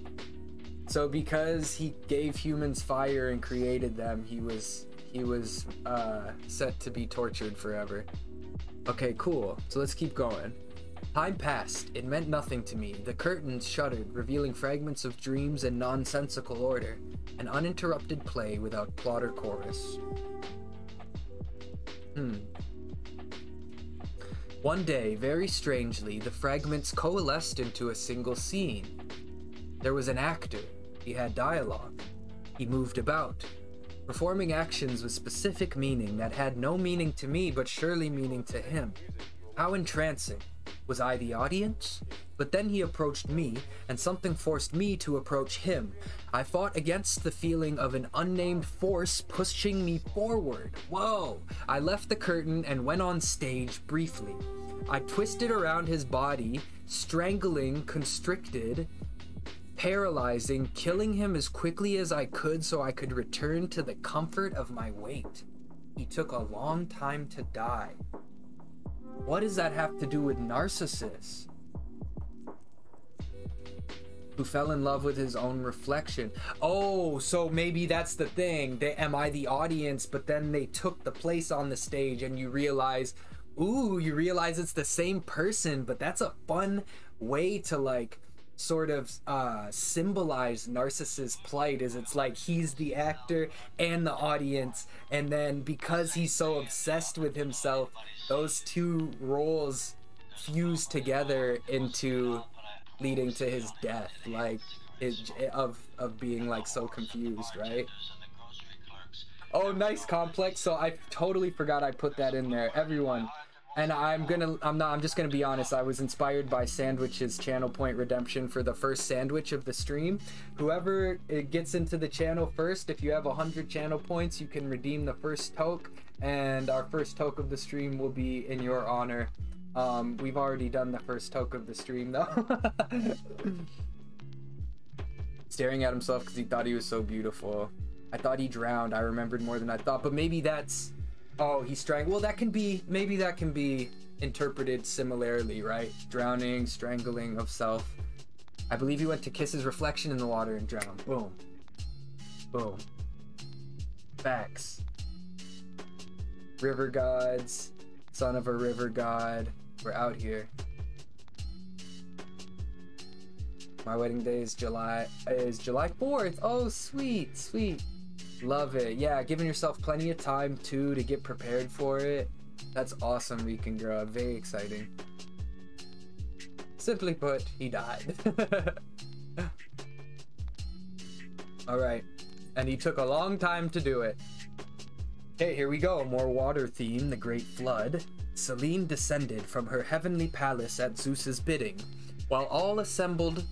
humans fire and created them, he was set to be tortured forever. Okay, cool. So let's keep going. Time passed. It meant nothing to me. The curtains shuddered, revealing fragments of dreams and nonsensical order. An uninterrupted play without plot or chorus. One day, very strangely, the fragments coalesced into a single scene. There was an actor. He had dialogue. He moved about, performing actions with specific meaning that had no meaning to me, but surely meaning to him. How entrancing. Was I the audience? But then he approached me, and something forced me to approach him. I fought against the feeling of an unnamed force pushing me forward. Whoa! I left the curtain and went on stage briefly. I twisted around his body, strangling, constricted, paralyzing, killing him as quickly as I could so I could return to the comfort of my weight. He took a long time to die. What does that have to do with Narcissus? Who fell in love with his own reflection. Oh, so maybe that's the thing. Am I the audience? But then they took the place on the stage and you realize, ooh, you realize it's the same person. But that's a fun way to like sort of symbolize Narcissus' plight, is it's like he's the actor and the audience, and then because he's so obsessed with himself, those two roles fuse together into leading to his death, like of being like so confused, right? Oh, nice, Complex. So I totally forgot I put that in there, everyone. And I'm just gonna be honest, I was inspired by Sandwich's channel point redemption for the first sandwich of the stream. Whoever gets into the channel first, if you have 100 channel points, you can redeem the first toke, and our first toke of the stream will be in your honor. We've already done the first toke of the stream though. Staring at himself because he thought he was so beautiful. I thought he drowned. I remembered more than I thought, but maybe that's... Oh, he's strangled. Well, that can be, maybe that can be interpreted similarly, right? Drowning, strangling of self. I believe he went to kiss his reflection in the water and drowned. Boom. Boom. Facts. River gods, son of a river god. We're out here. My wedding day is July 4th. Oh, sweet, sweet. Love it. Yeah, giving yourself plenty of time too to get prepared for it. That's awesome, Rican girl. Very exciting. Simply put, he died. Alright. And he took a long time to do it. Okay, here we go. More water theme, the Great Flood. Selene descended from her heavenly palace at Zeus's bidding. While all assembled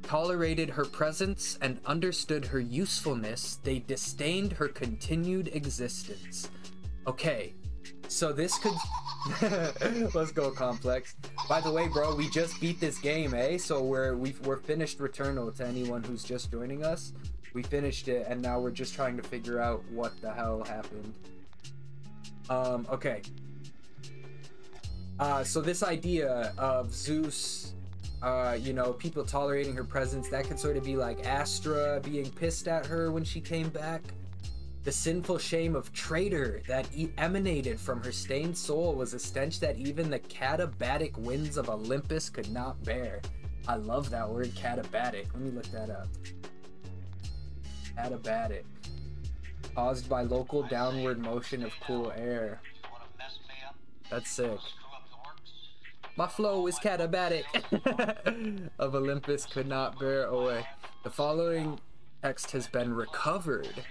tolerated her presence and understood her usefulness, they disdained her continued existence. Okay, so this could... Let's go, Complex. By the way, bro, we just beat this game, eh? So we're finished Returnal. To anyone who's just joining us, we finished it, and now we're just trying to figure out what the hell happened. Okay. So this idea of Zeus, you know, people tolerating her presence, that could sort of be like Astra being pissed at her when she came back. The sinful shame of traitor that emanated from her stained soul was a stench that even the catabatic winds of Olympus could not bear. I love that word, catabatic. Let me look that up. Catabatic. Caused by local downward motion of cool air. That's sick. My flow is catabatic. Of Olympus could not bear away. The following text has been recovered.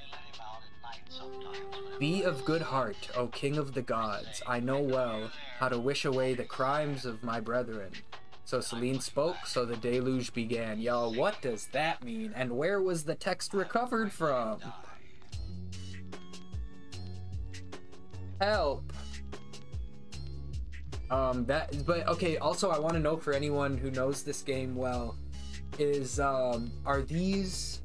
Be of good heart, O King of the gods. I know well how to wish away the crimes of my brethren. So Selene spoke, so the deluge began. Yo, what does that mean? And where was the text recovered from? Help. But okay, also I want to know for anyone who knows this game well, is, are these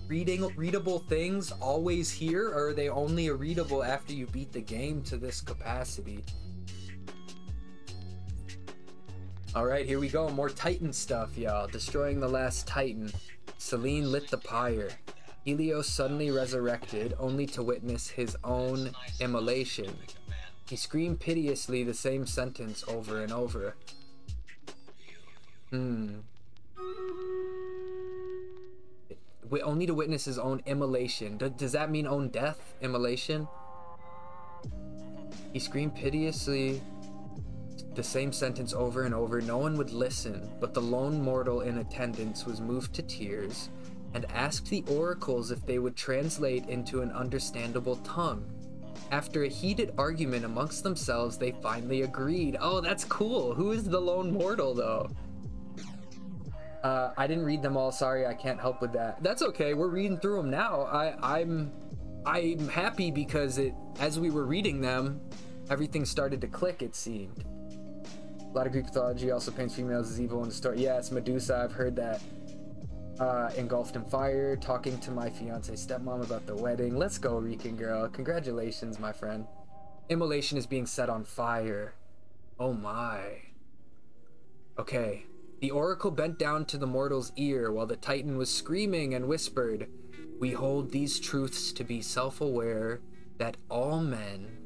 readable things always here, or are they only readable after you beat the game to this capacity? All right, here we go. More Titan stuff, y'all. Destroying the last Titan. Selene lit the pyre. Helios suddenly resurrected, only to witness his own immolation. He screamed piteously the same sentence over and over. Only to witness his own immolation. Does that mean own death? Immolation? He screamed piteously the same sentence over and over. No one would listen, but the lone mortal in attendance was moved to tears and asked the oracles if they would translate into an understandable tongue. After a heated argument amongst themselves, they finally agreed. Oh, that's cool. Who is the lone mortal, though? I didn't read them all. Sorry, I can't help with that. That's okay. We're reading through them now. I'm happy because as we were reading them, everything started to click, it seemed. A lot of Greek mythology also paints females as evil in the story. Yes, Medusa, I've heard that. Engulfed in fire, talking to my fiance's stepmom about the wedding. Let's go, Rican girl. Congratulations, my friend. Immolation is being set on fire. Oh my. Okay. The oracle bent down to the mortal's ear while the Titan was screaming and whispered, "We hold these truths to be self-aware, that all men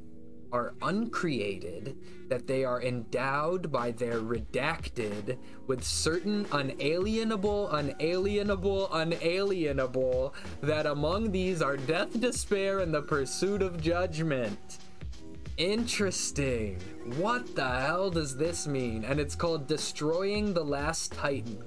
are uncreated, that they are endowed by their redacted with certain unalienable, that among these are death, despair, and the pursuit of judgment." Interesting. What the hell does this mean? And it's called Destroying the Last Titan.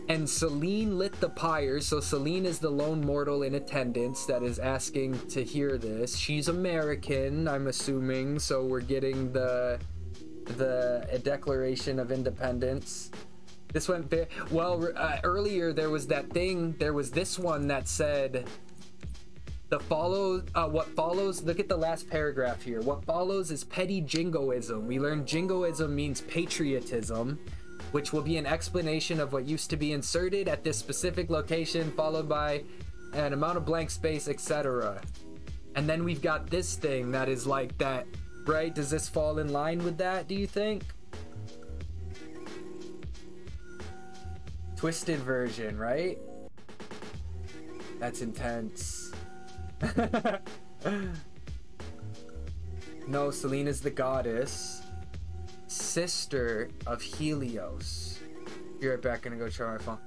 And Selene lit the pyre, so Selene is the lone mortal in attendance that is asking to hear this. She's American, I'm assuming, so we're getting the Declaration of Independence. This went very well. Earlier there was that thing. There was this one that said what follows. Look at the last paragraph here. What follows is petty jingoism. We learned jingoism means patriotism, which will be an explanation of what used to be inserted at this specific location, followed by an amount of blank space, etc. And then we've got this thing that is like that, right? Does this fall in line with that, do you think? Twisted version, right? That's intense. No, Selene is the goddess, sister of Helios. Be right back, gonna go charge my phone.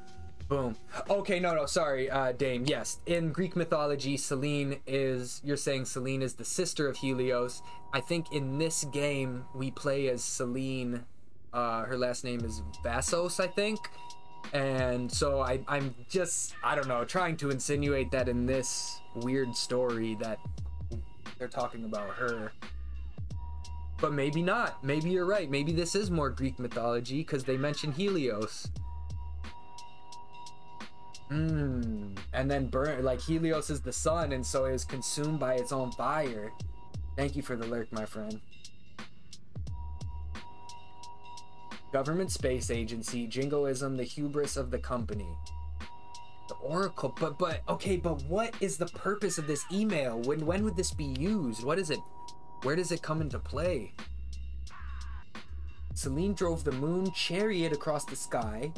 Boom. Okay, no, sorry, Dame. Yes, in Greek mythology, Selene is, you're saying Selene is the sister of Helios. I think in this game, we play as Selene. Her last name is Vassos, I think. And so I'm just, I don't know, trying to insinuate that in this weird story that they're talking about her. But maybe not. Maybe you're right. Maybe this is more Greek mythology because they mention Helios. And then burn, like Helios is the sun, and so it is consumed by its own fire. Thank you for the lurk, my friend. Government space agency, jingoism, the hubris of the company. The oracle, but okay, but what is the purpose of this email? When would this be used? What is it? Where does it come into play? Selene drove the moon chariot across the sky.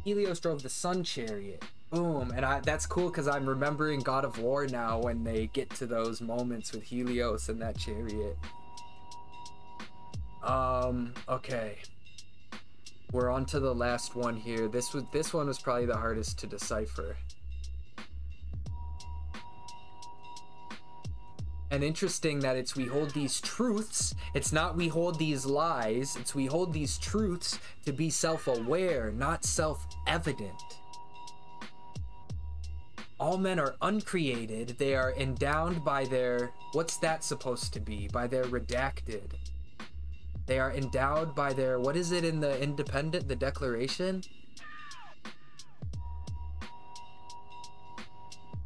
Helios drove the sun chariot. Boom. And that's cool because I'm remembering God of War now when they get to those moments with Helios and that chariot. Okay. We're on to the last one here. This one was probably the hardest to decipher. And interesting that it's we hold these truths. It's not we hold these lies. It's we hold these truths to be self-aware, not self-evident. All men are uncreated. They are endowed by their, what's that supposed to be? By their redacted. They are endowed by their, what is it in the Independent, the Declaration?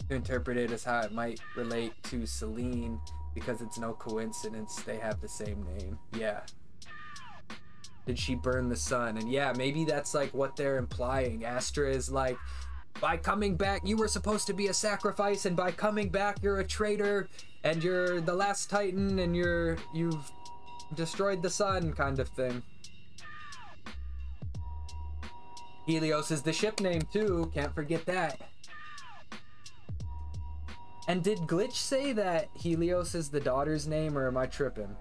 To interpret it as how it might relate to Selene, because it's no coincidence they have the same name. Yeah. Did she burn the sun? And yeah, maybe that's like what they're implying. Astra is like, by coming back, you were supposed to be a sacrifice, and by coming back, you're a traitor, and you're the last Titan, and you've destroyed the sun, kind of thing. Helios is the ship name too, can't forget that. And did Glitch say that Helios is the daughter's name, or am I tripping?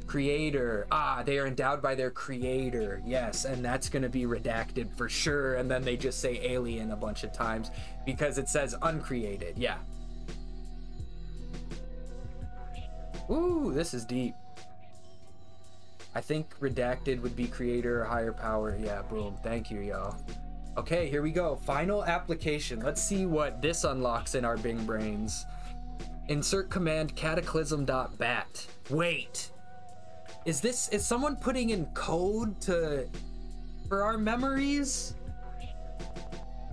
Creator. Ah, they are endowed by their creator. Yes, and that's gonna be redacted for sure. And then they just say alien a bunch of times because it says uncreated. Yeah. Ooh, this is deep. I think redacted would be creator or higher power. Yeah, boom. Thank you, y'all. Okay, here we go. Final application. Let's see what this unlocks in our Bing brains. Insert command cataclysm.bat. Wait. Is someone putting in code for our memories?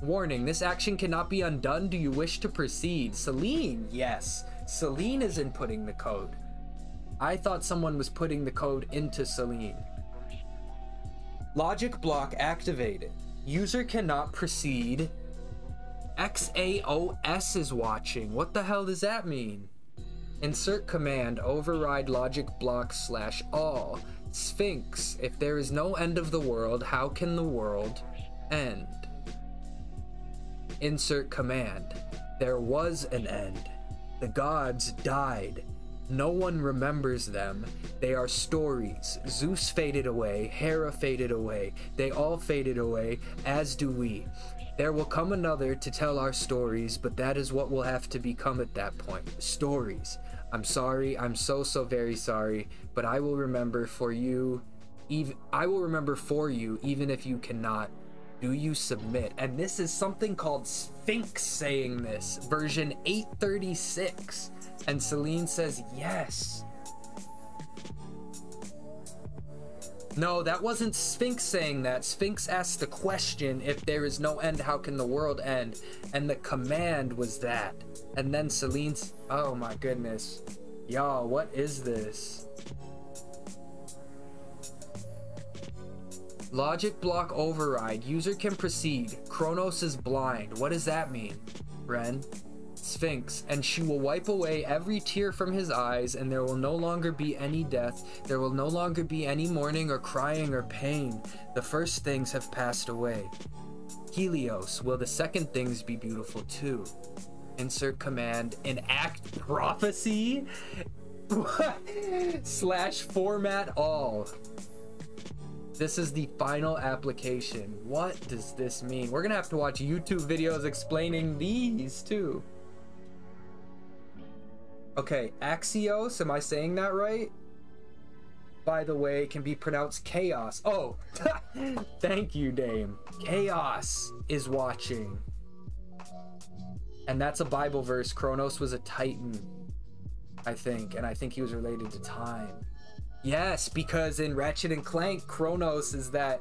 Warning, this action cannot be undone. Do you wish to proceed? Celine, yes. Celine is inputting the code. I thought someone was putting the code into Celine. Logic block activated. User cannot proceed. XAOS is watching. What the hell does that mean? Insert command override logic block /all. Sphinx, if there is no end of the world, how can the world end? Insert command. There was an end. The gods died. No one remembers them. They are stories. Zeus faded away. Hera faded away. They all faded away, as do we. There will come another to tell our stories, but that is what will have to become at that point. Stories. I'm sorry. I'm so very sorry, but I will remember for you. I will remember for you, even if you cannot. Do you submit? And this is something called Sphinx saying this, version 836. And Celine says yes. No, that wasn't Sphinx saying that. Sphinx asked the question, if there is no end, how can the world end? And the command was that. And then Celine's, oh my goodness. Y'all, what is this? Logic block override. User can proceed. Kronos is blind. What does that mean, Ren? Sphinx, and she will wipe away every tear from his eyes, and there will no longer be any death. There will no longer be any mourning or crying or pain. The first things have passed away. Helios, will the second things be beautiful too? Insert command enact prophecy /format all. This is the final application. What does this mean? We're gonna have to watch YouTube videos explaining these too. Okay, Axios, am I saying that right? By the way, can be pronounced chaos. Oh, thank you, Dame. Chaos is watching. And that's a Bible verse. Kronos was a Titan, I think. And I think he was related to time. Yes, because in Ratchet and Clank, Kronos is that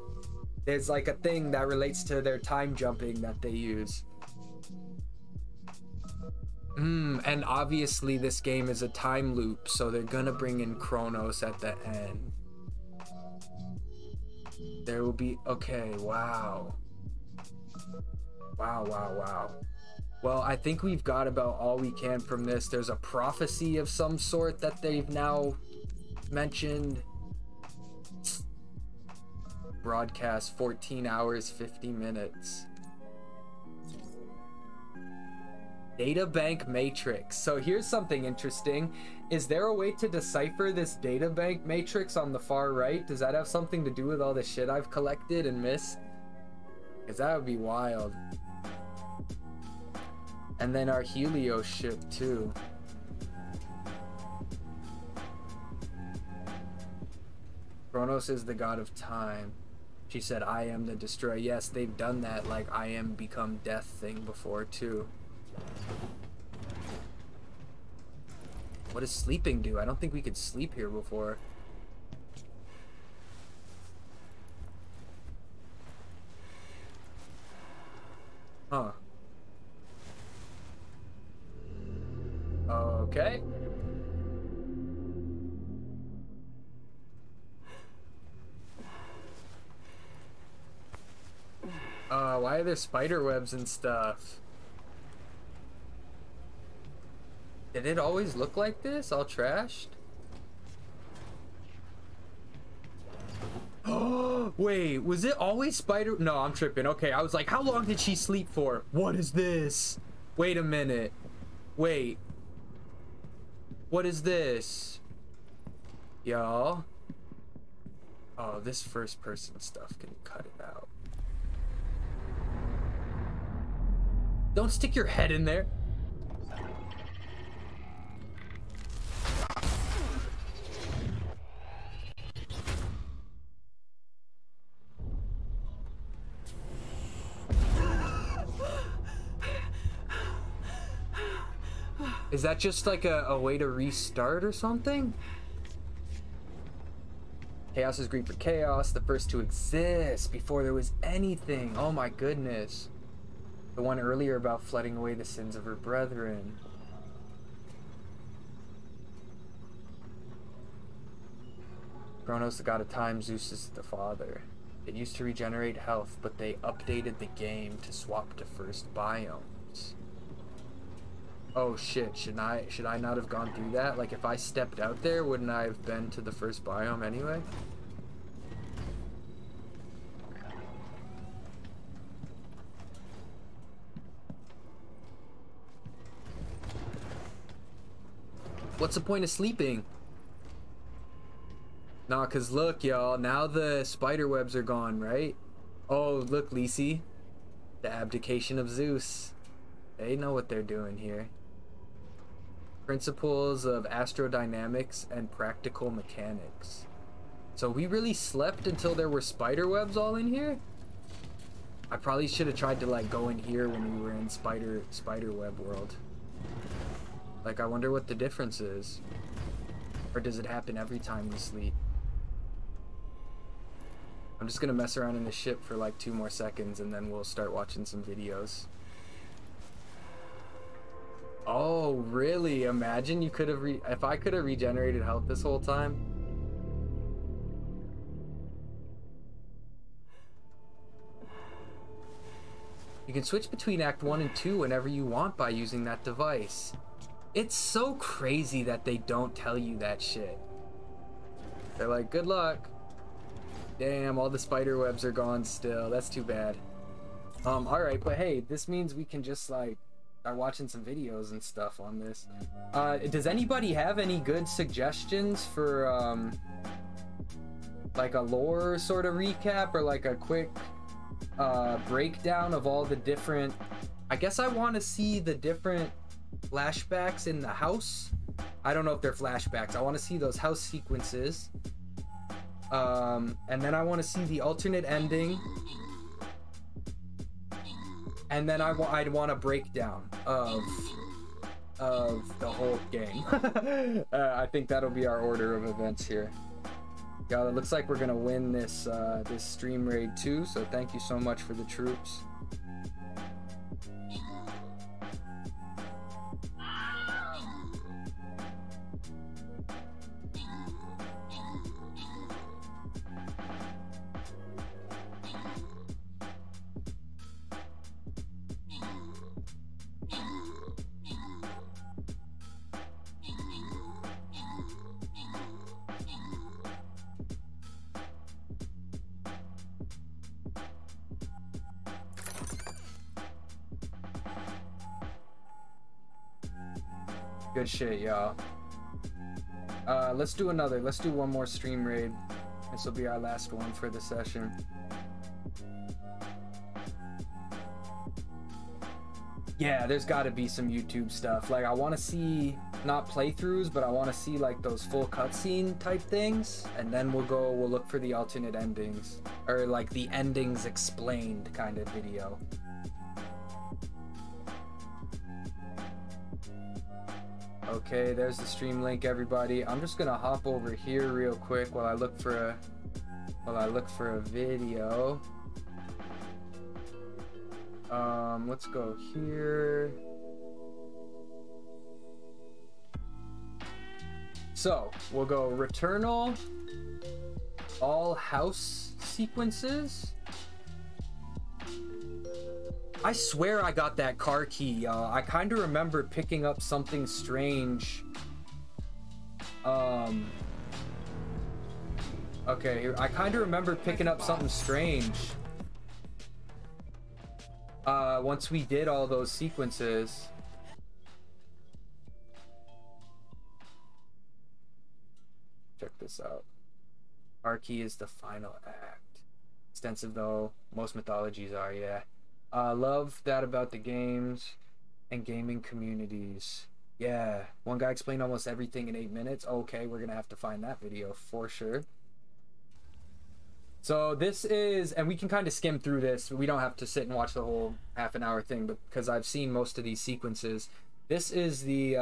there's like a thing that relates to their time jumping that they use. And obviously this game is a time loop, so they're gonna bring in Kronos at the end. There will be, okay, wow. Wow. Well, I think we've got about all we can from this. There's a prophecy of some sort that they've now mentioned. Broadcast 14 hours, 50 minutes. Databank matrix. So here's something interesting. Is there a way to decipher this databank matrix on the far right? Does that have something to do with all the shit I've collected and missed? Because that would be wild. And then our Helios ship too. Kronos is the god of time. She said, I am the destroyer. Yes, they've done that like I am become death thing before too. What does sleeping do? I don't think we could sleep here before. Huh. Okay. Why are there spider webs and stuff? Did it always look like this? All trashed? Wait, was it always Spider? No, I'm tripping. Okay, I was like, how long did she sleep for? What is this? Wait a minute. Wait. What is this? Y'all. Oh, this first person stuff can cut it out. Don't stick your head in there. Is that just like a way to restart or something? Chaos is Greek for chaos, the first to exist before there was anything. Oh my goodness. The one earlier about flooding away the sins of her brethren. Kronos, the god of time, Zeus is the father. It used to regenerate health, but they updated the game to swap to first biomes. Oh shit, should I not have gone through that? Like if I stepped out there, wouldn't I have been to the first biome anyway? What's the point of sleeping? Nah, cause look y'all, now the spider webs are gone, right? Oh look, Lisi. The abdication of Zeus. They know what they're doing here. Principles of astrodynamics and practical mechanics. So we really slept until there were spider webs all in here? I probably should have tried to like go in here when we were in spider web world. Like I wonder what the difference is. Or does it happen every time we sleep? I'm just gonna mess around in the ship for like 2 more seconds and then we'll start watching some videos. Oh, really? Imagine you could have if I could have regenerated health this whole time. You can switch between Act 1 and 2 whenever you want by using that device. It's so crazy that they don't tell you that shit. They're like, good luck. Damn, all the spider webs are gone still. That's too bad. Alright, but hey, this means we can just like start watching some videos and stuff on this. Does anybody have any good suggestions for like a lore sort of recap or like a quick breakdown of all the different... I guess I want to see the different flashbacks in the house. I don't know if they're flashbacks. I want to see those house sequences. And then I want to see the alternate ending. And then I'd want a breakdown of the whole game. I think that'll be our order of events here. Yeah, it looks like we're gonna win this this stream raid too. So thank you so much for the troops. Good shit, y'all. Let's do another. Let's do one more stream raid. This will be our last one for the session. Yeah, there's got to be some YouTube stuff. Like, I want to see not playthroughs, but I want to see like those full cutscene type things, and then we'll look for the alternate endings, or like the endings explained kind of video. Okay, there's the stream link, everybody. I'm just gonna hop over here real quick while I look for a video. Let's go here. So we'll go Returnal, all house sequences. I swear I got that car key, y'all. I kind of remember picking up something strange. Okay, here, I kind of remember picking up something strange. Once we did all those sequences. Check this out. Our key is the final act. Extensive though, most mythologies are, yeah. Love that about the games and gaming communities. Yeah, one guy explained almost everything in 8 minutes. Okay, we're gonna have to find that video for sure. So this is, and we can kind of skim through this. We don't have to sit and watch the whole half-an-hour thing, but because I've seen most of these sequences. This is the,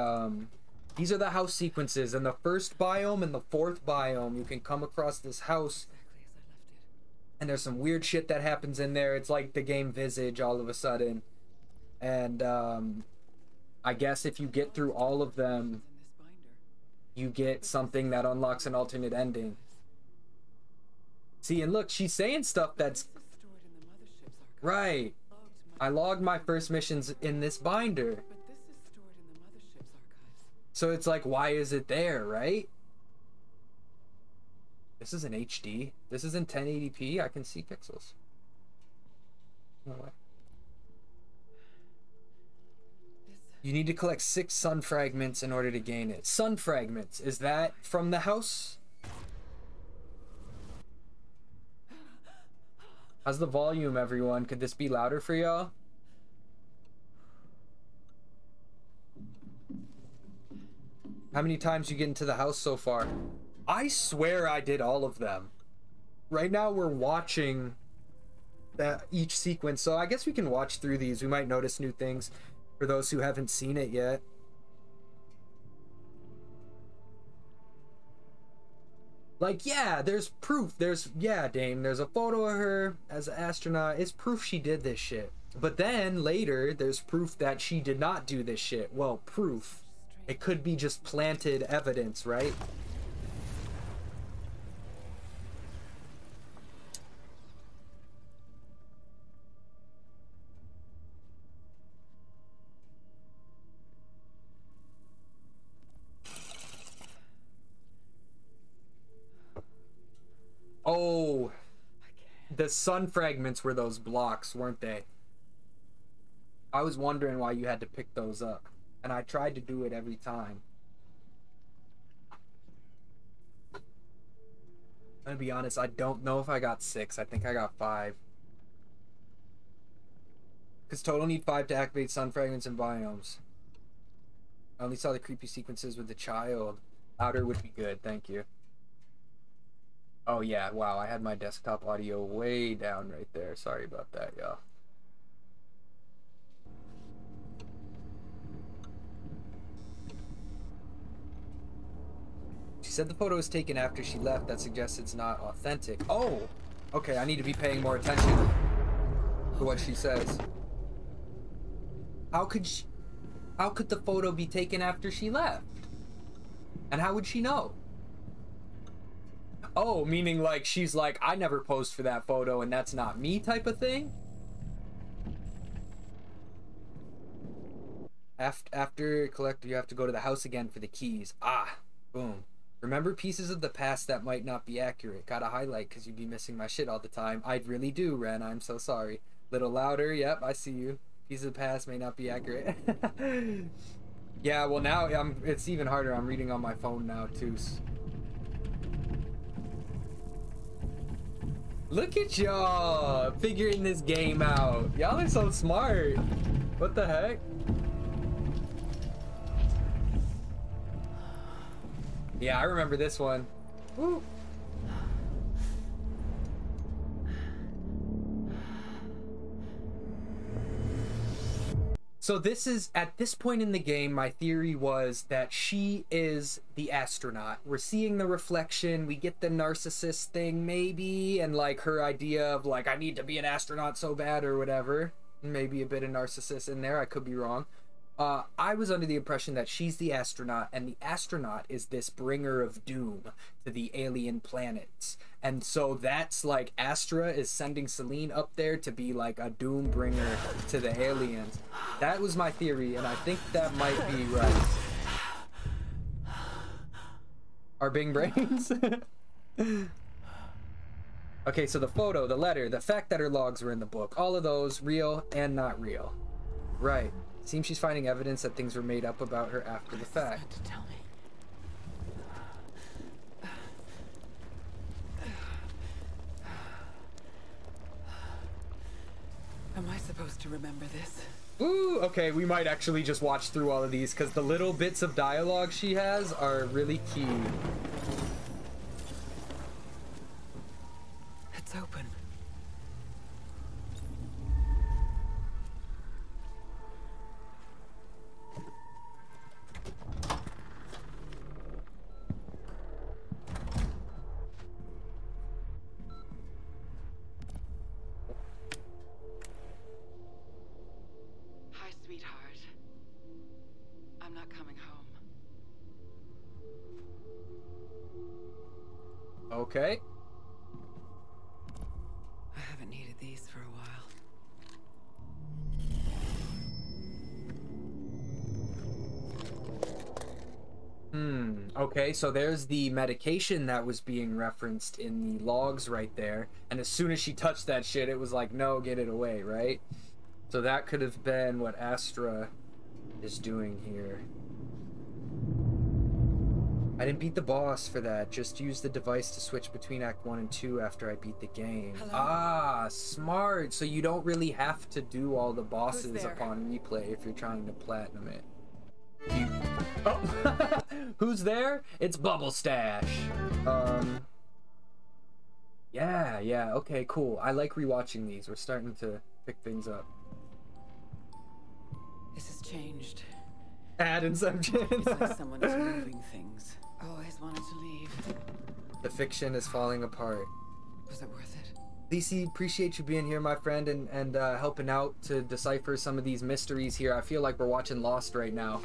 these are the house sequences. In the first biome and the fourth biome, you can come across this house. And there's some weird shit that happens in there. It's like the game Visage all of a sudden. And, I guess if you get through all of them, you get something that unlocks an alternate ending. See, and look, she's saying stuff that's right. I logged my first missions in this binder. So it's like, why is it there, right? This is in HD. This is in 1080p. I can see pixels. No way. You need to collect 6 sun fragments in order to gain it. Sun fragments. Is that from the house? How's the volume, everyone? Could this be louder for y'all? How many times you get into the house so far? I swear I did all of them. Right now we're watching that each sequence, so I guess we can watch through these. We might notice new things for those who haven't seen it yet. Like, yeah, there's proof. There's, yeah, Dame, there's a photo of her as an astronaut. It's proof she did this shit. But then later, there's proof that she did not do this shit. Well, proof. It could be just planted evidence, right? Oh, the sun fragments were those blocks, weren't they? I was wondering why you had to pick those up, and I tried to do it every time. I'm gonna be honest, I don't know if I got 6. I think I got 5. Because total need 5 to activate sun fragments and biomes. I only saw the creepy sequences with the child. Louder would be good, thank you. Oh yeah, wow, I had my desktop audio way down right there. Sorry about that, y'all. She said the photo was taken after she left. That suggests it's not authentic. Oh! Okay, I need to be paying more attention to what she says. How could the photo be taken after she left? And how would she know? Oh, meaning like she's like, I never posed for that photo and that's not me type of thing? After collect, you have to go to the house again for the keys. Ah, boom. Remember pieces of the past that might not be accurate. Gotta highlight because you'd be missing my shit all the time. I really do, Ren. I'm so sorry. Little louder. Yep, I see you. Pieces of the past may not be accurate. Yeah, well now it's even harder. I'm reading on my phone now too. Look at y'all figuring this game out. Y'all are so smart. What the heck? Yeah, I remember this one. Woo. So this is, at this point in the game, my theory was that she is the astronaut. We're seeing the reflection, we get the narcissist thing maybe, and like her idea of like, I need to be an astronaut so bad or whatever. Maybe a bit of narcissist in there, I could be wrong. I was under the impression that she's the astronaut, and the astronaut is this bringer of doom to the alien planets. And so that's like Astra is sending Celine up there to be like a doom bringer to the aliens. That was my theory, and I think that might be right. Our Bing brains? Okay, so the photo, the letter, the fact that her logs were in the book, all of those real and not real. Right. Seems she's finding evidence that things were made up about her after the fact. To tell me. Am I supposed to remember this? Ooh, okay, we might actually just watch through all of these because the little bits of dialogue she has are really key. It's open. Hi, sweetheart. I'm not coming home. Okay. I haven't needed these for a while. Okay, so there's the medication that was being referenced in the logs right there. And as soon as she touched that shit, it was like, no, get it away, right? So that could have been what Astra is doing here. I didn't beat the boss for that. Just use the device to switch between Act 1 and 2 after I beat the game. Hello? Ah, smart. So you don't really have to do all the bosses there? upon replay if you're trying to platinum it. Oh, who's there? It's Bubble Stash. Yeah, okay, cool. I like rewatching these. We're starting to pick things up. This has changed. Ad Inception. It's like someone is moving things. Always wanted to leave. The fiction is falling apart. Was it worth it? Lacey, appreciate you being here, my friend, and helping out to decipher some of these mysteries here. I feel like we're watching Lost right now.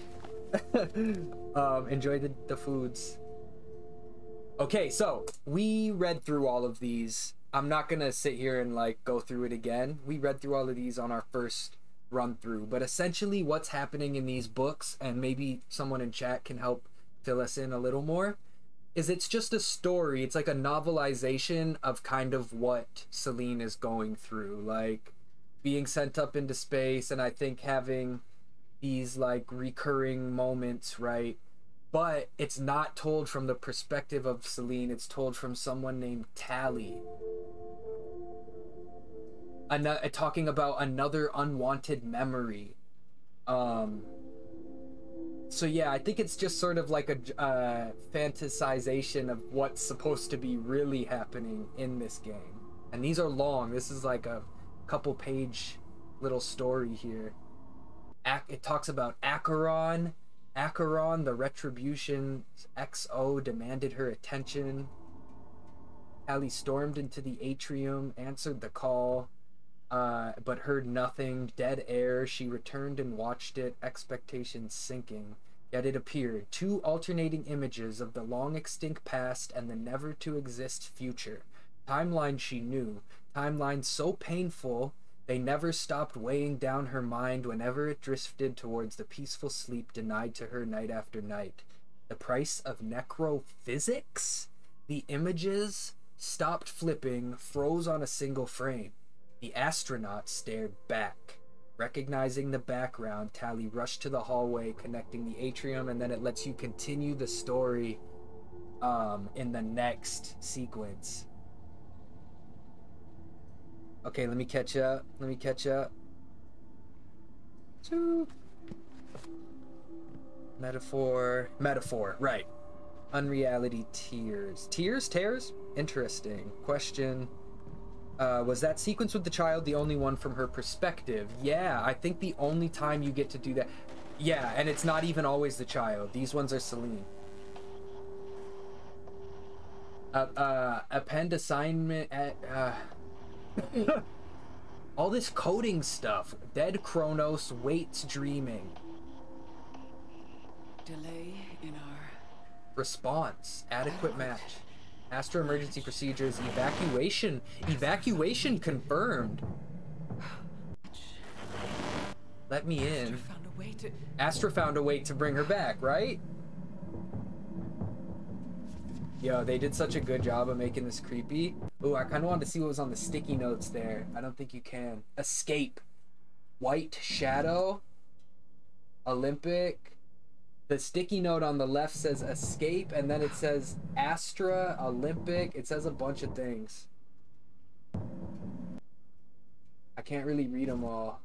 Enjoy the foods. Okay, so we read through all of these. I'm not gonna sit here and like go through it again. We read through all of these on our first run through, but essentially what's happening in these books, and maybe someone in chat can help fill us in a little more, is it's just a story. It's like a novelization of kind of what Celine is going through, like being sent up into space, and I think having these like recurring moments, right? But it's not told from the perspective of Celine. It's told from someone named Tally. Talking about another unwanted memory. So yeah, I think it's just sort of like a fantasization of what's supposed to be really happening in this game. And these are long. This is like a couple page little story here. It talks about Acheron. Acheron, the Retribution's XO, demanded her attention. Tally stormed into the atrium, answered the call, but heard nothing. Dead air. She returned and watched it, expectations sinking. Yet it appeared. Two alternating images of the long-extinct past and the never-to-exist future. Timelines she knew. Timelines so painful they never stopped weighing down her mind whenever it drifted towards the peaceful sleep denied to her night after night. The price of necrophysics? The images stopped flipping, froze on a single frame. The astronaut stared back. Recognizing the background, Tally rushed to the hallway connecting the atrium, and then it lets you continue the story in the next sequence. Okay, let me catch up. Metaphor, right. Unreality tears. Tears? Interesting. Question. Was that sequence with the child the only one from her perspective? Yeah, I think the only time you get to do that. Yeah, and it's not even always the child. These ones are Celine. Append assignment at, all this coding stuff. Dead Chronos waits dreaming. Delay in our Response. Adequate match. Astra emergency procedures. Evacuation confirmed. Let me in. Astra found a way to bring her back, right? Yo, they did such a good job of making this creepy. Ooh, I kind of wanted to see what was on the sticky notes there. I don't think you can. Escape. White Shadow. Olympic. The sticky note on the left says escape, and then it says Astra, Olympic. It says a bunch of things. I can't really read them all.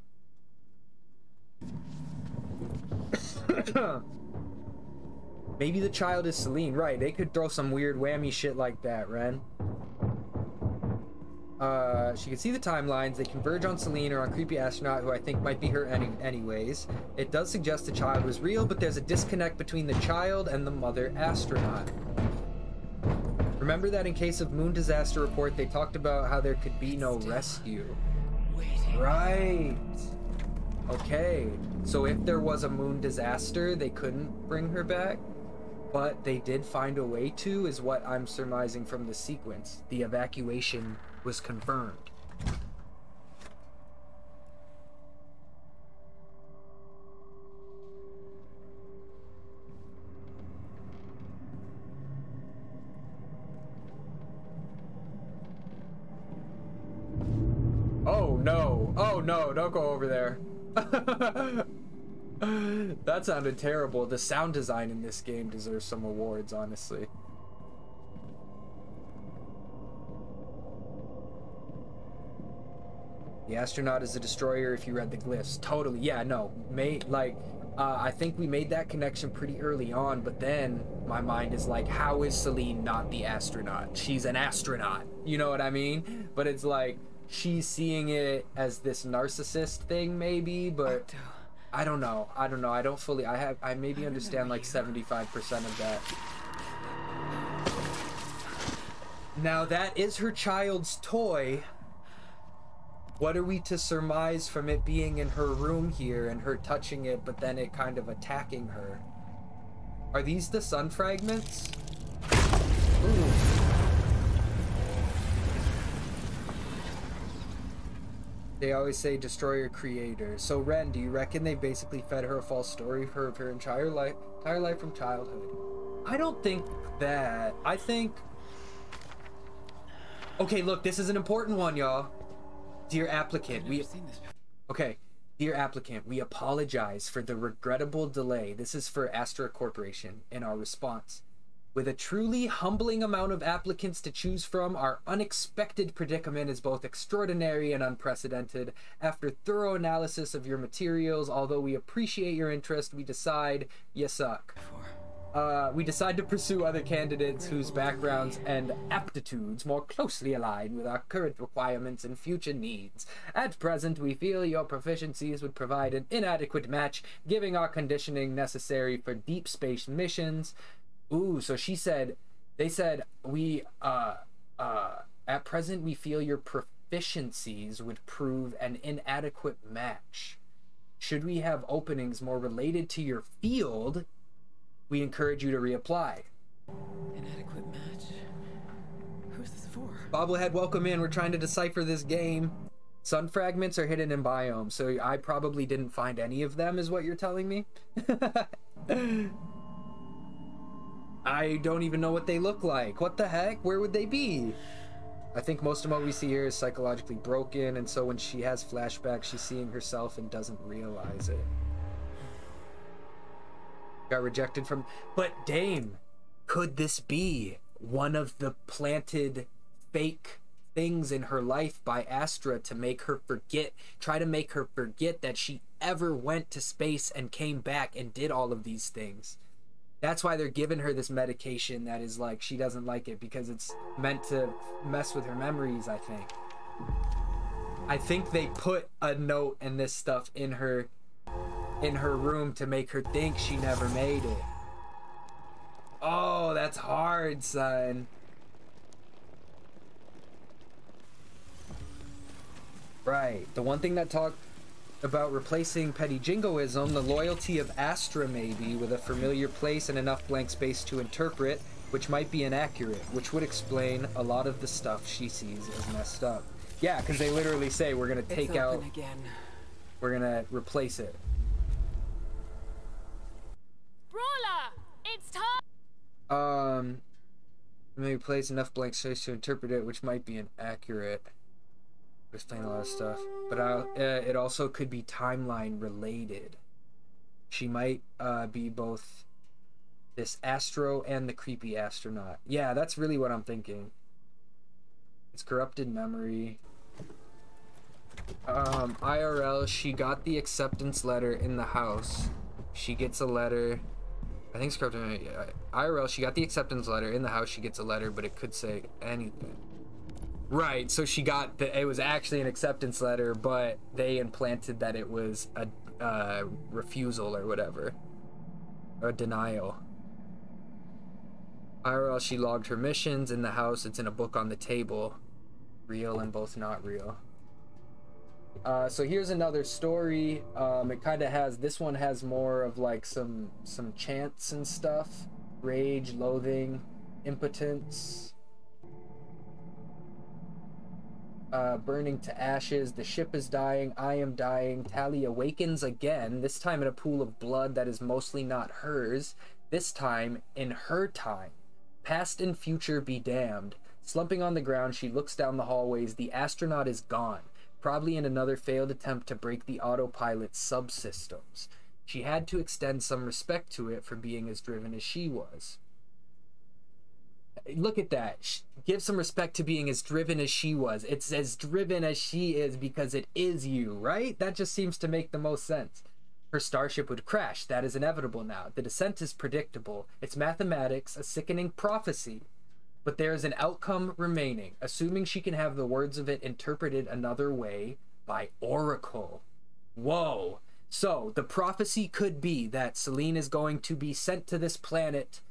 Maybe the child is Celine, right? They could throw some weird whammy shit like that, Ren. She can see the timelines. They converge on Celine or on creepy astronaut, who I think might be her anyways. It does suggest the child was real, but there's a disconnect between the child and the mother astronaut. Remember that in case of moon disaster report, they talked about how there could be no rescue. Right. Okay. So if there was a moon disaster, they couldn't bring her back? But they did find a way to, is what I'm surmising from the sequence. The evacuation was confirmed. Oh no. Oh no, don't go over there. That sounded terrible. The sound design in this game deserves some awards, honestly. The astronaut is a destroyer if you read the glyphs. Totally. Yeah, no. I think we made that connection pretty early on, but then my mind is like, how is Celine not the astronaut? She's an astronaut. You know what I mean? But it's like, she's seeing it as this narcissist thing, maybe, but I don't know. I don't fully. I maybe understand like 75% of that. Now that is her child's toy. What are we to surmise from it being in her room here and her touching it, but then it kind of attacking her? Are these the sun fragments? Ooh. They always say destroyer creator. So Ren, do you reckon they basically fed her a false story for her entire life from childhood? I don't think that. I think... Okay, look, this is an important one, y'all. Dear applicant, Dear applicant, we apologize for the regrettable delay. This is for Astra Corporation in our response. With a truly humbling amount of applicants to choose from, our unexpected predicament is both extraordinary and unprecedented. After thorough analysis of your materials, although we appreciate your interest, we decide you suck. We decide to pursue other candidates whose backgrounds and aptitudes more closely align with our current requirements and future needs. At present, we feel your proficiencies would provide an inadequate match, giving our conditioning necessary for deep space missions. Ooh, so they said, at present we feel your proficiencies would prove an inadequate match. Should we have openings more related to your field, we encourage you to reapply. Inadequate match? Who's this for? Bobblehead, welcome in. We're trying to decipher this game. Sun fragments are hidden in biomes, so I probably didn't find any of them, is what you're telling me? I don't even know what they look like. What the heck? Where would they be? I think most of what we see here is psychologically broken, and so when she has flashbacks, she's seeing herself and doesn't realize it. Got rejected from... But Dame, could this be one of the planted fake things in her life by Astra to make her forget, try to make her forget that she ever went to space and came back and did all of these things? That's why they're giving her this medication that is like, she doesn't like it because it's meant to mess with her memories, I think. I think they put a note and this stuff in her room to make her think she never made it. Oh, that's hard, son. Right. The one thing that talked about replacing petty jingoism, the loyalty of Astra maybe, with a familiar place and enough blank space to interpret, which might be inaccurate, which would explain a lot of the stuff she sees as messed up. Yeah, because they literally say we're gonna take out again. We're gonna replace it. Brawler, it's time. Maybe place enough blank space to interpret it, which might be inaccurate. Explain a lot of stuff, but it also could be timeline related. She might be both this astro and the creepy astronaut. Yeah, that's really what I'm thinking. It's corrupted memory. IRL, she got the acceptance letter in the house. She gets a letter. I think it's corrupted memory. IRL, she got the acceptance letter in the house. She gets a letter, but it could say anything. Right, so she got it was actually an acceptance letter, but they implanted that it was a refusal or whatever, or denial. IRL, she logged her missions in the house. It's in a book on the table. Real and both not real. So here's another story. It kind of has, this one has more of like some chants and stuff. Rage, loathing, impotence. Burning to ashes. The ship is dying. I am dying. Tally awakens again, this time in a pool of blood that is mostly not hers. This time in her time. Past and future be damned. Slumping on the ground, she looks down the hallways. The astronaut is gone, probably in another failed attempt to break the autopilot subsystems. She had to extend some respect to it for being as driven as she was. Look at that. Give some respect to being as driven as she was. It's as driven as she is because it is you, right? That just seems to make the most sense. Her starship would crash. That is inevitable now. The descent is predictable. It's mathematics, a sickening prophecy. But there is an outcome remaining, assuming she can have the words of it interpreted another way by Oracle. Whoa. So, the prophecy could be that Celine is going to be sent to this planet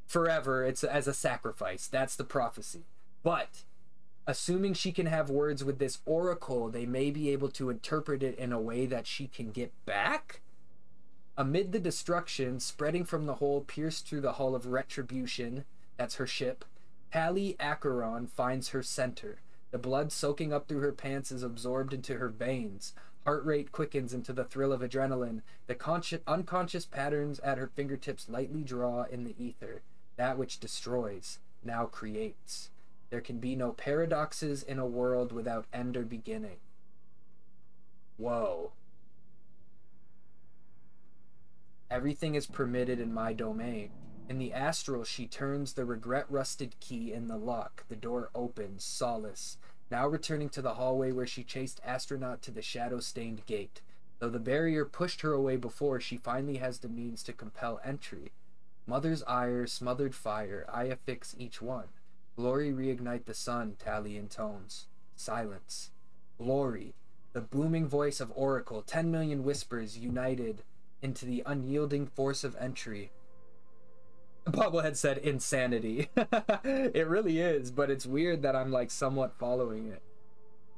forever. It's as a sacrifice. That's the prophecy. But, assuming she can have words with this Oracle, they may be able to interpret it in a way that she can get back? Amid the destruction, spreading from the hole pierced through the hull of Retribution, that's her ship, Tally Acheron finds her center. The blood soaking up through her pants is absorbed into her veins. Heart rate quickens into the thrill of adrenaline. The unconscious patterns at her fingertips lightly draw in the ether. That which destroys now creates. There can be no paradoxes in a world without end or beginning. Whoa. Everything is permitted in my domain. In the astral, she turns the regret-rusted key in the lock. The door opens, solace. Now returning to the hallway where she chased astronaut to the shadow-stained gate. Though the barrier pushed her away before, she finally has the means to compel entry. Mother's ire, smothered fire, I affix each one. Glory reignite the sun, Tally intones. Silence. Glory. The booming voice of Oracle, 10 million whispers united into the unyielding force of entry. Bobblehead said insanity. It really is, but it's weird that I'm like somewhat following it.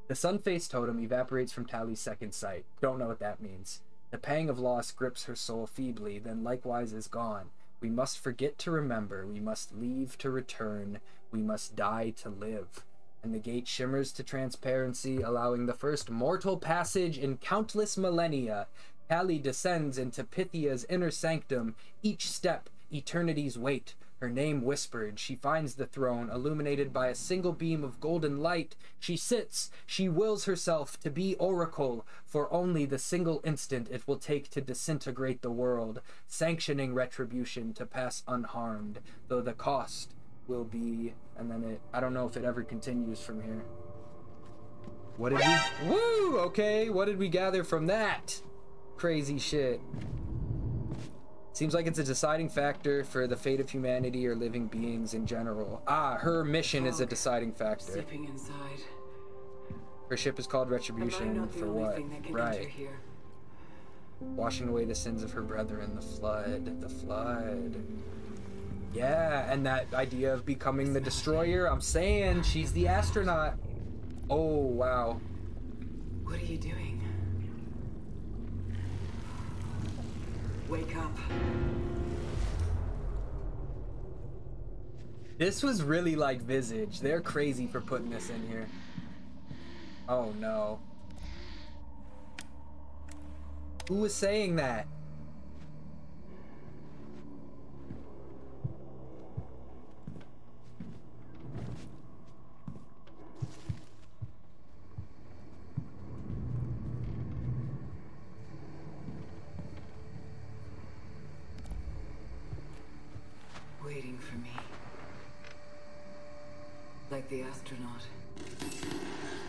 The sun-faced totem evaporates from Tally's second sight. Don't know what that means. The pang of loss grips her soul feebly, then likewise is gone. We must forget to remember. We must leave to return. We must die to live. And the gate shimmers to transparency, allowing the first mortal passage in countless millennia. Tally descends into Pythia's inner sanctum, each step eternity's weight. Her name whispered. She finds the throne, illuminated by a single beam of golden light. She sits. She wills herself to be Oracle for only the single instant it will take to disintegrate the world, sanctioning retribution to pass unharmed, though the cost will be... And then I don't know if it ever continues from here. What did we... Woo! Okay, what did we gather from that? Crazy shit. Seems like it's a deciding factor for the fate of humanity or living beings in general. Ah, her mission is a deciding factor. Seeping inside. Her ship is called Retribution for what? Right. Washing away the sins of her brethren, the flood. The flood. Yeah, and that idea of becoming the destroyer. I'm saying she's the astronaut. Oh, wow. What are you doing? Wake up. This was really like Visage. They're crazy for putting this in here. Oh no. Who was saying that? the astronaut.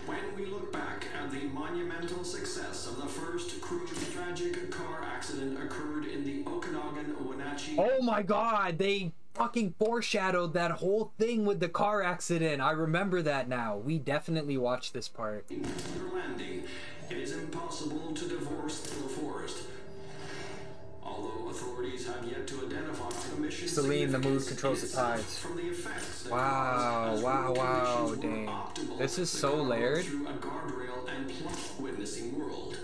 When we look back at the monumental success of the first cruise, tragic car accident occurred in the Okanagan Wenatchee. Oh my god, they fucking foreshadowed that whole thing with the car accident. I remember that now. We definitely watched this part. Landing. It is impossible to divorce the forest. Although authorities have yet to identify the mission. Celine, the mood controls the tides. From the effects that Wow, dang. This is so layered. Through a guardrail and witnessing world.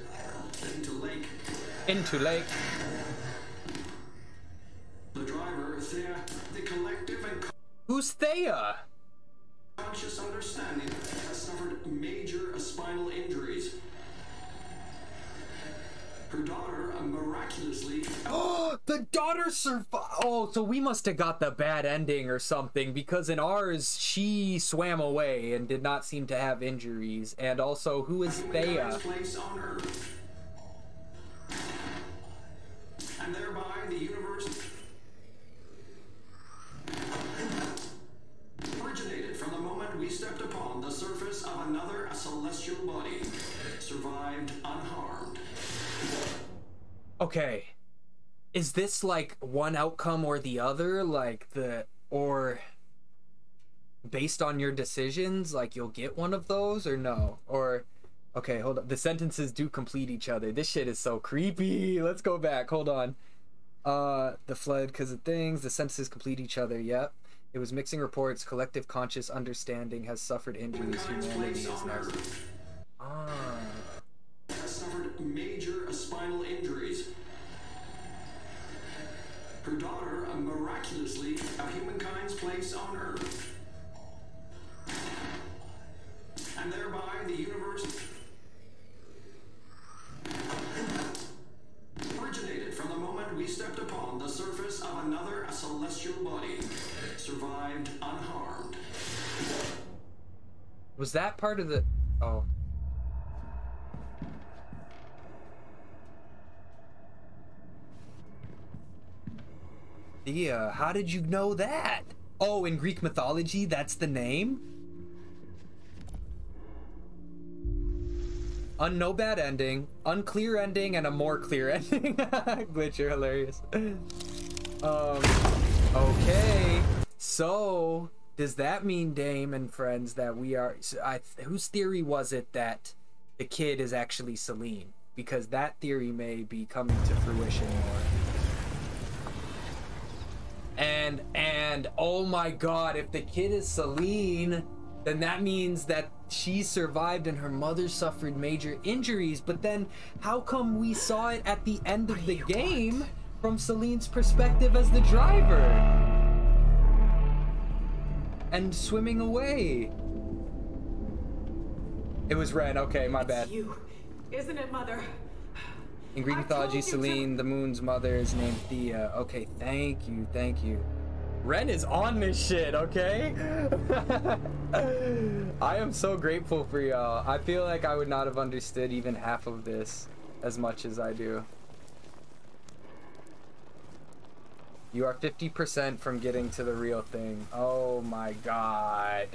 Into lake. Into lake. The driver, Thea, the collective and Who's Thea? conscious understanding has suffered major spinal injuries. Her daughter miraculously. Oh, the daughter survived. Oh, so we must have got the bad ending or something, because in ours she swam away and did not seem to have injuries. And also, who is Thea? Place on Earth. And thereby the universe originated from the moment we stepped upon the surface of another celestial body, survived unharmed. Okay, is this like one outcome or the other, like or based on your decisions, like you'll get one of those, or no? Or okay, hold up, the sentences do complete each other. This shit is so creepy. Let's go back, hold on. The flood because of things, the sentences complete each other. Yep, it was mixing reports. Collective conscious understanding has suffered injuries. Humanity is next. Has suffered major spinal injuries. Her daughter miraculously of humankind's place on Earth. And thereby the universe originated from the moment we stepped upon the surface of another celestial body, survived unharmed. Was that part of the... Oh. Thea, how did you know that? Oh, in Greek mythology, that's the name? No bad ending, unclear ending, and a more clear ending. Glitch, you're hilarious. Okay. So, does that mean, Dame and friends, that we are... whose theory was it that the kid is actually Celine? Because that theory may be coming to fruition more. And oh my god, if the kid is Celine, then that means that she survived and her mother suffered major injuries. But then how come we saw it at the end of the game from Celine's perspective as the driver and swimming away? It was Ren. Okay, my bad. It's you, isn't it, Mother? In Greek mythology, Celine, the moon's mother, is named Thea. Okay, thank you, thank you. Ren is on this shit, okay? I am so grateful for y'all. I feel like I would not have understood even half of this as much as I do. You are 50% from getting to the real thing. Oh my god.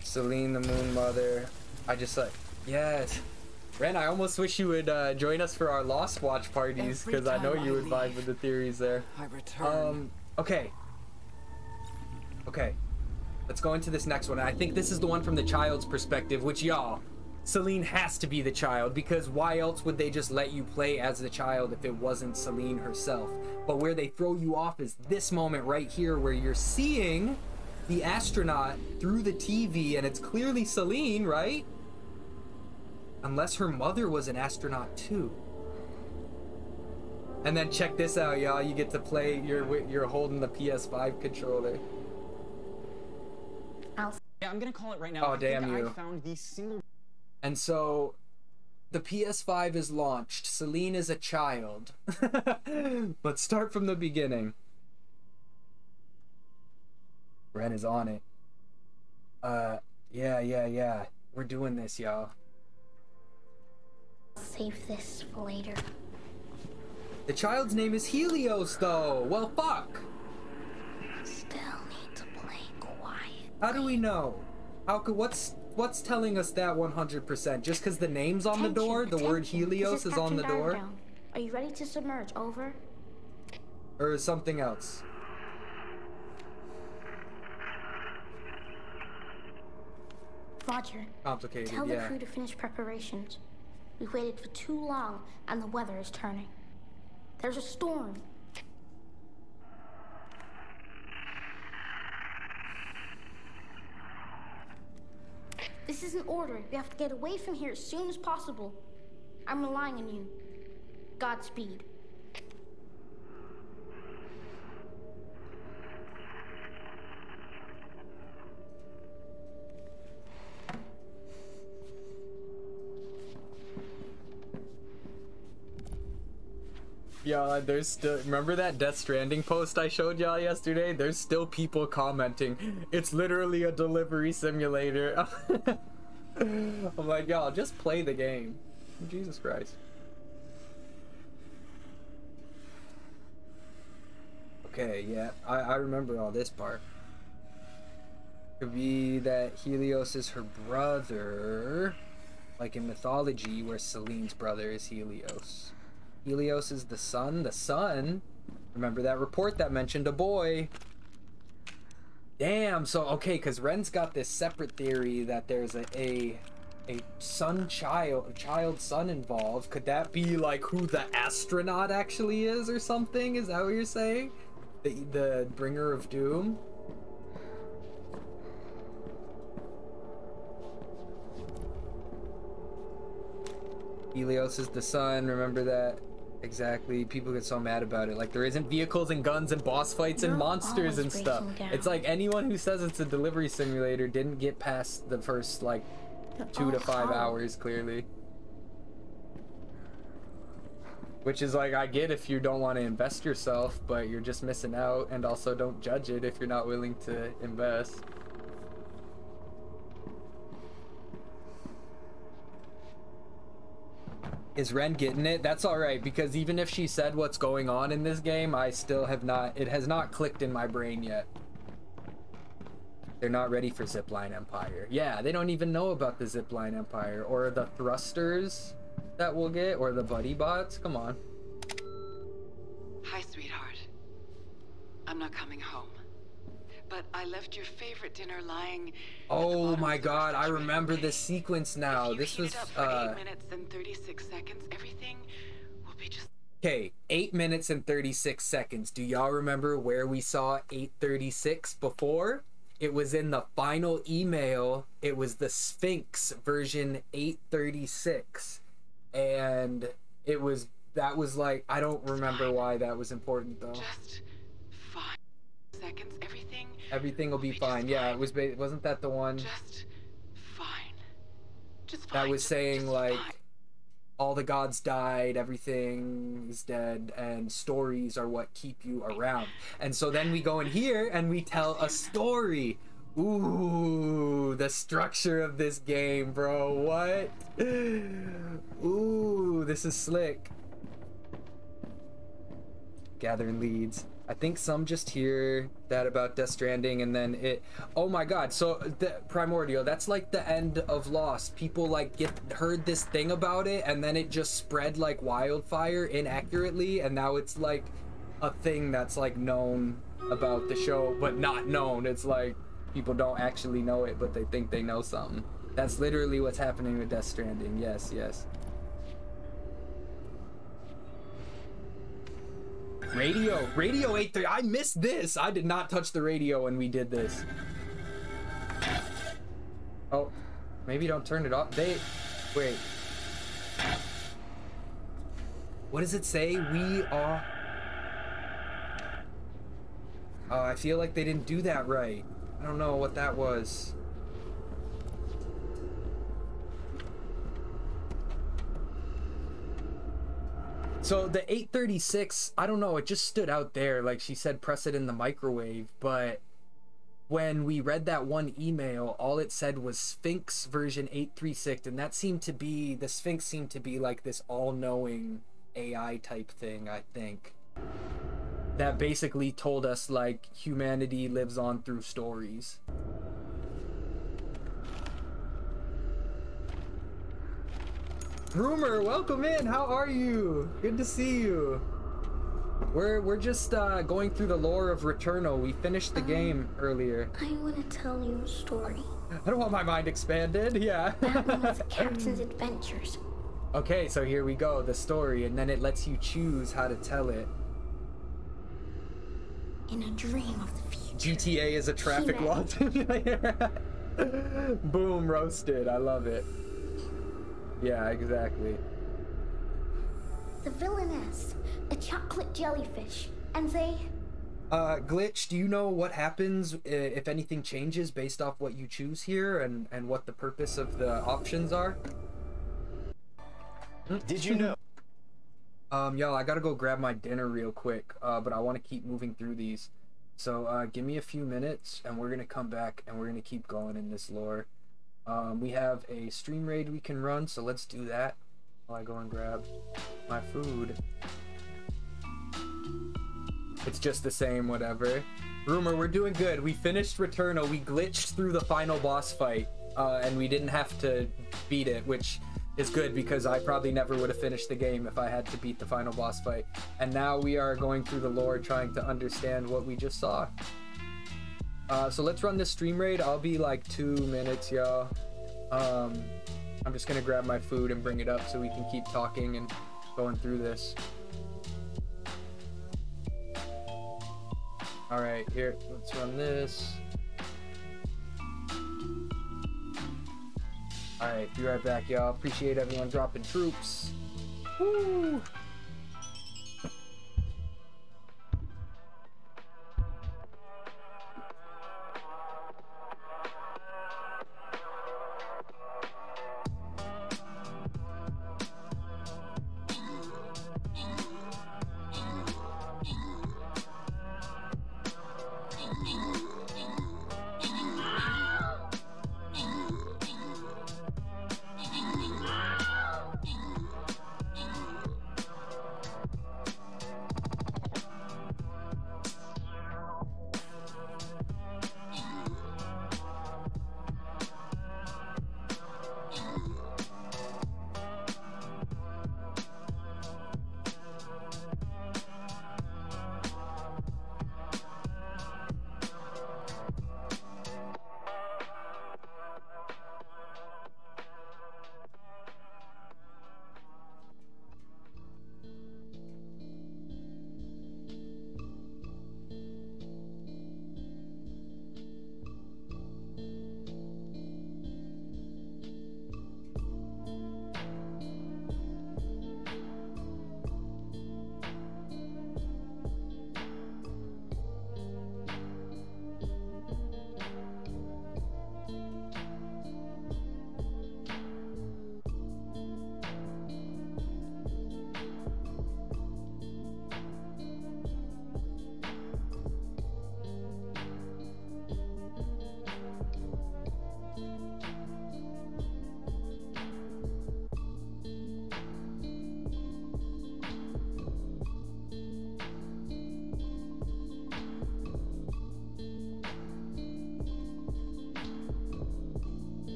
Celine, the moon mother. I just like, yes. Ren, I almost wish you would join us for our Lost Watch parties, because I know you would vibe with the theories there. I return. Okay. Okay. Let's go into this next one. I think this is the one from the child's perspective, which, y'all, Celine has to be the child, because why else would they just let you play as the child if it wasn't Celine herself? But where they throw you off is this moment right here, where you're seeing the astronaut through the TV, and it's clearly Celine, right? Unless her mother was an astronaut too. And then check this out, y'all. You get to play. You're holding the PS5 controller. Yeah, I'm gonna call it right now. Oh, damn you. I found the single. And so, the PS5 is launched. Celine is a child. Let's start from the beginning. Ren is on it. Yeah. We're doing this, y'all. Save this for later. The child's name is Helios, though. Well, fuck. Still need to play quiet. How do we know? How could what's telling us that 100%? Just because the name's on the door, the word Helios is on the door, Are you ready to submerge? Over. or something else? Roger. Complicated, Tell the yeah. crew to finish preparations. We've waited for too long, and the weather is turning. There's a storm. This is an order. We have to get away from here as soon as possible. I'm relying on you. Godspeed. Yeah, there's still, remember that Death Stranding post I showed y'all yesterday? There's still people commenting, it's literally a delivery simulator. I'm like, y'all, just play the game. Jesus Christ. Okay, yeah, I remember all this part. Could be that Helios is her brother, like in mythology where Selene's brother is Helios. Helios is the sun. The sun. Remember that report that mentioned a boy. Damn. So okay, because Ren's got this separate theory that there's a child son involved. Could that be like who the astronaut actually is or something? Is that what you're saying? The bringer of doom. Helios is the sun. Remember that. Exactly. People get so mad about it. Like, there isn't vehicles and guns and boss fights and monsters and stuff. It's like anyone who says it's a delivery simulator didn't get past the first, like, 2 to 5 hours, clearly. Which is like, I get if you don't want to invest yourself, but you're just missing out. And also don't judge it if you're not willing to invest. Is Ren getting it? That's alright, because even if she said what's going on in this game, I still have not, it has not clicked in my brain yet. They're not ready for Zipline Empire. Yeah, they don't even know about the Zipline Empire, or the thrusters that we'll get, or the buddy bots. Come on. Hi, sweetheart. I'm not coming home. But I left your favorite dinner lying. Oh my god, I remember this sequence now. This was 8 minutes and 36 seconds. Everything will be just. Okay, 8 minutes and 36 seconds. Do y'all remember where we saw 8:36 before? It was in the final email. It was the Sphinx version 8:36. And it was, that was like, I don't remember why that was important though. Just 5 seconds. Everything will be fine. Yeah, it was. Wasn't that the one? Just fine. Just fine. That was saying like, all the gods died, everything is dead, and stories are what keep you around. And so then we go in here and we tell a story. Ooh, the structure of this game, bro. What? Ooh, this is slick. Gathering leads. I think some just hear that about Death Stranding and then it, oh my god, so the Primordial, that's like the end of Lost. People like heard this thing about it and then it just spread like wildfire inaccurately, and now it's like a thing that's like known about the show but not known. It's like people don't actually know it but they think they know something. That's literally what's happening with Death Stranding. Yes, yes. Radio 83. I missed this. I did not touch the radio when we did this. Oh, maybe don't turn it off. Wait. What does it say? We are. Oh, I feel like they didn't do that right. I don't know what that was. So the 8:36, I don't know, it just stood out there. Like she said, press it in the microwave. But when we read that one email, all it said was Sphinx version 836. And that seemed to be, the Sphinx seemed to be like this all-knowing AI type thing, I think, that basically told us like humanity lives on through stories. Rumor, welcome in. How are you? Good to see you. We're just going through the lore of Returnal. We finished the game earlier. I want to tell you a story. I don't want my mind expanded. Yeah. That one of the captain's adventures. Okay, so here we go, the story, and then it lets you choose how to tell it. In a dream of the future. GTA is a traffic law simulator. Boom, roasted. I love it. Yeah, exactly. The villainess, a chocolate jellyfish, and they... Glitch, do you know what happens if anything changes based off what you choose here and what the purpose of the options are? Did you know? Yo, I gotta go grab my dinner real quick, but I want to keep moving through these. So, give me a few minutes, and we're gonna come back, and we're gonna keep going in this lore. We have a stream raid we can run, so let's do that while I go and grab my food. It's just the same, whatever. Rumor, we're doing good. We finished Returnal. We glitched through the final boss fight, and we didn't have to beat it, which is good because I probably never would have finished the game if I had to beat the final boss fight. And now we are going through the lore trying to understand what we just saw. So let's run this stream raid. I'll be like 2 minutes, y'all. I'm just gonna grab my food and bring it up so we can keep talking and going through this. Alright, here, let's run this. Alright, be right back, y'all. Appreciate everyone dropping troops. Woo!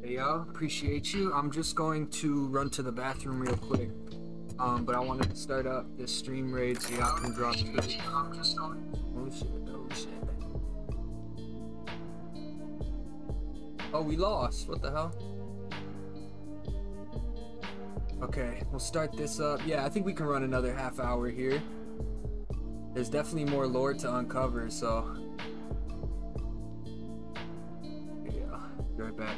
Hey y'all, appreciate you. I'm just going to run to the bathroom real quick. But I wanted to start up this stream raid so y'all can drop through. I'm just going. Oh shit, oh shit. Oh, we lost. What the hell? Okay, we'll start this up. Yeah, I think we can run another half hour here. There's definitely more lore to uncover, so. Yeah, be right back.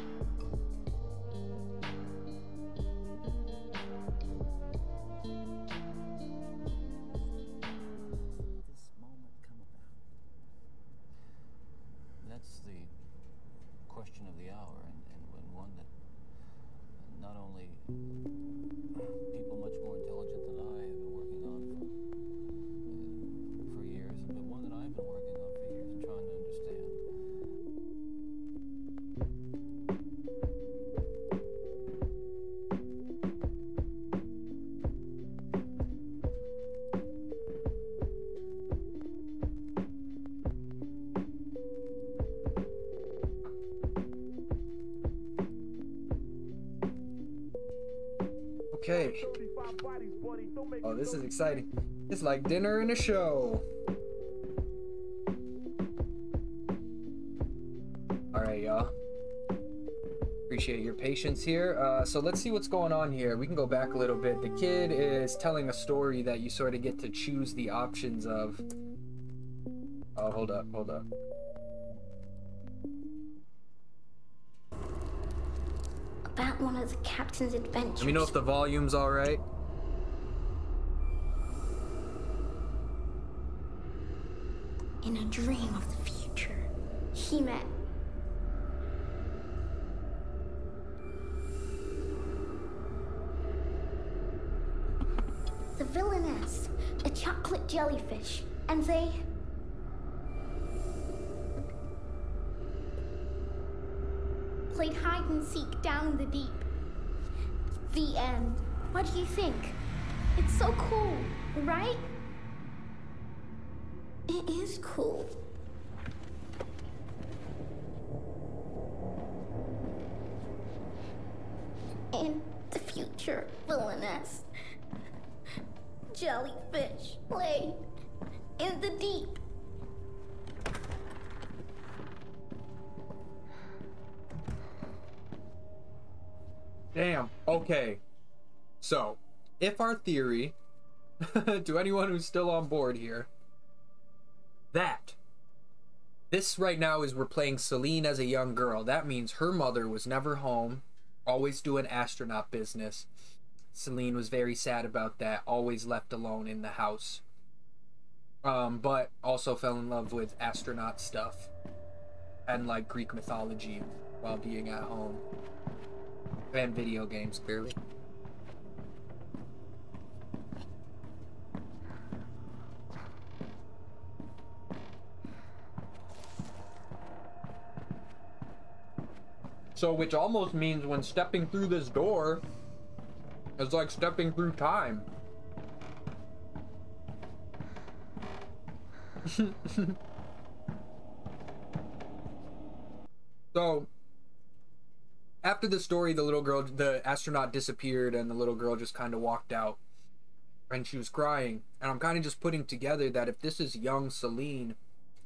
That's the question of the hour, and one that Okay. Oh, this is exciting. It's like dinner and a show. Alright, y'all. Appreciate your patience here. So let's see what's going on here. We can go back a little bit. The kid is telling a story that you sort of get to choose the options of. Oh, hold up, hold up. About one of the captain's adventures. Let me know if the volume's alright. In a dream of the future, he met the villainess, a chocolate jellyfish, and they played hide and seek down in the deep. The end. What do you think? It's so cool, right? It is cool. In the future, villainess. Jellyfish played in the deep. Damn. Okay. So, if our theory, to anyone who's still on board here, that this right now is we're playing Celine as a young girl. That means her mother was never home, always doing astronaut business. Celine was very sad about that, always left alone in the house. But also fell in love with astronaut stuff and like Greek mythology while being at home. And video games, clearly. So, which almost means when stepping through this door, it's like stepping through time. So, after the story, the little girl, the astronaut disappeared and the little girl just kind of walked out and she was crying. And I'm kind of just putting together that if this is young Celine,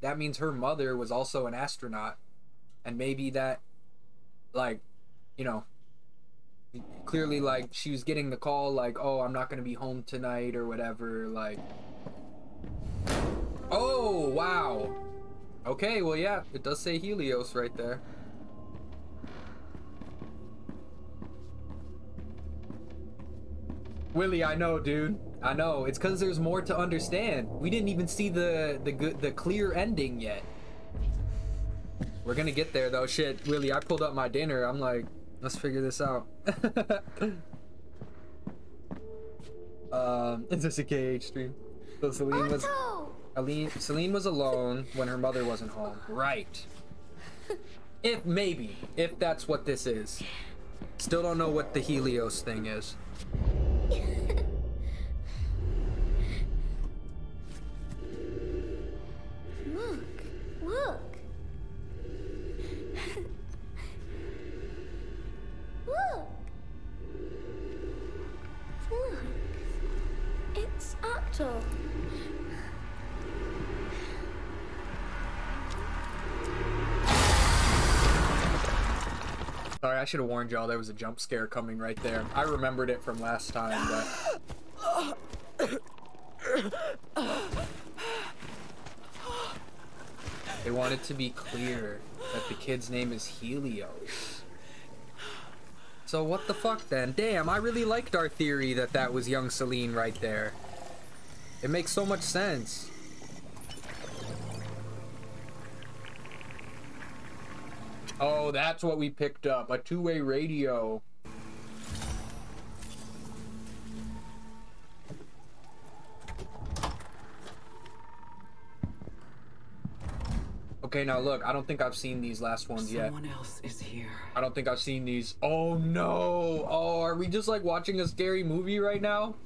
that means her mother was also an astronaut. And maybe that, like, you know, clearly, like, she was getting the call, like, oh, I'm not going to be home tonight or whatever, like. Oh, wow. Okay, well, yeah, it does say Helios right there. Willie, I know, dude. I know. It's because there's more to understand. We didn't even see the clear ending yet. We're gonna get there, though. Shit, Willie, I pulled up my dinner. I'm like, let's figure this out. Is this a KH stream? So Celine was alone when her mother wasn't home. Right. If that's what this is. Still don't know what the Helios thing is. Look, look. Look. Look. It's Otto. Sorry, I should have warned y'all there was a jump scare coming right there. I remembered it from last time, but... They wanted to be clear that the kid's name is Helios. So what the fuck then? Damn, I really liked our theory that that was young Celine right there. It makes so much sense. Oh, that's what we picked up. A two-way radio. Okay, now look, I don't think I've seen these last ones yet. Someone else is here. I don't think I've seen these. Oh no! Oh, are we just like watching a scary movie right now?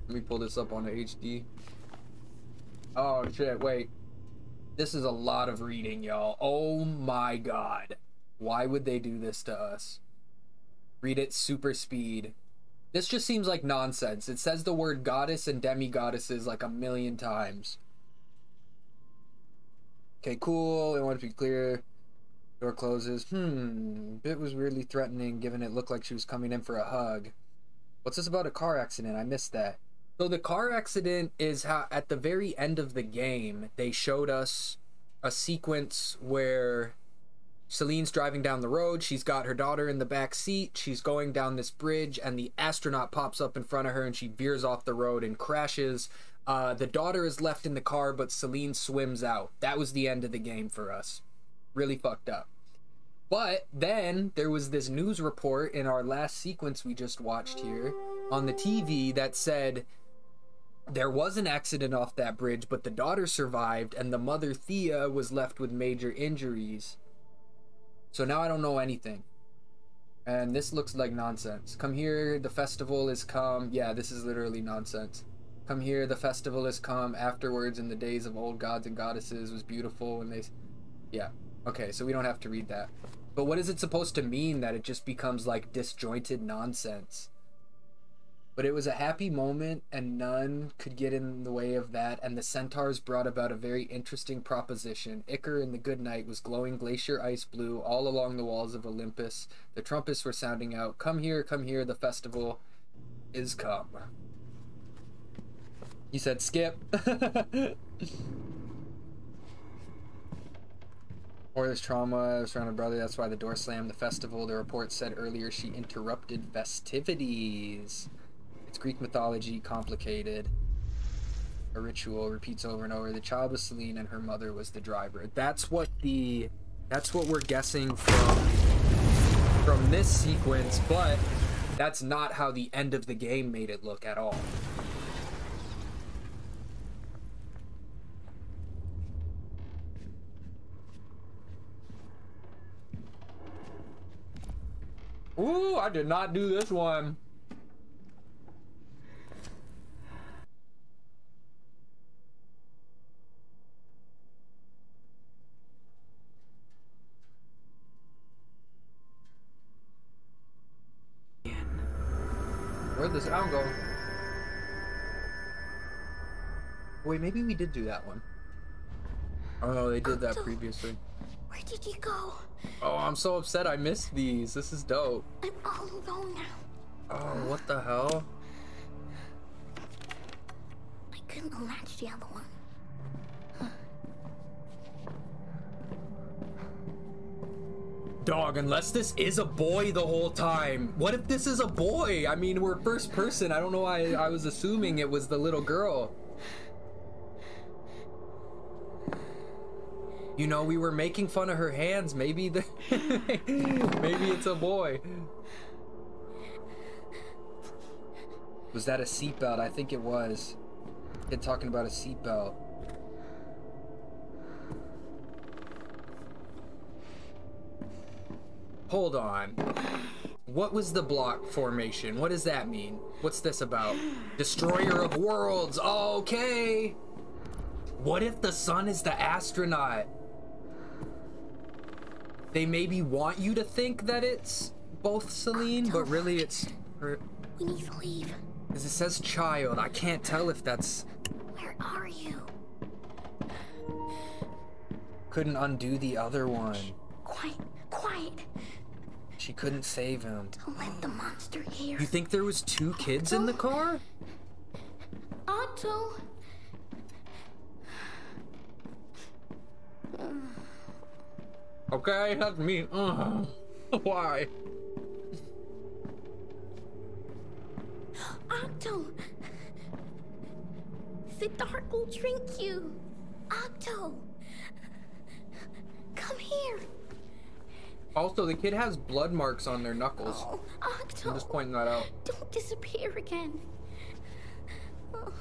Let me pull this up on the HD. Oh shit, wait. This is a lot of reading, y'all. Oh my god. Why would they do this to us? Read it super speed. This just seems like nonsense. It says the word goddess and demi-goddesses like a million times. Okay, cool. I want to be clear. Door closes. Bit was weirdly threatening given it looked like she was coming in for a hug. What's this about a car accident? I missed that. So the car accident is how at the very end of the game, they showed us a sequence where Celine's driving down the road. She's got her daughter in the back seat. She's going down this bridge and the astronaut pops up in front of her and she veers off the road and crashes. The daughter is left in the car, but Celine swims out. That was the end of the game for us. Really fucked up. But then there was this news report in our last sequence we just watched here on the TV that said there was an accident off that bridge, but the daughter survived and the mother Thea was left with major injuries. So now I don't know anything. And this looks like nonsense. Come here, the festival is come. Yeah, this is literally nonsense. Come here, the festival is come. Afterwards, in the days of old gods and goddesses, was beautiful and they... Yeah. Okay, so we don't have to read that. But what is it supposed to mean that it just becomes like disjointed nonsense? But it was a happy moment and none could get in the way of that, and the centaurs brought about a very interesting proposition. Icar in the good night was glowing glacier ice blue all along the walls of Olympus. The trumpets were sounding out, come here, the festival is come. He said skip. Or this trauma was around her brother, that's why the door slammed. The festival, the report said earlier, she interrupted festivities. It's Greek mythology, complicated. A ritual repeats over and over. The child was Celine and her mother was the driver. That's what we're guessing from this sequence, but that's not how the end of the game made it look at all. Ooh, I did not do this one. Where'd the sound go? Wait, maybe we did do that one. Oh, they did that previously. Where did you go? Oh, I'm so upset I missed these. This is dope. I'm all alone now. Oh, what the hell? I couldn't latch the other one. Dog, unless this is a boy the whole time. What if this is a boy? I mean, we're first person. I don't know why I was assuming it was the little girl. You know, we were making fun of her hands. Maybe maybe it's a boy. Was that a seatbelt? I think it was. Kid talking about a seatbelt. Hold on. What was the block formation? What does that mean? What's this about? Destroyer of worlds. Okay. What if the sun is the astronaut? They maybe want you to think that it's both Celine, but really it's her. We need to leave. Because it says child. I can't tell if that's... Where are you? Couldn't undo the other one. Quiet, quiet. She couldn't save him. Don't let the monster hear. You think there was two kids in the car? Otto. Okay, that's me. Why? Octo! The dark will drink you! Octo! Come here! Also, the kid has blood marks on their knuckles. Oh, Octo! I'm just pointing that out. Don't disappear again. Oh.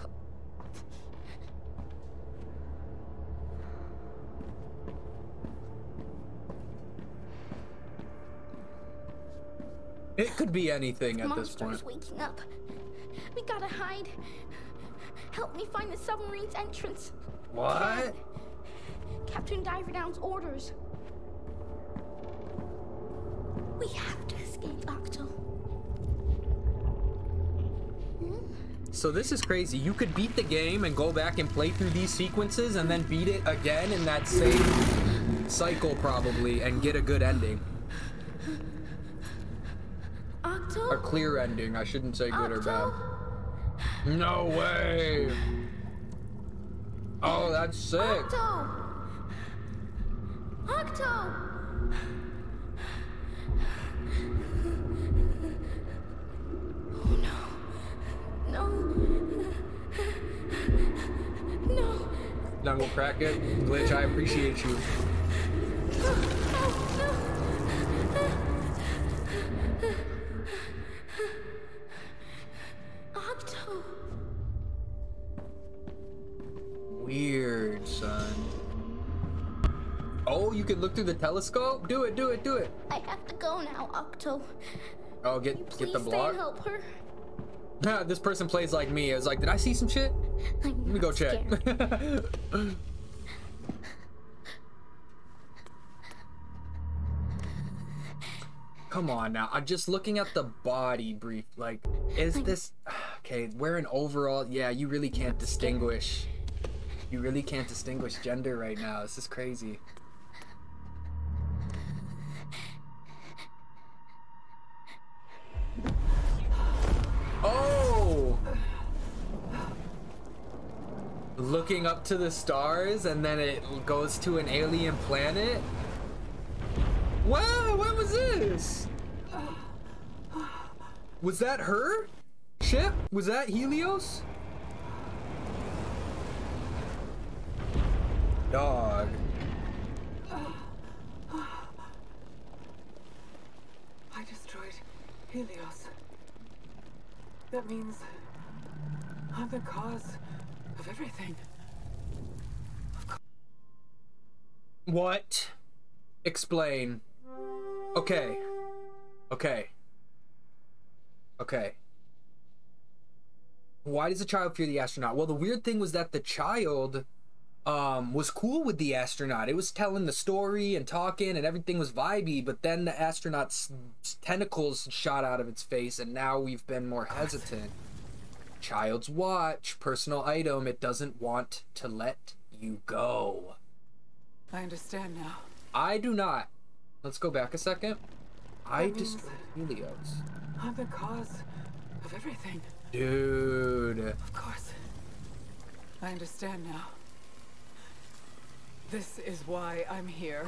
It could be anything at this point. Monster's waking up. We gotta hide. Help me find the submarine's entrance. What? Captain Diverdown's orders. We have to escape. Octo. So this is crazy. You could beat the game and go back and play through these sequences and then beat it again in that same cycle probably and get a good ending. Octo? A clear ending. I shouldn't say good or bad. No way. Oh, that's sick. Octo! Octo! Oh no. No. No. Not gonna crack it. Glitch, I appreciate you. Octo. Weird, son. Oh, you can look through the telescope? Do it, do it, do it. I have to go now, Octo. Oh, get the Please stay block. and help her. This person plays like me. I was like, did I see some shit? Let me go check. Come on now. I'm just looking at the body brief. Like, is this okay? Wearing overall, yeah, you really can't distinguish. You really can't distinguish gender right now. This is crazy. Oh! Looking up to the stars and then it goes to an alien planet? Wow, what was this? Was that her ship? Was that Helios? Dog. I destroyed Helios. That means I'm the cause of everything. What? Explain. Okay. Okay. Okay. Why does the child fear the astronaut? Well, the weird thing was that the child was cool with the astronaut. It was telling the story and talking and everything was vibey, but then the astronaut's tentacles shot out of its face and now we've been more hesitant. Child's watch, personal item, it doesn't want to let you go. I understand now. I do not. Let's go back a second. I destroyed Helios. I'm the cause of everything. Dude. Of course. I understand now. This is why I'm here.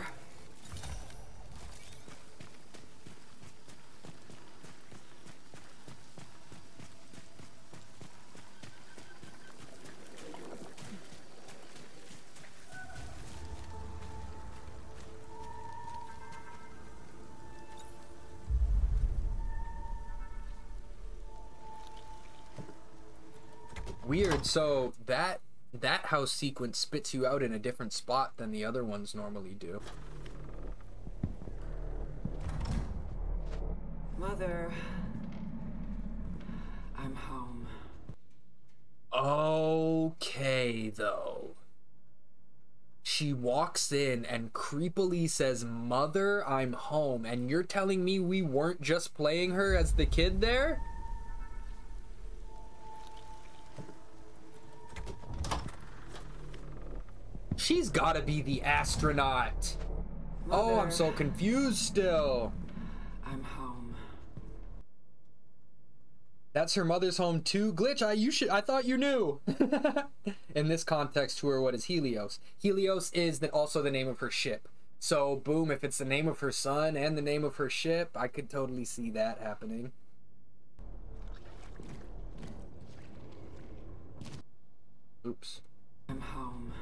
Weird. So that house sequence spits you out in a different spot than the other ones normally do. Mother, I'm home. Okay, though. She walks in and creepily says, "Mother, I'm home." And you're telling me we weren't just playing her as the kid there? She's gotta be the astronaut. Mother, oh, I'm so confused still. I'm home. That's her mother's home too? Glitch, I thought you knew. In this context, to her, what is Helios? Helios is also the name of her ship. So, boom, if it's the name of her son and the name of her ship, I could totally see that happening. Oops. I'm home.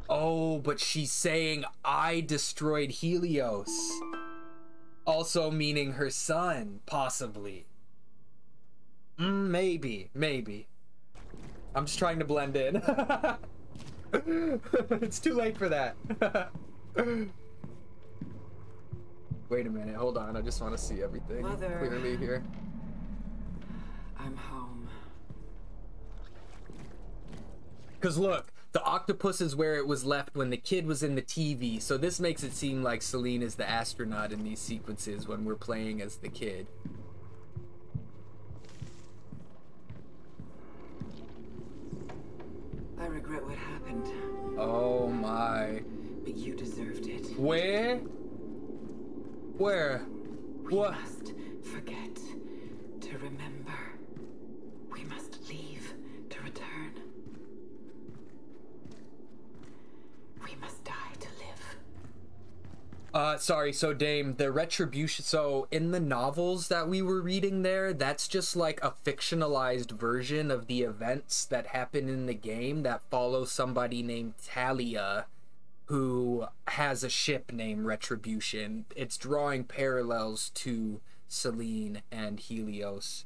Oh, but she's saying I destroyed Helios. Also meaning her son, possibly. Maybe. I'm just trying to blend in. It's too late for that. Wait a minute, hold on. I just want to see everything Mother, clearly here. I'm home. Because look, The octopus is where it was left when the kid was in the TV. So this makes it seem like Celine is the astronaut in these sequences when we're playing as the kid. I regret what happened. Oh my. But you deserved it. Where? Where? We What? must forget to remember. We must leave to return. We must die to live. Sorry, so Dame, the retribution, so in the novels that we were reading there, that's just like a fictionalized version of the events that happen in the game that follow somebody named Talia, who has a ship named Retribution. It's drawing parallels to Celine and Helios.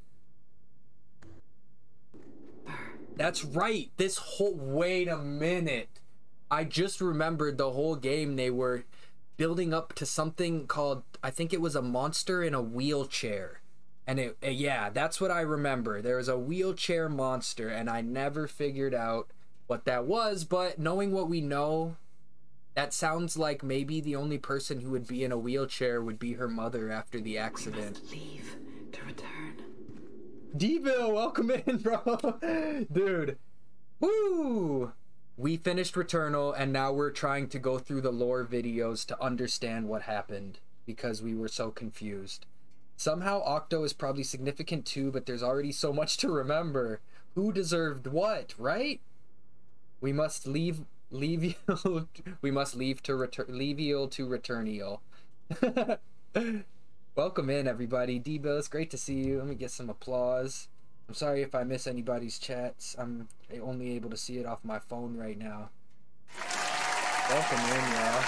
That's right. This whole... Wait a minute. I just remembered the whole game they were building up to something called... I think it was a monster in a wheelchair. And yeah, that's what I remember. There was a wheelchair monster, and I never figured out what that was, but knowing what we know... That sounds like maybe the only person who would be in a wheelchair would be her mother after the accident. We must leave to return. Deville, welcome in, bro. Dude. Woo! We finished Returnal, and now we're trying to go through the lore videos to understand what happened, because we were so confused. Somehow Octo is probably significant too, but there's already so much to remember. Who deserved what, right? We must leave we must leave to Levial to Returnial. Welcome in, everybody. Debo, it's great to see you. Let me get some applause. I'm sorry if I miss anybody's chats. I'm only able to see it off my phone right now. Welcome in, y'all.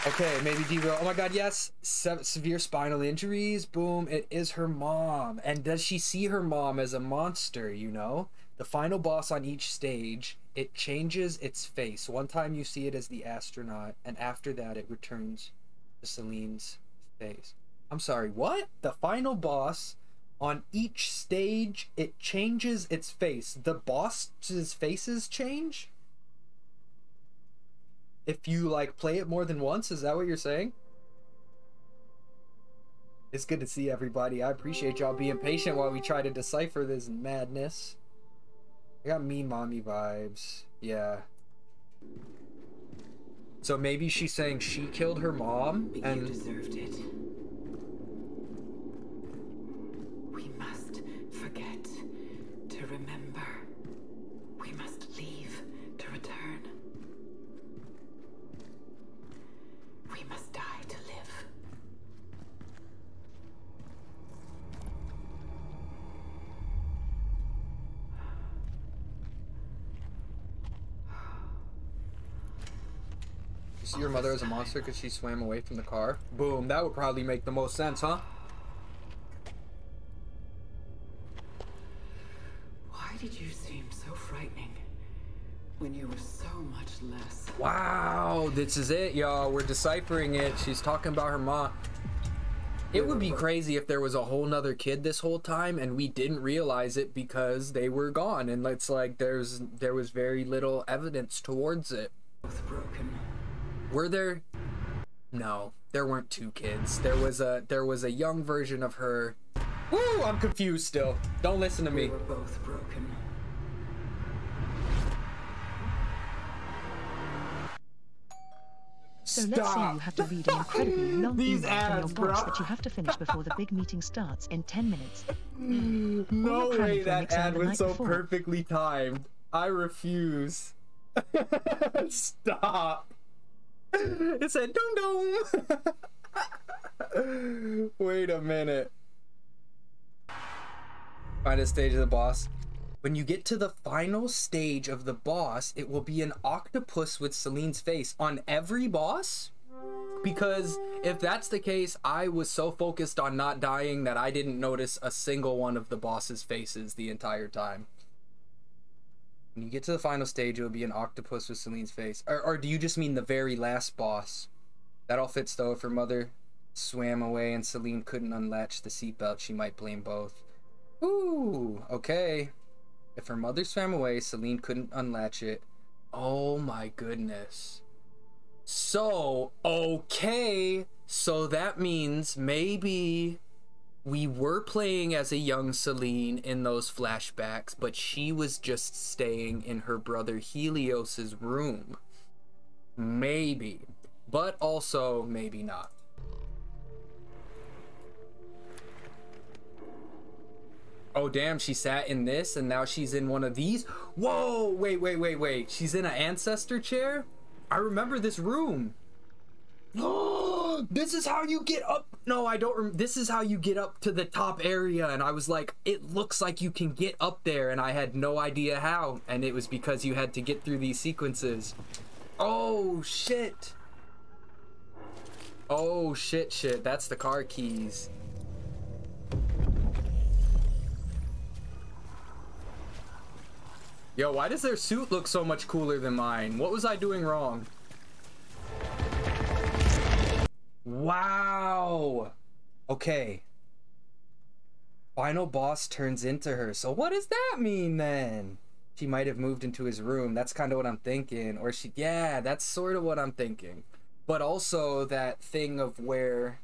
Okay, maybe Debo. Oh my god, yes. Severe spinal injuries. Boom. It is her mom. And does she see her mom as a monster, you know? The final boss on each stage, it changes its face. One time you see it as the astronaut, and after that it returns to Celine's face. I'm sorry, what? The final boss on each stage, it changes its face. The boss's faces change? If you, like, play it more than once, is that what you're saying? It's good to see everybody. I appreciate y'all being patient while we try to decipher this madness. I got mean mommy vibes. Yeah. So maybe she's saying she killed her mom and you deserved it. We must forget to remember. We must leave to return. We must die to live. You see your mother as a monster because she swam away from the car? Boom, that would probably make the most sense, huh? Why did you seem so frightening when you were so much less? Wow, this is it, y'all. We're deciphering it. She's talking about her mom. It would be crazy if there was a whole nother kid this whole time and we didn't realize it because they were gone. And it's like there was very little evidence towards it. Both broken. Were there? No, there weren't two kids. There was a young version of her. Woo! I'm confused still. Don't listen to me. We were both broken. So let's say you have to read an incredibly long These email from ads, your boss bro. that you have to finish before the big meeting starts in 10 minutes. No Or you're way cramming for an that exam ad the was night so before. perfectly timed. I refuse. Stop. It said dum dum. Wait a minute. Final stage of the boss. When you get to the final stage of the boss, it will be an octopus with Celine's face on every boss? Because if that's the case, I was so focused on not dying that I didn't notice a single one of the boss's faces the entire time. When you get to the final stage, it will be an octopus with Celine's face. Or do you just mean the very last boss? That all fits though. If her mother swam away and Celine couldn't unlatch the seatbelt, she might blame both. Ooh, okay. If her mother swam away, Celine couldn't unlatch it. Oh my goodness. So, okay. So that means maybe we were playing as a young Celine in those flashbacks, but she was just staying in her brother Helios's room. Maybe. But also, maybe not. Oh, damn, she sat in this, and now she's in one of these? Whoa, wait. She's in an ancestor chair? I remember this room. Oh, this is how you get up. No, I don't. This is how you get up to the top area. And I was like, it looks like you can get up there. And I had no idea how. And it was because you had to get through these sequences. Oh, shit. Oh, shit. That's the car keys. Yo, why does their suit look so much cooler than mine? What was I doing wrong? Wow. Okay. Final boss turns into her. So what does that mean then? She might have moved into his room. That's kind of what I'm thinking. Or she, yeah, that's sort of what I'm thinking. But also that thing of where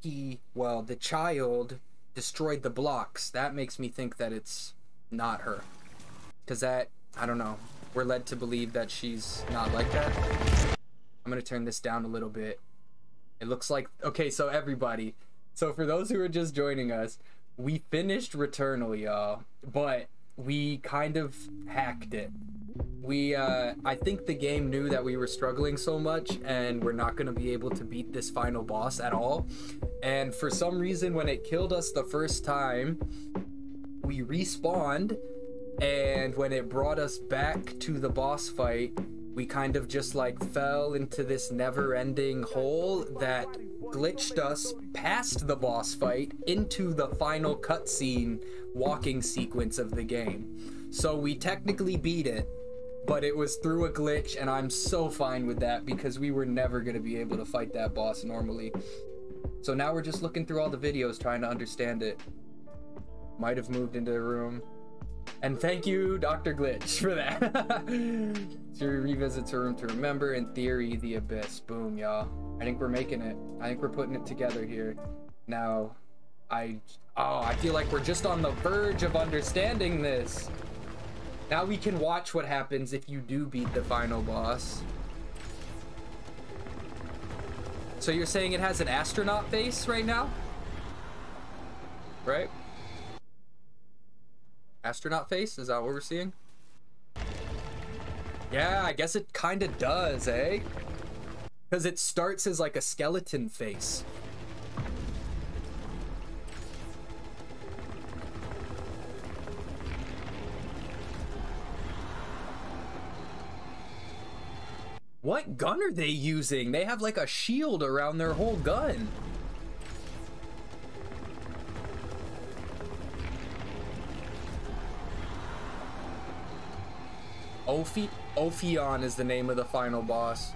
he, well, the child destroyed the blocks. That makes me think that it's not her. Because that, I don't know, we're led to believe that she's not like that. I'm going to turn this down a little bit. It looks like, okay, so everybody, so for those who are just joining us, we finished Returnal, y'all, but we kind of hacked it. I think the game knew that we were struggling so much and we're not going to be able to beat this final boss at all. And for some reason, when it killed us the first time, we respawned. And when it brought us back to the boss fight, we kind of just like fell into this never-ending hole that glitched us past the boss fight into the final cutscene walking sequence of the game. So we technically beat it, but it was through a glitch, and I'm so fine with that because we were never going to be able to fight that boss normally. So now we're just looking through all the videos trying to understand it. Might have moved into the room. And thank you, Dr. Glitch, for that. She revisits her room to remember. In theory, the abyss. Boom, y'all. I think we're making it. I think we're putting it together here. Now, I feel like we're just on the verge of understanding this. Now we can watch what happens if you do beat the final boss. So you're saying it has an astronaut face right now? Right? Astronaut face? Is that what we're seeing? Yeah, I guess it kind of does, eh? Because it starts as like a skeleton face. What gun are they using? They have like a shield around their whole gun. Ophion is the name of the final boss.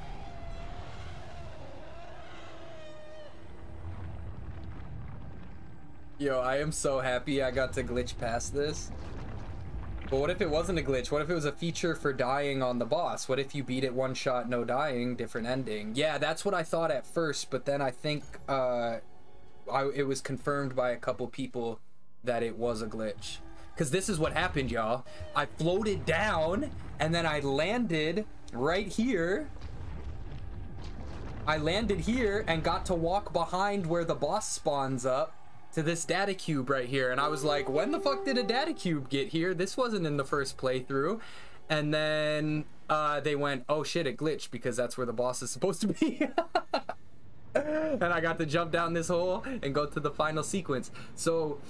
Yo, I am so happy I got to glitch past this. But what if it wasn't a glitch? What if it was a feature for dying on the boss? What if you beat it one shot, no dying, different ending? Yeah, that's what I thought at first, but then I think it was confirmed by a couple people that it was a glitch. Because this is what happened, y'all. I floated down, and then I landed right here. I landed here and got to walk behind where the boss spawns up to this data cube right here. And I was like, when the fuck did a data cube get here? This wasn't in the first playthrough. And then they went, oh shit, it glitched because that's where the boss is supposed to be. And I got to jump down this hole and go to the final sequence. So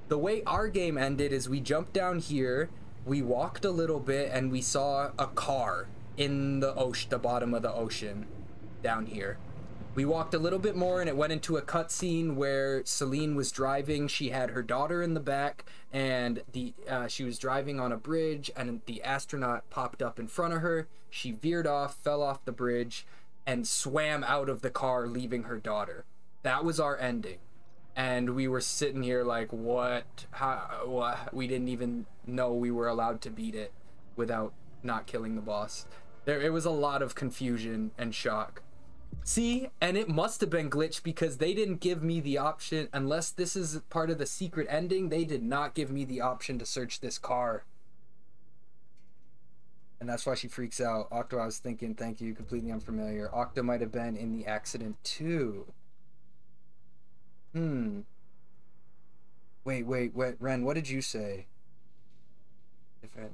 the way our game ended is we jumped down here, we walked a little bit, and we saw a car in the ocean, the bottom of the ocean down here. We walked a little bit more and it went into a cutscene where Celine was driving. She had her daughter in the back, and she was driving on a bridge, and the astronaut popped up in front of her. She veered off, fell off the bridge, and swam out of the car, leaving her daughter. That was our ending. and we were sitting here like, what? How? What? We didn't even know we were allowed to beat it without not killing the boss. It was a lot of confusion and shock. See, and it must have been glitched because they didn't give me the option, unless this is part of the secret ending, they did not give me the option to search this car. And that's why she freaks out. Octo, I was thinking, thank you, completely unfamiliar. Octo might have been in the accident too. Wait, Ren, what did you say?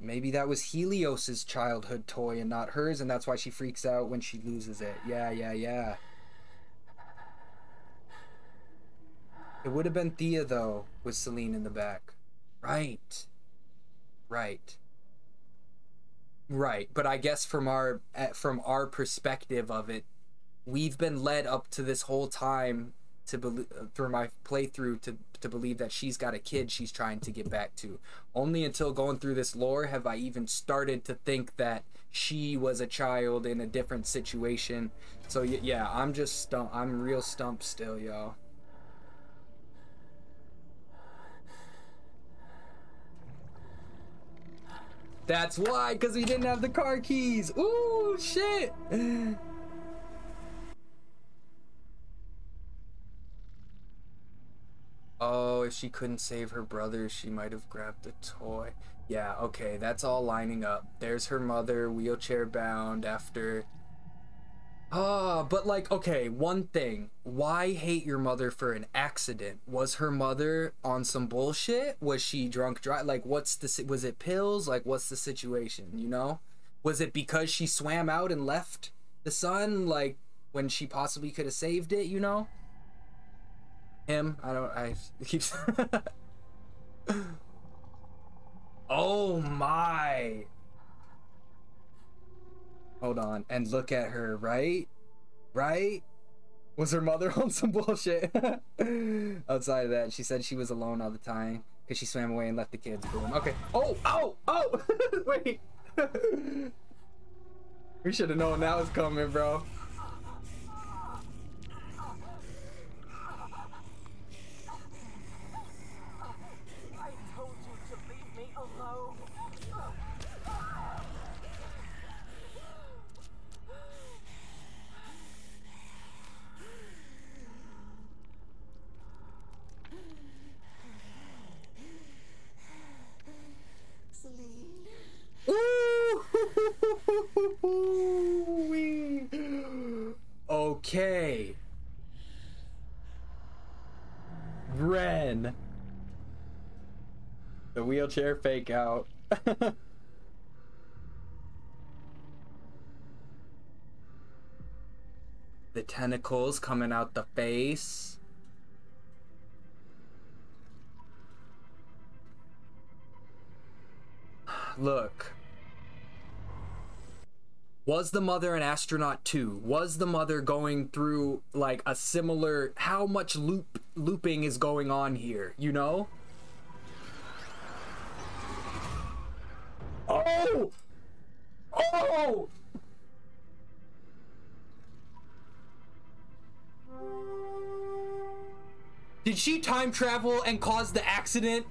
Maybe that was Helios's childhood toy and not hers, and that's why she freaks out when she loses it. Yeah. It would have been Thea, though, with Celine in the back. Right. But I guess from our perspective of it, we've been led up to this whole time to believe, through my playthrough, to believe that she's got a kid she's trying to get back to. Only until going through this lore have I even started to think that she was a child in a different situation. So yeah, I'm just stumped. I'm real stumped still, y'all. That's why, because we didn't have the car keys. Ooh, shit. Oh, if she couldn't save her brother, she might have grabbed the toy. Yeah, okay, that's all lining up. There's her mother, wheelchair bound after... but like, okay, one thing. Why hate your mother for an accident? Was her mother on some bullshit? Was she drunk? Like, what's the... Was it pills? Like, what's the situation, you know? Was it because she swam out and left the sun, like, when she possibly could have saved it, you know? I keep... Oh my! Hold on, and look at her, right? Was her mother on some bullshit? Outside of that, she said she was alone all the time because she swam away and left the kids. Boom. Okay. Oh! Wait! We should have known that was coming, bro. Okay. Ren. The wheelchair fake out. The tentacles coming out the face. Look. Was the mother an astronaut too? Was the mother going through like a similar... How much looping is going on here, you know? Oh! Oh! Did she time travel and cause the accident?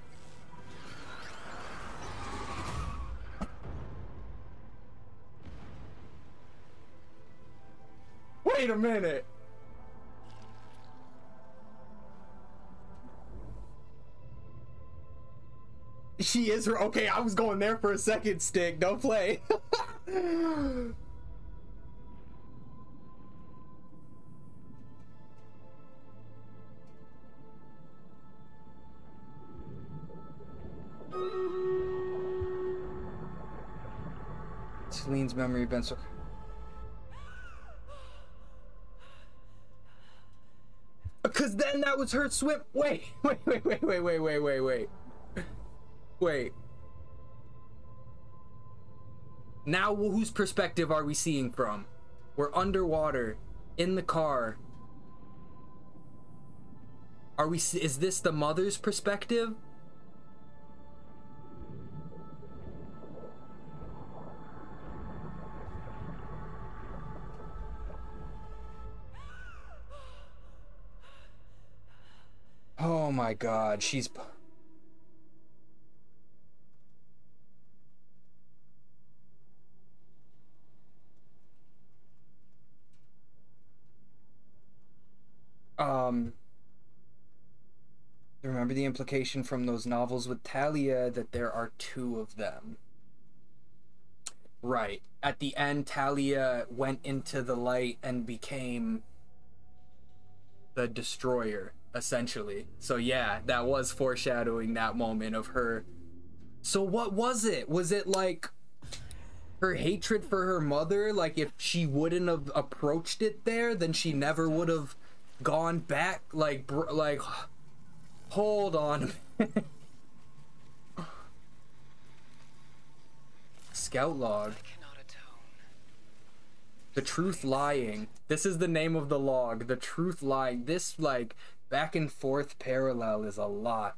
Wait a minute. She is her. Okay, I was going there for a second, Stick. Don't play. Celine's memory been so... Because then that was her swim. Wait. Now, whose perspective are we seeing from? We're underwater, in the car. Are we? Is this the mother's perspective? my god, she's... Remember the implication from those novels with Talia that there are two of them. Right. At the end, Talia went into the light and became the destroyer, essentially. So yeah, that was foreshadowing that moment of her. So what was it? Was it like her hatred for her mother? Like if she wouldn't have approached it there, then she never would have gone back? Like hold on. Scout log. The truth lying. This is the name of the log. The truth lying. This like back and forth parallel is a lot.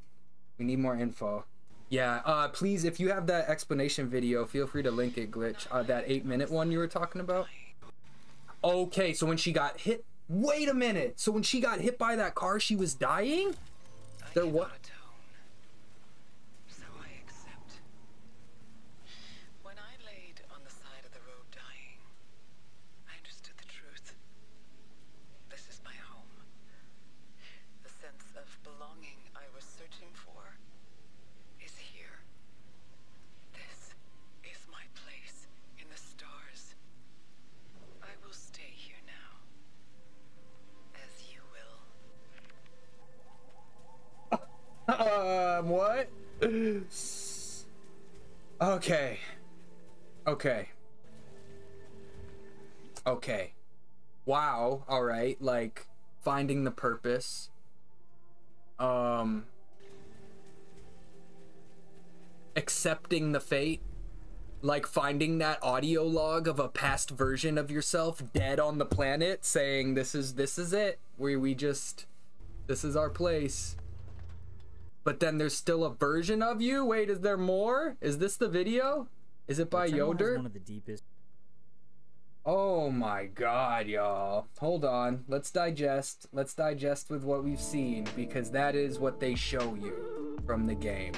We need more info. Yeah, please, if you have that explanation video, feel free to link it, Glitch. That 8-minute one you were talking about. Okay, so when she got hit, wait a minute. So when she got hit by that car, she was dying? There what? So I accept. When I laid on the side of the road dying, I understood the truth. This is my home. The sense of belonging I was searching for is here. This is my place in the stars. I will stay here now, as you will. What? Okay. Okay. Wow. All right. Like finding the purpose. Accepting the fate. Like finding that audio log of a past version of yourself dead on the planet saying this is it. This is our place. But then there's still a version of you? Wait, is there more? Is this the video? Is it by Yoder? One of the deepest. Oh my god, y'all. Hold on. Let's digest. Let's digest with what we've seen, because that is what they show you from the game.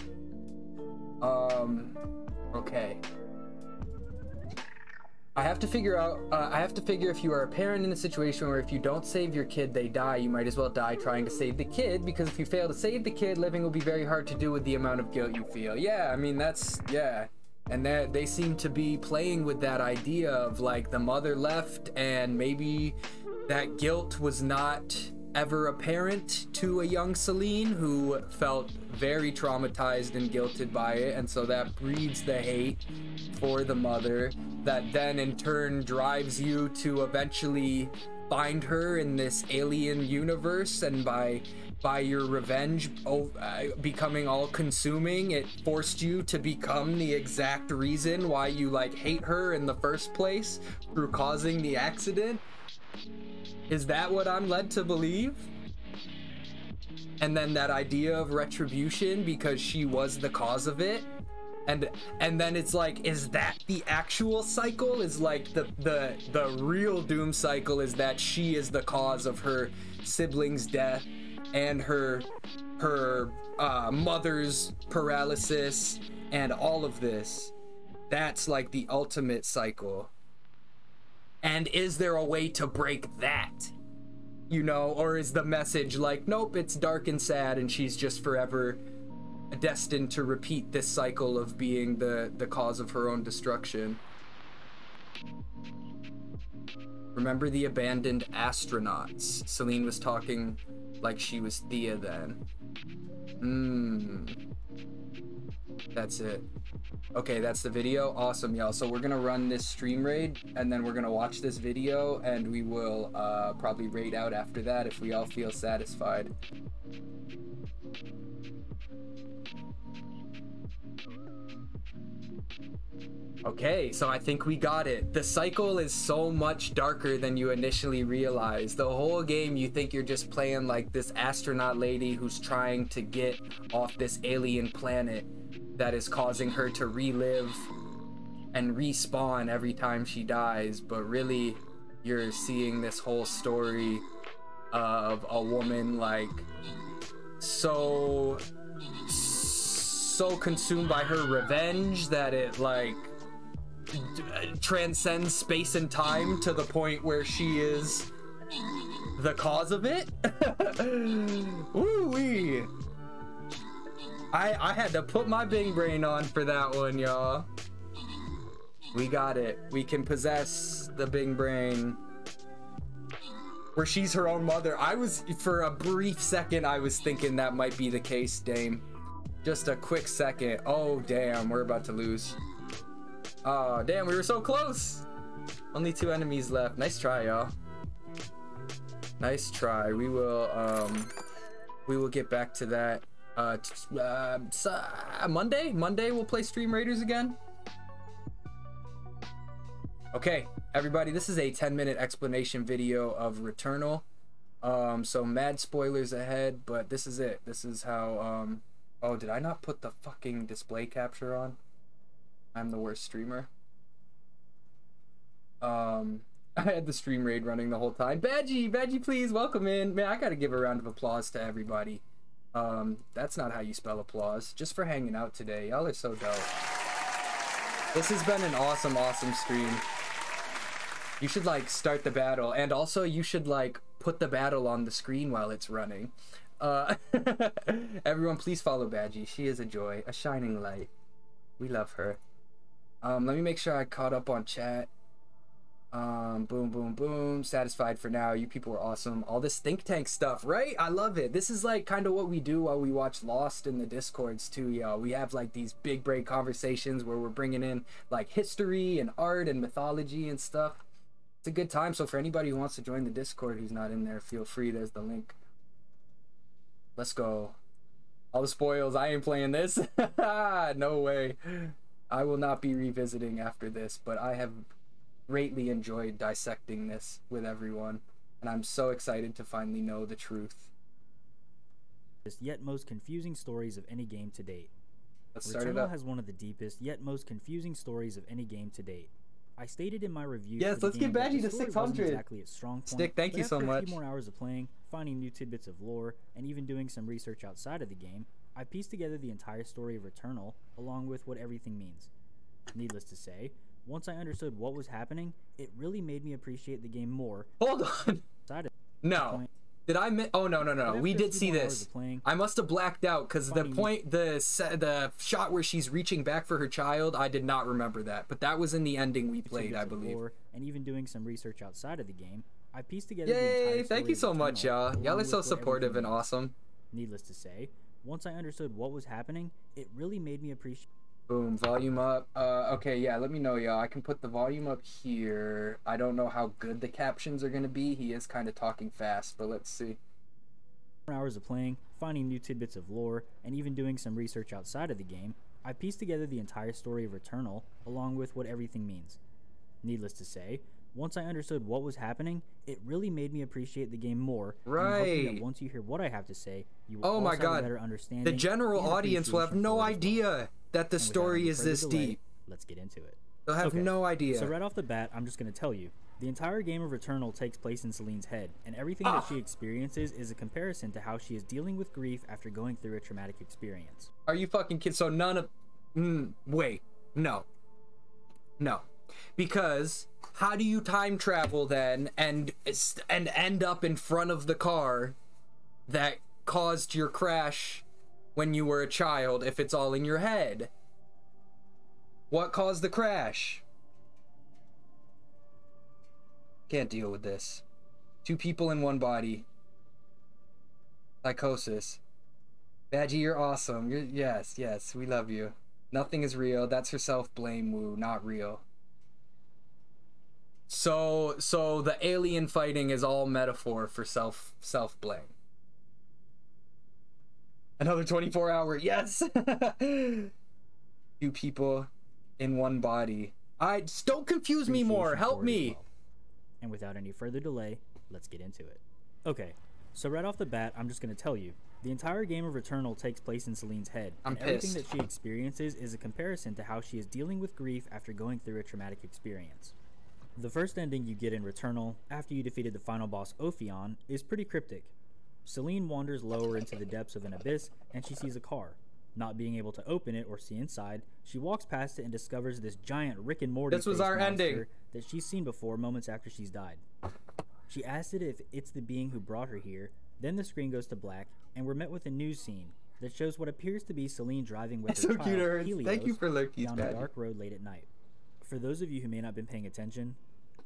Okay. I have to figure if you are a parent in a situation where if you don't save your kid, they die, you might as well die trying to save the kid, because if you fail to save the kid, living will be very hard to do with the amount of guilt you feel. Yeah, I mean, that's, yeah. And they seem to be playing with that idea of like the mother left and maybe that guilt was not ever apparent to a young Celine who felt very traumatized and guilted by it, and so that breeds the hate for the mother that then in turn drives you to eventually find her in this alien universe, and by your revenge becoming all consuming, it forced you to become the exact reason why you like hate her in the first place through causing the accident. Is that what I'm led to believe? And then that idea of retribution because she was the cause of it, and then it's like, is that the actual cycle? Is like the real doom cycle is that she is the cause of her sibling's death and her mother's paralysis and all of this. That's like the ultimate cycle. And is there a way to break that? You know, or is the message like, nope, it's dark and sad and she's just forever destined to repeat this cycle of being the cause of her own destruction? Remember the abandoned astronauts? Celine was talking like she was Thea then. That's it. Okay, that's the video. Awesome, y'all. So we're gonna run this stream raid, and then we're gonna watch this video, and we will probably raid out after that if we all feel satisfied. Okay, so I think we got it. The cycle is so much darker than you initially realize. The whole game, you think you're just playing like this astronaut lady who's trying to get off this alien planet that is causing her to relive and respawn every time she dies, but really you're seeing this whole story of a woman like so consumed by her revenge that it like transcends space and time to the point where she is the cause of it. Woo-wee. I had to put my big brain on for that one, y'all. We got it. We can possess the big brain where she's her own mother. I was, for a brief second, I was thinking that might be the case, Dame. Just a quick second. Oh, damn, we're about to lose. Oh, damn, we were so close. Only 2 enemies left. Nice try, y'all. Nice try. We will get back to that. Monday we'll play Stream Raiders again. Okay, everybody, this is a 10-minute explanation video of Returnal. So mad spoilers ahead, but this is it. This is how, oh, did I not put the fucking display capture on? I'm the worst streamer. I had the stream raid running the whole time. Badgie, please, welcome in. Man, I gotta give a round of applause to everybody. That's not how you spell applause. Just for hanging out today. Y'all are so dope. This has been an awesome stream. You should like start the battle, and also you should like put the battle on the screen while it's running. Everyone please follow Badgie. She is a joy, a shining light. We love her. Let me make sure I caught up on chat. Boom. Satisfied for now. You people are awesome. All this think tank stuff, right? I love it. This is like kind of what we do while we watch Lost in the Discords too, y'all. We have like these big break conversations where we're bringing in like history and art and mythology and stuff. It's a good time. So for anybody who wants to join the Discord who's not in there, feel free. There's the link. Let's go. All the spoils. I ain't playing this. No way. I will not be revisiting after this, but I have greatly enjoyed dissecting this with everyone, and I'm so excited to finally know the truth. Yet most confusing stories of any game to date. Let's start it up. Returnal has one of the deepest yet most confusing stories of any game to date. I stated in my review. Yes, let's get Badgie to 600. Exactly its strong point. Stick, thank you so much. After a few more hours of playing, finding new tidbits of lore, and even doing some research outside of the game, I pieced together the entire story of Returnal, along with what everything means. Needless to say, once I understood what was happening, it really made me appreciate the game more. Hold on. No. Did I miss? Oh, no. We did see this. I must have blacked out because the shot where she's reaching back for her child, I did not remember that. But that was in the ending we played, I believe. And even doing some research outside of the game, I pieced together Yay, the entire story. Thank you so much, y'all. Y'all are so supportive and awesome. Needless to say, once I understood what was happening, it really made me appreciate. Boom, volume up. Okay, yeah, let me know, y'all. I can put the volume up here. I don't know how good the captions are gonna be. He is kind of talking fast, but let's see. Hours of playing, finding new tidbits of lore, and even doing some research outside of the game, I pieced together the entire story of Returnal, along with what everything means. Needless to say, once I understood what was happening, it really made me appreciate the game more. Right. And I'm hoping that once you hear what I have to say, you will also have a better understanding. The general audience will have no idea that the story is this deep. Let's get into it. They'll have no idea. So right off the bat, I'm just going to tell you. The entire game of Returnal takes place in Celine's head, and everything that she experiences is a comparison to how she is dealing with grief after going through a traumatic experience. Are you fucking kidding? So none of... wait. No. Because how do you time travel then and end up in front of the car that caused your crash when you were a child if it's all in your head? What caused the crash? Can't deal with this. 2 people in 1 body. Psychosis. Badgie, you're awesome. Yes, we love you. Nothing is real. That's her self-blame, woo. Not real. So the alien fighting is all metaphor for self-blame. Another 24-hour, yes! 2 people in 1 body. Don't confuse me more, help me! And without any further delay, let's get into it. Okay, so right off the bat, I'm just going to tell you. The entire game of Returnal takes place in Celine's head, and everything that she experiences is a comparison to how she is dealing with grief after going through a traumatic experience. The first ending you get in Returnal, after you defeated the final boss Ophion, is pretty cryptic. Celine wanders lower into the depths of an abyss and she sees a car. Not being able to open it or see inside, she walks past it and discovers this giant Rick and Morty This was our ending that she's seen before moments after she's died. She asks it if it's the being who brought her here, then the screen goes to black and we're met with a news scene that shows what appears to be Celine driving with her child, Helios, Thank you for Loki's down a dark road late at night. For those of you who may not have been paying attention,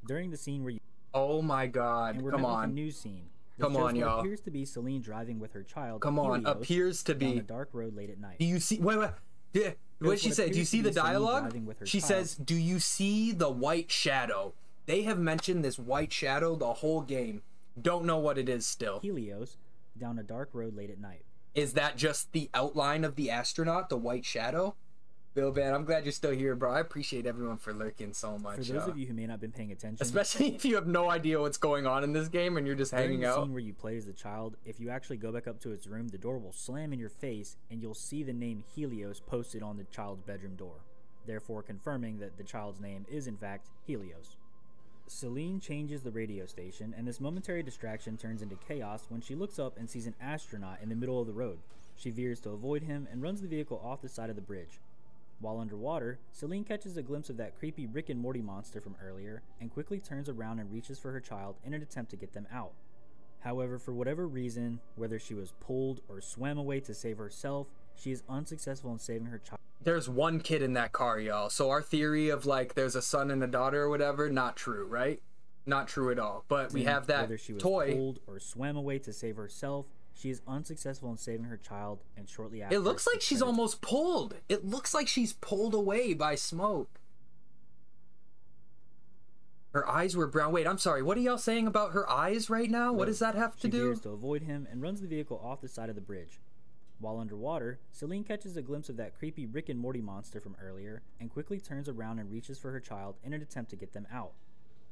during the scene where you... Oh my god, and we're come met with on. a news scene. Come on, y'all. Appears to be Celine driving with her child. Come on, Helios, appears to be. down a dark road late at night. Do you see? Wait. Yeah. What did she say? Do you see the dialogue? She says, "Do you see the white shadow?" They have mentioned this white shadow the whole game. Don't know what it is still. Helios, down a dark road late at night. Is that just the outline of the astronaut, the white shadow? Bill Van, I'm glad you're still here, bro. I appreciate everyone for lurking so much. For those of you who may not have been paying attention, especially if you have no idea what's going on in this game and you're just hanging out. During the scene where you play as the child, if you actually go back up to its room, the door will slam in your face and you'll see the name Helios posted on the child's bedroom door, therefore confirming that the child's name is in fact Helios. Celine changes the radio station, and this momentary distraction turns into chaos when she looks up and sees an astronaut in the middle of the road. She veers to avoid him and runs the vehicle off the side of the bridge. While underwater, Celine catches a glimpse of that creepy Rick and Morty monster from earlier and quickly turns around and reaches for her child in an attempt to get them out. However, for whatever reason, whether she was pulled or swam away to save herself, she is unsuccessful in saving her child. There's one kid in that car, y'all. So our theory of like there's a son and a daughter or whatever, not true, right? Not true at all. But we have that whether she was toy. Pulled or swam away to save herself, she is unsuccessful in saving her child, and shortly after... It looks like she's almost pulled. It looks like she's pulled away by smoke. Her eyes were brown. Wait, I'm sorry. What are y'all saying about her eyes right now? What does that have to do? She veers to avoid him and runs the vehicle off the side of the bridge. While underwater, Celine catches a glimpse of that creepy Rick and Morty monster from earlier and quickly turns around and reaches for her child in an attempt to get them out.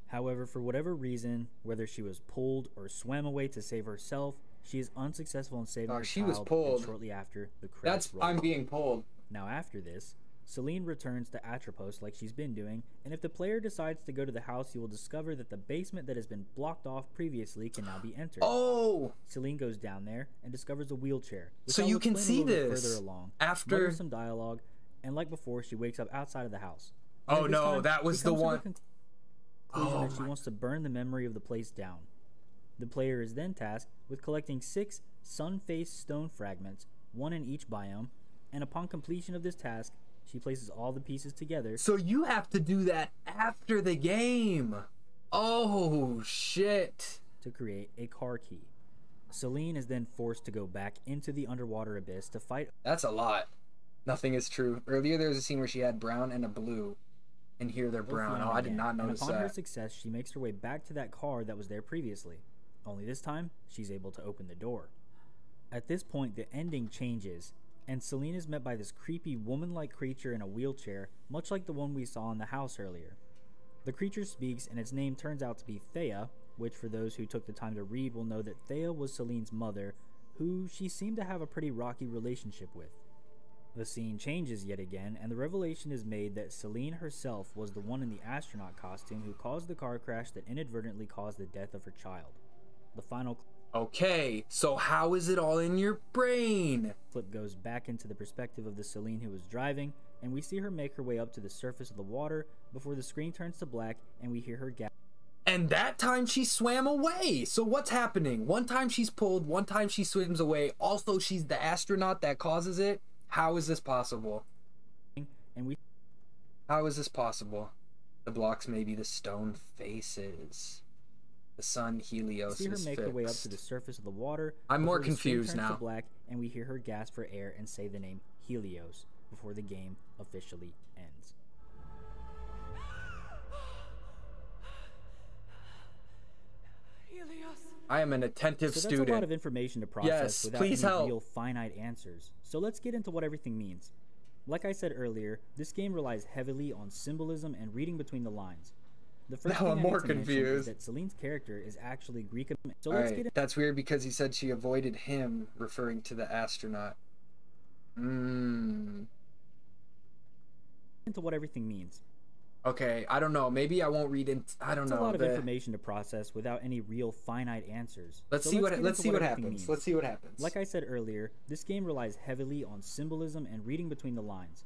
However, for whatever reason, whether she was pulled or swam away to save herself, she is unsuccessful in saving her she child. was pulled. And shortly after, the credits roll. I'm being pulled. Now after this, Celine returns to Atropos like she's been doing, and if the player decides to go to the house, you will discover that the basement that has been blocked off previously can now be entered. Oh! Celine goes down there and discovers a wheelchair. So you can see this further along, after some dialogue, and like before, she wakes up outside of the house. Oh no, that was the one. That she wants to burn the memory of the place down. The player is then tasked with collecting 6 sun-faced stone fragments, 1 in each biome, and upon completion of this task, she places all the pieces together. So you have to do that after the game. Oh shit. To create a car key. Celine is then forced to go back into the underwater abyss to fight. That's a lot. Nothing is true. Earlier there was a scene where she had brown and a blue. And here they're brown. Oh, I did not notice that. Upon her success, she makes her way back to that car that was there previously. Only this time, she's able to open the door. At this point, the ending changes, and Celine is met by this creepy woman-like creature in a wheelchair, much like the one we saw in the house earlier. The creature speaks, and its name turns out to be Thea, which for those who took the time to read will know that Thea was Celine's mother, who she seemed to have a pretty rocky relationship with. The scene changes yet again, and the revelation is made that Celine herself was the one in the astronaut costume who caused the car crash that inadvertently caused the death of her child. The final... Okay, so how is it all in your brain? Clip goes back into the perspective of the Celine who was driving, and we see her make her way up to the surface of the water before the screen turns to black and we hear her gasp. And that time she swam away. So what's happening? One time she's pulled, one time she swims away. Also, she's the astronaut that causes it. How is this possible? How is this possible? The blocks may be the stone faces. The sun Helios see her is make fixed. her way up to the surface of the water. I'm more confused now. To black, and we hear her gasp for air and say the name Helios before the game officially ends. Helios. I am an attentive so student. That's a lot of information to process yes, without please any help. real finite answers. So let's get into what everything means. Like I said earlier, this game relies heavily on symbolism and reading between the lines. The first thing I'm I more need to mention confused. is that Celine's character is actually Greek. So All let's right, get that's weird because he said she avoided him, referring to the astronaut. into what everything means. Okay, I don't know. Maybe I won't read into. I don't It's know. a lot of information to process without any real finite answers. Let's So see what get into everything happens. means. Let's see what happens. Like I said earlier, this game relies heavily on symbolism and reading between the lines.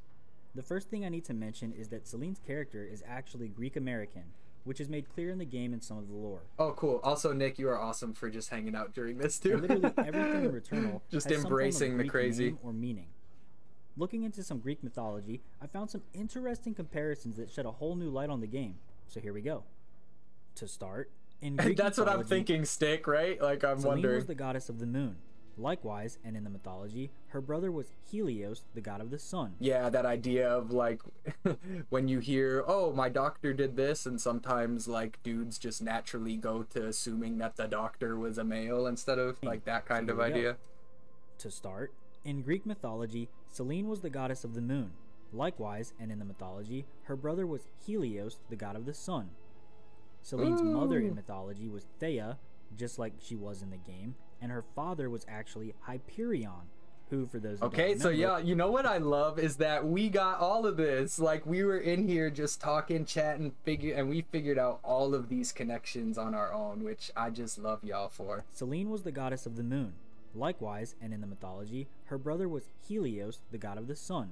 The first thing I need to mention is that Celine's character is actually Greek American, which is made clear in the game and some of the lore. Oh, cool. Also, Nick, you are awesome for just hanging out during this too. And literally everything in Returnal just has embracing some form of the Greek crazy name or meaning. Looking into some Greek mythology, I found some interesting comparisons that shed a whole new light on the game. So here we go. To start, in Greek that's what I'm mythology, thinking, Stick, right? Like, I'm Selene wondering. was the goddess of the moon. Likewise, and in the mythology, her brother was Helios, the god of the sun. Yeah, that idea of like when you hear, oh, my doctor did this, and sometimes like dudes just naturally go to assuming that the doctor was a male instead of like that kind So of here we go. idea. To start, in Greek mythology, Selene was the goddess of the moon. Likewise, and in the mythology, her brother was Helios, the god of the sun. Selene's mother in mythology was Theia, just like she was in the game, and her father was actually Hyperion, who, for those that Okay, don't so remember, yeah, you know what I love is that we got all of this. Like, we were in here just talking, chatting, and we figured out all of these connections on our own, which I just love y'all for. Selene was the goddess of the moon. Likewise, and in the mythology, her brother was Helios, the god of the sun.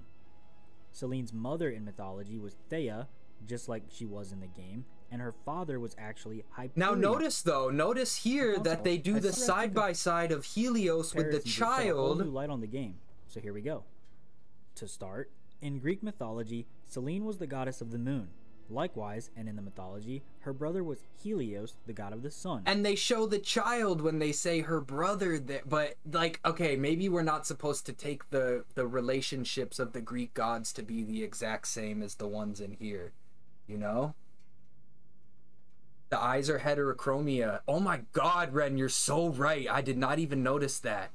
Selene's mother in mythology was Theia, just like she was in the game, and her father was actually Hyperion. Now notice here that they do the side by side of Helios with the Comparisons that shed a whole child. new light on the game. So here we go. To start, in Greek mythology, Selene was the goddess of the moon. Likewise, and in the mythology, her brother was Helios, the god of the sun. And they show the child when they say her brother there, but like, okay, maybe we're not supposed to take the relationships of the Greek gods to be the exact same as the ones in here, you know? The eyes are heterochromia. Oh my god, Ren, you're so right. I did not even notice that.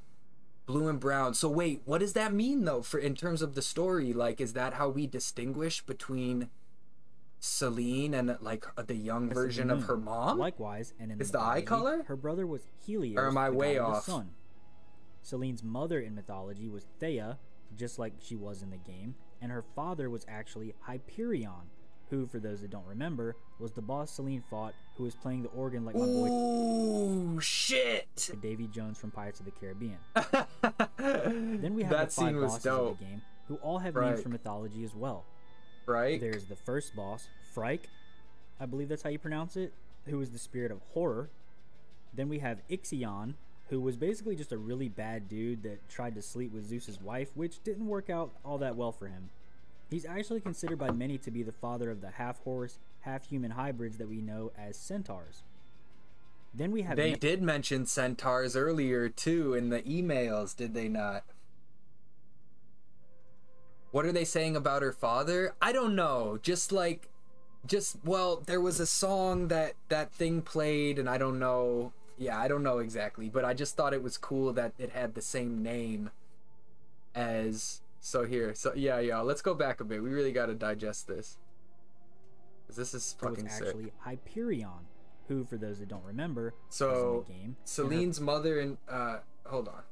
Blue and brown. So wait, what does that mean though for in terms of the story? Like, is that how we distinguish between Selene and like the young version of her mom? Likewise, and in is the eye mythology, color? her brother was Helios, Or am I the way god of off? the sun. Selene's mother in mythology was Theia, just like she was in the game, and her father was actually Hyperion, who, for those that don't remember, was the boss Selene fought, who was playing the organ like my boy. Ooh, shit! Davy Jones from Pirates of the Caribbean. Then we have That the five scene was bosses dope. of the game, who all have Right. names from mythology as well. Right? There's the first boss, Frike, I believe that's how you pronounce it, who is the spirit of horror. Then we have Ixion, who was basically just a really bad dude that tried to sleep with Zeus's wife, which didn't work out all that well for him. He's actually considered by many to be the father of the half-horse, half-human hybrids that we know as centaurs. Then we have... They did mention centaurs earlier too in the emails, did they not? What are they saying about her father? I don't know. Well, there was a song that thing played, and I don't know. Yeah, I don't know exactly, but I just thought it was cool that it had the same name as. So yeah, let's go back a bit. We really got to digest this. 'Cause this is fucking was sick. actually Hyperion, who, for those that don't remember, So was in the game. Selene's mother and hold on.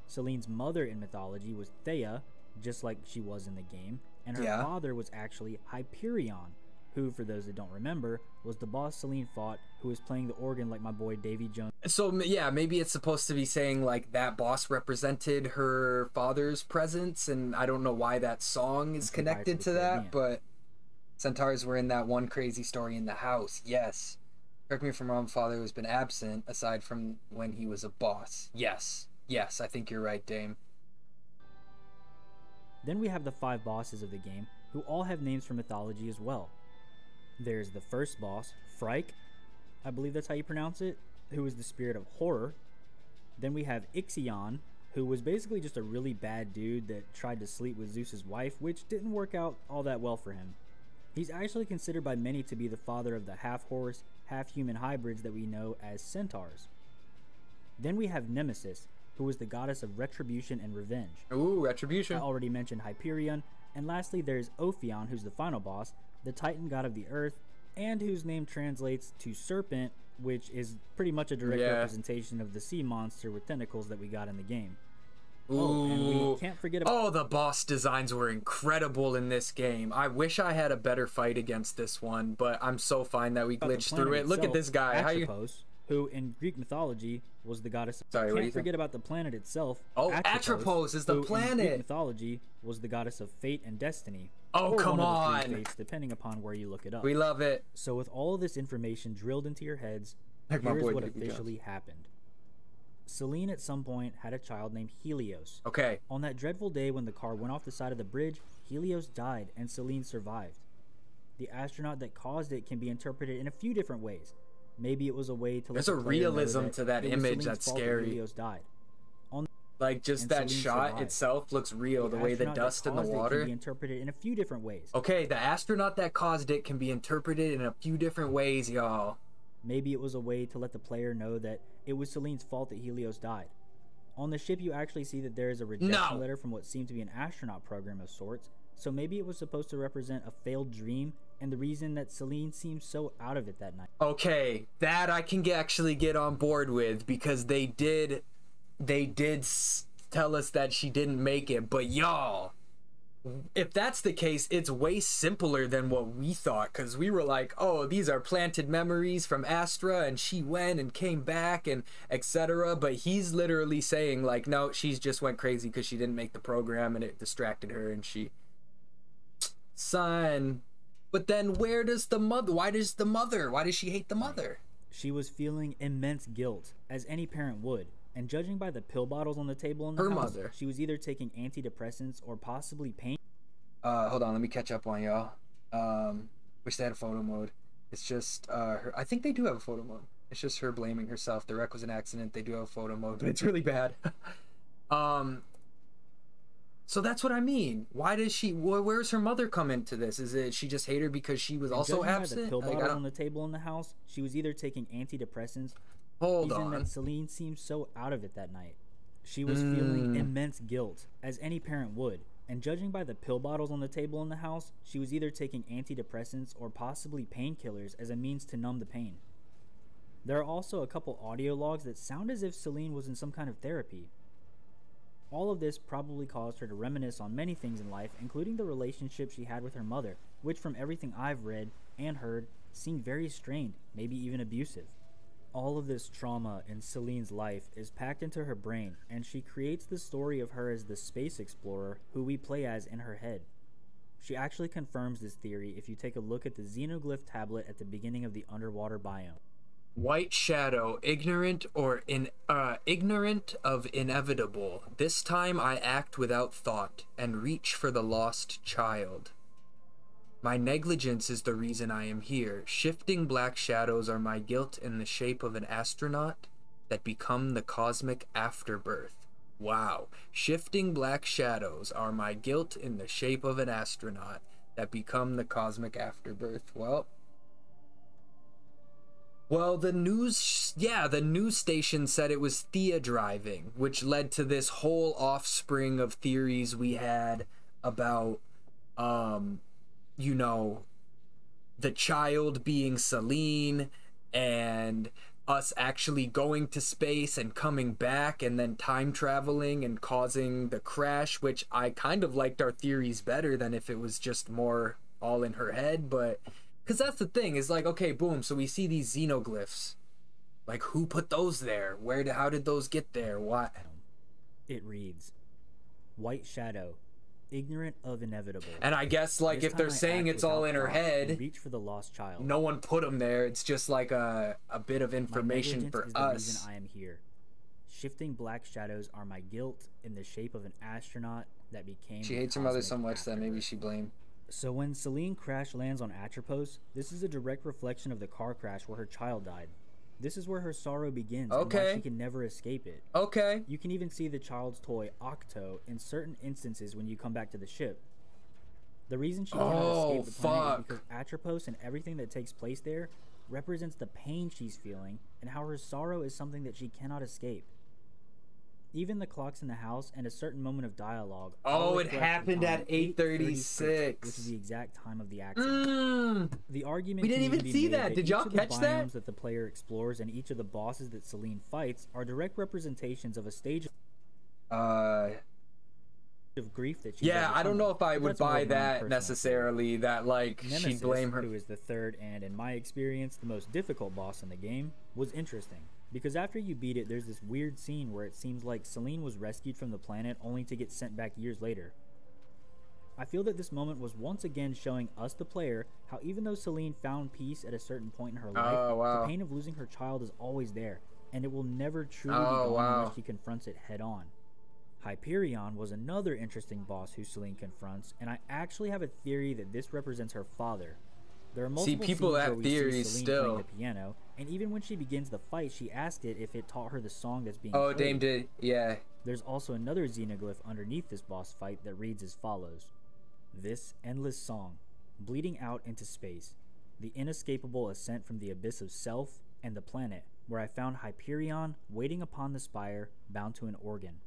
Selene's mother in mythology was Theia, just like she was in the game, and her Yeah. father was actually Hyperion, who, for those that don't remember, was the boss Selene fought, who was playing the organ like my boy Davy Jones. So yeah, maybe it's supposed to be saying like that boss represented her father's presence, and I don't know why that song is connected to that, but centaurs were in that one crazy story in the house. Yes. Correct me if I'm wrong, father has been absent aside from when he was a boss. Yes, I think you're right, Dame. Then we have the five bosses of the game, who all have names from mythology as well. There's the first boss, Frike, I believe that's how you pronounce it, who is the spirit of horror. Then we have Ixion, who was basically just a really bad dude that tried to sleep with Zeus's wife, which didn't work out all that well for him. He's actually considered by many to be the father of the half-horse, half-human hybrids that we know as centaurs. Then we have Nemesis, who is the goddess of retribution and revenge. Ooh, retribution. I already mentioned Hyperion. And lastly, there's Ophion, who's the final boss, the Titan god of the earth, and whose name translates to serpent, which is pretty much a direct representation of the sea monster with tentacles that we got in the game. Oh, and Ooh. we can't forget about Oh, the boss designs were incredible in this game. I wish I had a better fight against this one, but I'm so fine that we the glitched planet through it. Look at itself, this guy. How you? Atropos, who in Greek mythology was the goddess. Sorry, what do you Can't think? forget about the planet itself. Oh, Atropos is the who in Greek planet. mythology was the goddess of fate and destiny. Oh, or come one of the three on. fates, depending upon where you look it up. We love it. So with all of this information drilled into your heads, Like my here's boy what Davey officially happened. Selene at some point had a child named Helios. Okay. On that dreadful day when the car went off the side of the bridge, Helios died and Selene survived. The astronaut that caused it can be interpreted in a few different ways. Maybe it was a way to let There's the a player know realism that to that it was image Selene's that's fault that scary. Helios died. Like just And that Selene shot survived. itself looks real. The way the astronaut that dust in the caused it water. can be interpreted in a few different ways. Okay, the astronaut that caused it can be interpreted in a few different ways, y'all. Maybe it was a way to let the player know that it was Selene's fault that Helios died. On the ship, you actually see that there is a rejection letter from what seemed to be an astronaut program of sorts, so maybe it was supposed to represent a failed dream and the reason that Selene seemed so out of it that night. Okay, that I can actually get on board with because they did tell us that she didn't make it, but y'all, if that's the case, it's way simpler than what we thought, because we were like, oh, these are planted memories from Astra and she went and came back and etc. But he's literally saying like, no, she's just went crazy because she didn't make the program and it distracted her and she... Son. But then where does the mother... Why does she hate the mother? She was feeling immense guilt, as any parent would. And judging by the pill bottles on the table in the Her house, mother. she was either taking antidepressants or possibly pain. Hold on, let me catch up on y'all. Wish they had a photo mode. It's just her. I think they do have a photo mode. It's just her blaming herself. The wreck was an accident. They do have a photo mode, but it's really bad. So that's what I mean. Why does she? Where's her mother come into this? Is it she just hate her because she was And also judging by absent? the pill Like, I bottles don't- on the table in the house, she was either taking antidepressants. Hold reason on. that Selene seemed so out of it that night. She was feeling immense guilt, as any parent would. And judging by the pill bottles on the table in the house, she was either taking antidepressants or possibly painkillers as a means to numb the pain. There are also a couple audio logs that sound as if Selene was in some kind of therapy. All of this probably caused her to reminisce on many things in life, including the relationship she had with her mother, which from everything I've read and heard seemed very strained, maybe even abusive. All of this trauma in Selene's life is packed into her brain, and she creates the story of her as the space explorer who we play as in her head. She actually confirms this theory if you take a look at the xenoglyph tablet at the beginning of the underwater biome. White shadow, ignorant of inevitable. This time I act without thought and reach for the lost child. My negligence is the reason I am here. Shifting black shadows are my guilt in the shape of an astronaut that become the cosmic afterbirth. Wow. Shifting black shadows are my guilt in the shape of an astronaut that become the cosmic afterbirth. Well, the news station said it was Thea driving, which led to this whole offspring of theories we had about, you know, the child being Selene and us actually going to space and coming back and then time traveling and causing the crash, which I kind of liked our theories better than if it was just more all in her head, but because that's the thing is like, okay, boom, so we see these xenoglyphs, like who put those there, how did those get there, what? It reads, White shadow, ignorant of inevitable. And I guess like This if they're time I saying act it's all without in her thought and head, reach for the lost child. no one put them there, it's just like a bit of My information negligence for is the us. reason I am here. Shifting black shadows are my guilt in the shape of an astronaut that became She the hates her mother so cosmic much that maybe afterbirth. she blamed. So when Selene crash lands on Atropos, this is a direct reflection of the car crash where her child died. This is where her sorrow begins and why Okay. she can never escape it. Okay. You can even see the child's toy Octo in certain instances when you come back to the ship. The reason she cannot escape the planet is because Atropos and everything that takes place there represents the pain she's feeling and how her sorrow is something that she cannot escape. Even the clocks in the house and a certain moment of dialogue. all Oh, it reflect the happened time at 8:36. which is the exact time of the accident. The argument We didn't can even be see made that. Did y'all each of the catch that? biomes that the player explores and each of the bosses that Selene fights are direct representations of a stage. of grief that she yeah, I don't know if I would buy that necessarily, that like Nemesis, she'd blame her. Who is the third and, in my experience, the most difficult boss in the game, was interesting. Because after you beat it, there's this weird scene where it seems like Celine was rescued from the planet only to get sent back years later. I feel that this moment was once again showing us, the player, how even though Celine found peace at a certain point in her life, the pain of losing her child is always there, and it will never truly be gone unless she confronts it head on. Hyperion was another interesting boss who Celine confronts, and I actually have a theory that this represents her father. There are multiple people scenes have where we theories see Celine still. playing the piano, and even when she begins the fight, she asked it if it taught her the song that's being Oh, played. Dame did, yeah. There's also another xenoglyph underneath this boss fight that reads as follows. This endless song, bleeding out into space, the inescapable ascent from the abyss of self and the planet, where I found Hyperion waiting upon the spire, bound to an organ.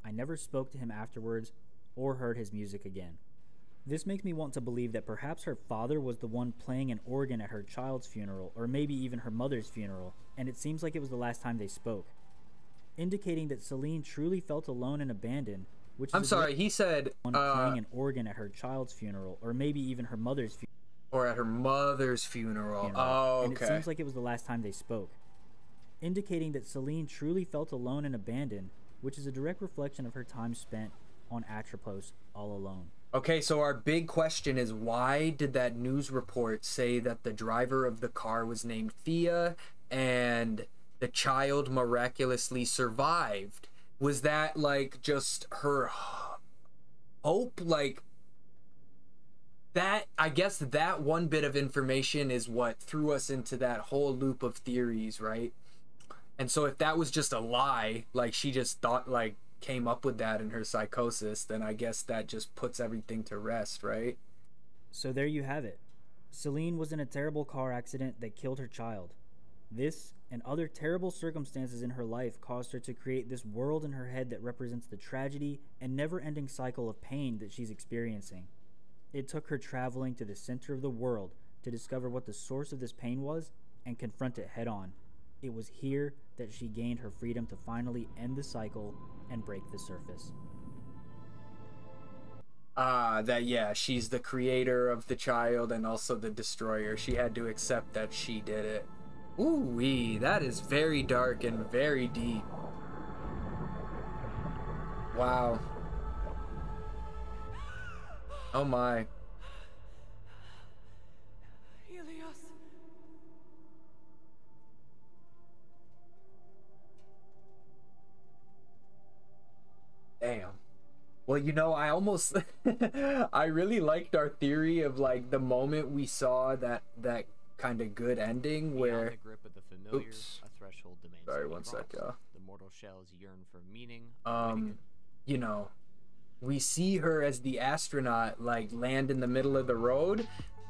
I never spoke to him afterwards or heard his music again. This makes me want to believe that perhaps her father was the one playing an organ at her child's funeral, or maybe even her mother's funeral, and it seems like it was the last time they spoke, indicating that Celine truly felt alone and abandoned, which is I'm sorry, he said one playing an organ at her child's funeral, or maybe even her mother's funeral. Or at her mother's funeral. Oh, okay. And it seems like it was the last time they spoke, indicating that Celine truly felt alone and abandoned, which is a direct reflection of her time spent on Atropos all alone. Okay, so our big question is, why did that news report say that the driver of the car was named Thea and the child miraculously survived? Was that like just her hope? Like that, I guess that one bit of information is what threw us into that whole loop of theories, right? And so if that was just a lie, like she just thought, like came up with that in her psychosis, then I guess that just puts everything to rest, right? So there you have it. Celine was in a terrible car accident that killed her child. This and other terrible circumstances in her life caused her to create this world in her head that represents the tragedy and never-ending cycle of pain that she's experiencing. It took her traveling to the center of the world to discover what the source of this pain was and confront it head on. It was here that she gained her freedom to finally end the cycle and break the surface. Yeah, she's the creator of the child and also the destroyer. She had to accept that she did it. Ooh-wee, that is very dark and very deep. Wow. Oh my. Helios. Damn. Well, you know, I almost I really liked our theory of like the moment we saw that kind of good ending where the grip of the familiar, oops. a threshold demands Sorry, to be one sec, crossed. y'all. The mortal shells yearn for meaning. You know, we see her as the astronaut like land in the middle of the road.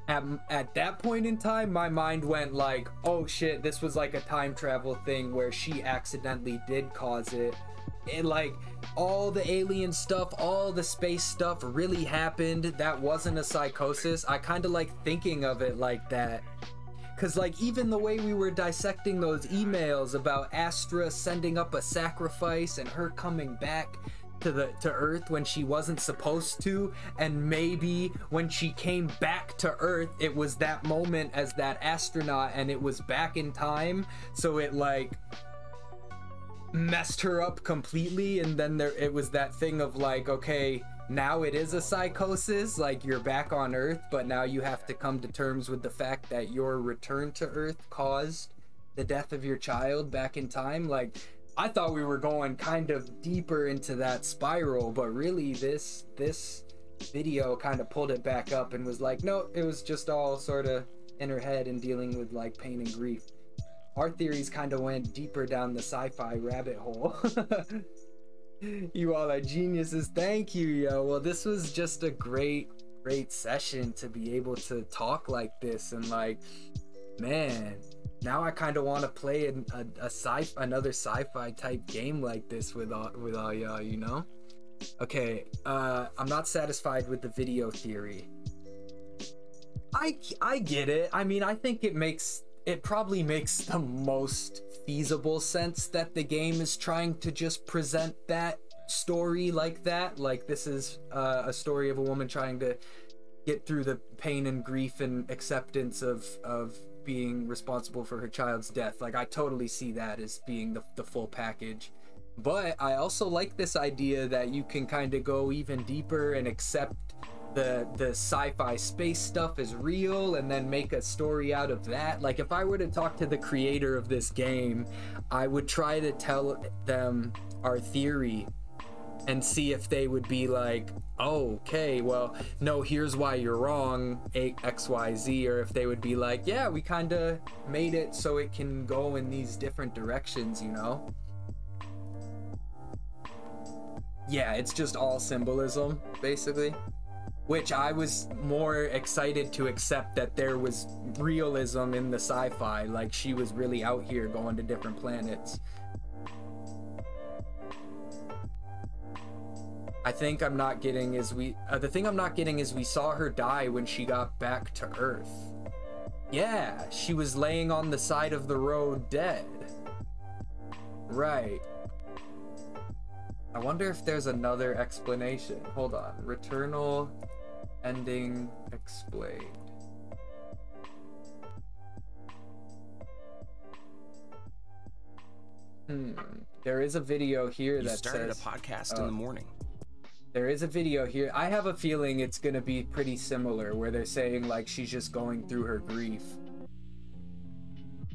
At that point in time, my mind went like, oh shit, this was like a time travel thing where she accidentally did cause it. And like all the alien stuff, all the space stuff really happened. That wasn't a psychosis. I kind of like thinking of it like that. Cause like even the way we were dissecting those emails about Astra sending up a sacrifice and her coming back to Earth when she wasn't supposed to, and maybe when she came back to Earth it was that moment as that astronaut and it was back in time, so it like messed her up completely, and then it was that thing of like, okay, now it is a psychosis, like you're back on Earth, but now you have to come to terms with the fact that your return to Earth caused the death of your child back in time. Like I thought we were going kind of deeper into that spiral, but really this video kind of pulled it back up and was like, no, it was just all sort of in her head and dealing with like pain and grief. Our theories kind of went deeper down the sci-fi rabbit hole. You all are geniuses. Thank you, yo. Well, this was just a great session to be able to talk like this, and like, man, now I kind of want to play another sci-fi type game like this with all y'all, you know? Okay, I'm not satisfied with the video theory. I get it. I mean, I think it probably makes the most feasible sense that the game is trying to just present that story like that. Like, this is a story of a woman trying to get through the pain and grief and acceptance of being responsible for her child's death. Like, I totally see that as being the full package. But I also like this idea that you can kind of go even deeper and accept the sci-fi space stuff is real and then make a story out of that. Like, if I were to talk to the creator of this game, I would try to tell them our theory and see if they would be like, oh, okay, well, no, here's why you're wrong, XYZ, or if they would be like, yeah, we kind of made it so it can go in these different directions, you know? Yeah, it's just all symbolism, basically. Which I was more excited to accept that there was realism in the sci-fi, like she was really out here going to different planets. I think I'm not getting is the thing I'm not getting is we saw her die when she got back to Earth. Yeah, she was laying on the side of the road dead. Right. I wonder if there's another explanation. Hold on. Returnal ending explained. There is a video here that started says, a podcast in the morning. There is a video here. I have a feeling it's gonna be pretty similar, where they're saying like she's just going through her grief.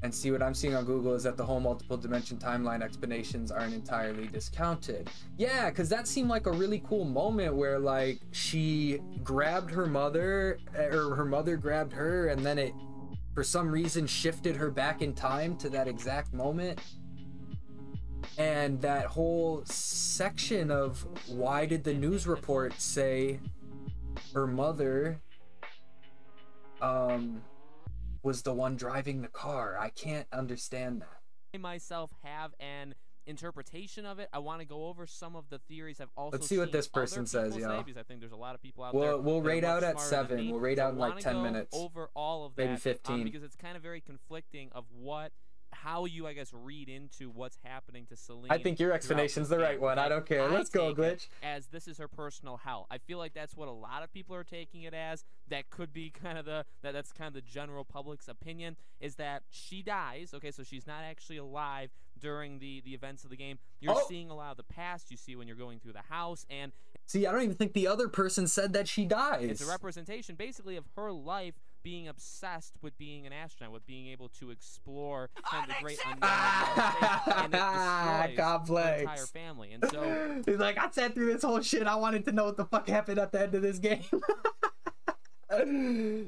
And see, what I'm seeing on Google is that the whole multiple dimension timeline explanations aren't entirely discounted. Yeah, because that seemed like a really cool moment where like she grabbed her mother, or her mother grabbed her, and then it for some reason shifted her back in time to that exact moment. And that whole section of why did the news report say her mother was the one driving the car. I can't understand that. I myself have an interpretation of it. I want to go over some of the theories I've also Let's see what this person says, say, y'all. because I think there's a lot of people out there. We'll rate out at 7. We'll rate out in like I 10 wanna go minutes. Over all of that, maybe 15. because it's kind of very conflicting of how you, I guess, read into what's happening to Celine. I think your explanation's the right one. I don't care. Let's go, Glitch. As this is her personal hell. I feel like that's what a lot of people are taking it as. That could be kind of that's kind of the general public's opinion, is that she dies. Okay, so she's not actually alive during the events of the game. You're seeing a lot of the past. You see when you're going through the house, and see, I don't even think the other person said that she dies. It's a representation basically of her life being obsessed with being an astronaut, with being able to explore kind of the great unknown and it destroys her entire family. And so he's like, I sat through this whole shit. I wanted to know what the fuck happened at the end of this game.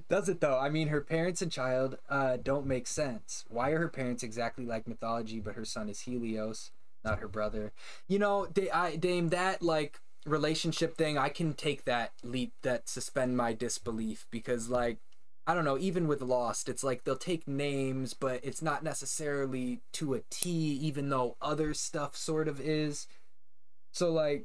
Does it though? I mean, her parents and child don't make sense. Why are her parents exactly like mythology, but her son is Helios, not her brother? You know, Dame, that like relationship thing, I can take that leap, that suspend my disbelief, because like, I don't know, even with Lost, it's like they'll take names, but it's not necessarily to a T, even though other stuff sort of is. So like,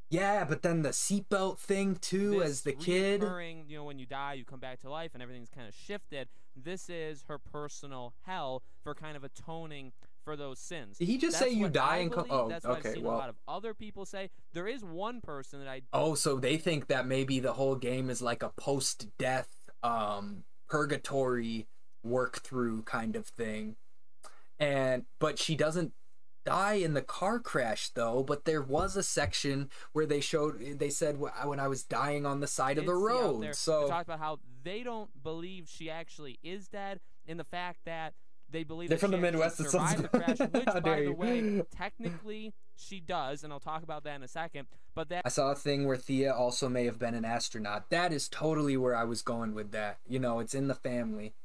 yeah, but then the seatbelt thing too, as the kid. You know, when you die, you come back to life, and everything's kind of shifted. This is her personal hell for kind of atoning for those sins. Did he just say you die and come? Oh, that's what okay. I've seen Well, a lot of other people say. There is one person that I. Oh, so they think that maybe the whole game is like a post-death purgatory work through kind of thing, but she doesn't die in the car crash though. But there was a section where they said when I was dying on the side of the road. So they talked about how they don't believe she actually is dead, in the fact that they believe they're that from she the Midwest. actually survived the crash, which, How by dare the you. way, technically she does, and I'll talk about that in a second. But that I saw a thing where Thea also may have been an astronaut. That is totally where I was going with that. You know, it's in the family.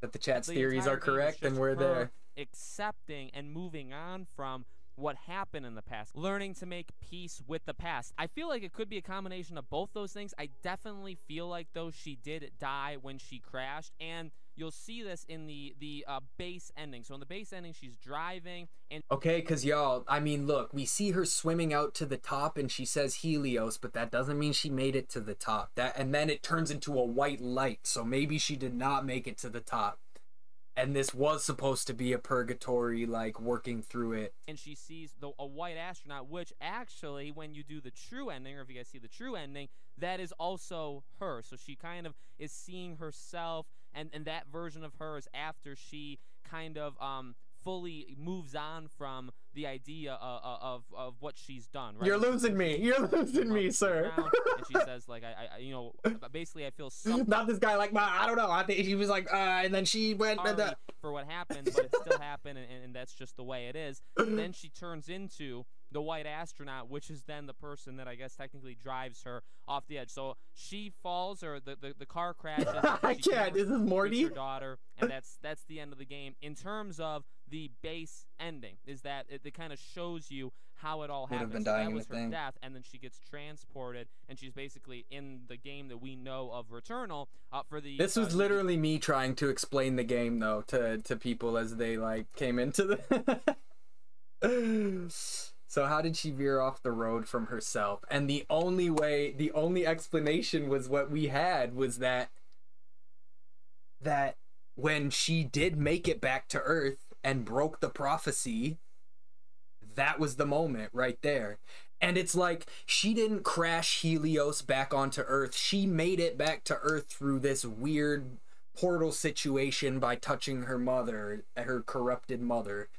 That the chat's theories are correct, and we're there. Accepting and moving on from what happened in the past, learning to make peace with the past. I feel like it could be a combination of both those things. I definitely feel like, though, she did die when she crashed, and you'll see this in the base ending. So in the base ending, she's driving, and okay, because y'all, I mean, look, we see her swimming out to the top, and she says Helios, but that doesn't mean she made it to the top. And then it turns into a white light, so maybe she did not make it to the top. and this was supposed to be a purgatory, like working through it. And she sees a white astronaut, which actually, when you do the true ending, or if you guys see the true ending, that is also her. So she kind of is seeing herself, and that version of her is after she kind of fully moves on from the idea of what she's done. Right? You're losing me. You're losing me, sir. And she says, like, I you know, basically, I feel something. Not this guy, like, I don't know. I think she was like, and then she went for what happened, but it still happened, and that's just the way it is. Then she turns into the white astronaut, which is then the person that I guess technically drives her off the edge. So she falls, or the car crashes. I can't. This is Morty. Her daughter, and that's the end of the game. In terms of the base ending, is that it kind of shows you how it all happened. Been so dying that was her thing. death, and then she gets transported, and she's basically in the game that we know of Returnal. For the this was literally me trying to explain the game though to people as they like came into the. So how did she veer off the road from herself? And the only explanation was what we had was that when she did make it back to Earth and broke the prophecy, that was the moment right there. And it's like, she didn't crash Helios back onto Earth. She made it back to Earth through this weird portal situation by touching her mother, her corrupted mother.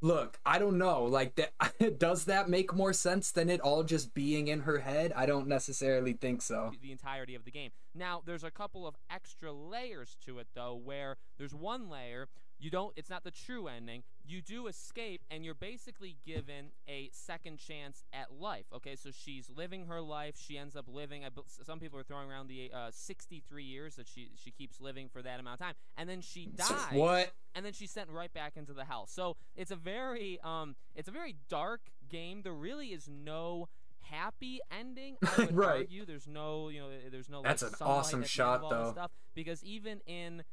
Look, I don't know, like, that does that make more sense than it all just being in her head? I don't necessarily think so. The entirety of the game. Now, there's a couple of extra layers to it, though, where there's one layer, it's not the true ending. You do escape, and you're basically given a second chance at life, okay? So she's living her life. She ends up living, some people are throwing around the 63 years that she keeps living for that amount of time. And then she dies. What? And then she's sent right back into the hell. So it's a very dark game. There really is no happy ending. I would right. argue there's no, there's no. That's like, an awesome shot, though. Stuff, because even in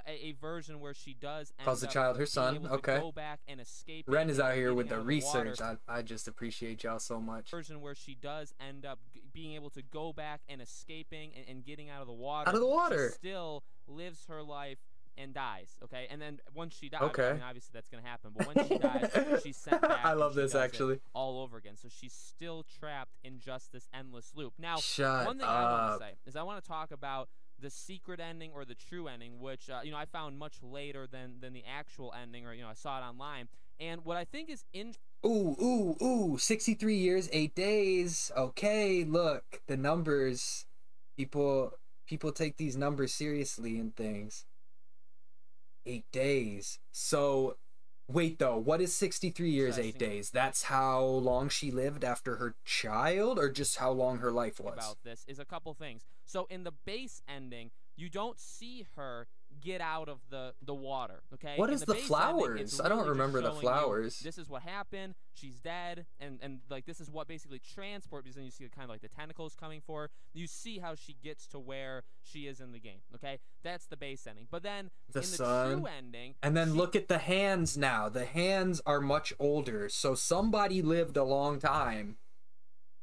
a version where she does end calls the child her son. Okay. Go back and escape. Ren is out here with the research. I just appreciate y'all so much. Version where she does end up being able to go back and escaping and getting out of the water. Out of the water. She still lives her life and dies. Okay, and then once she dies, okay. I mean, obviously that's gonna happen. But when she dies, she's sent back. I love this actually. All over again. So she's still trapped in just this endless loop. Now, one thing up. I want to say is I want to talk about the secret ending or the true ending, which I found much later than the actual ending, or I saw it online. And what I think is Ooh, 63 years, 8 days. Okay, look, the numbers. People take these numbers seriously and things. 8 days. So, wait though, what is 63 years, 8 days? That's how long she lived after her child, or just how long her life was? About this is a couple things. So in the base ending, you don't see her get out of the water, okay? What is the flowers? I don't remember the flowers. This is what happened. She's dead, and like this is what basically transport, because then you see kind of like the tentacles coming for her. You see how she gets to where she is in the game, okay? That's the base ending. But then in the true ending, and then look at the hands now. The hands are much older, so somebody lived a long time.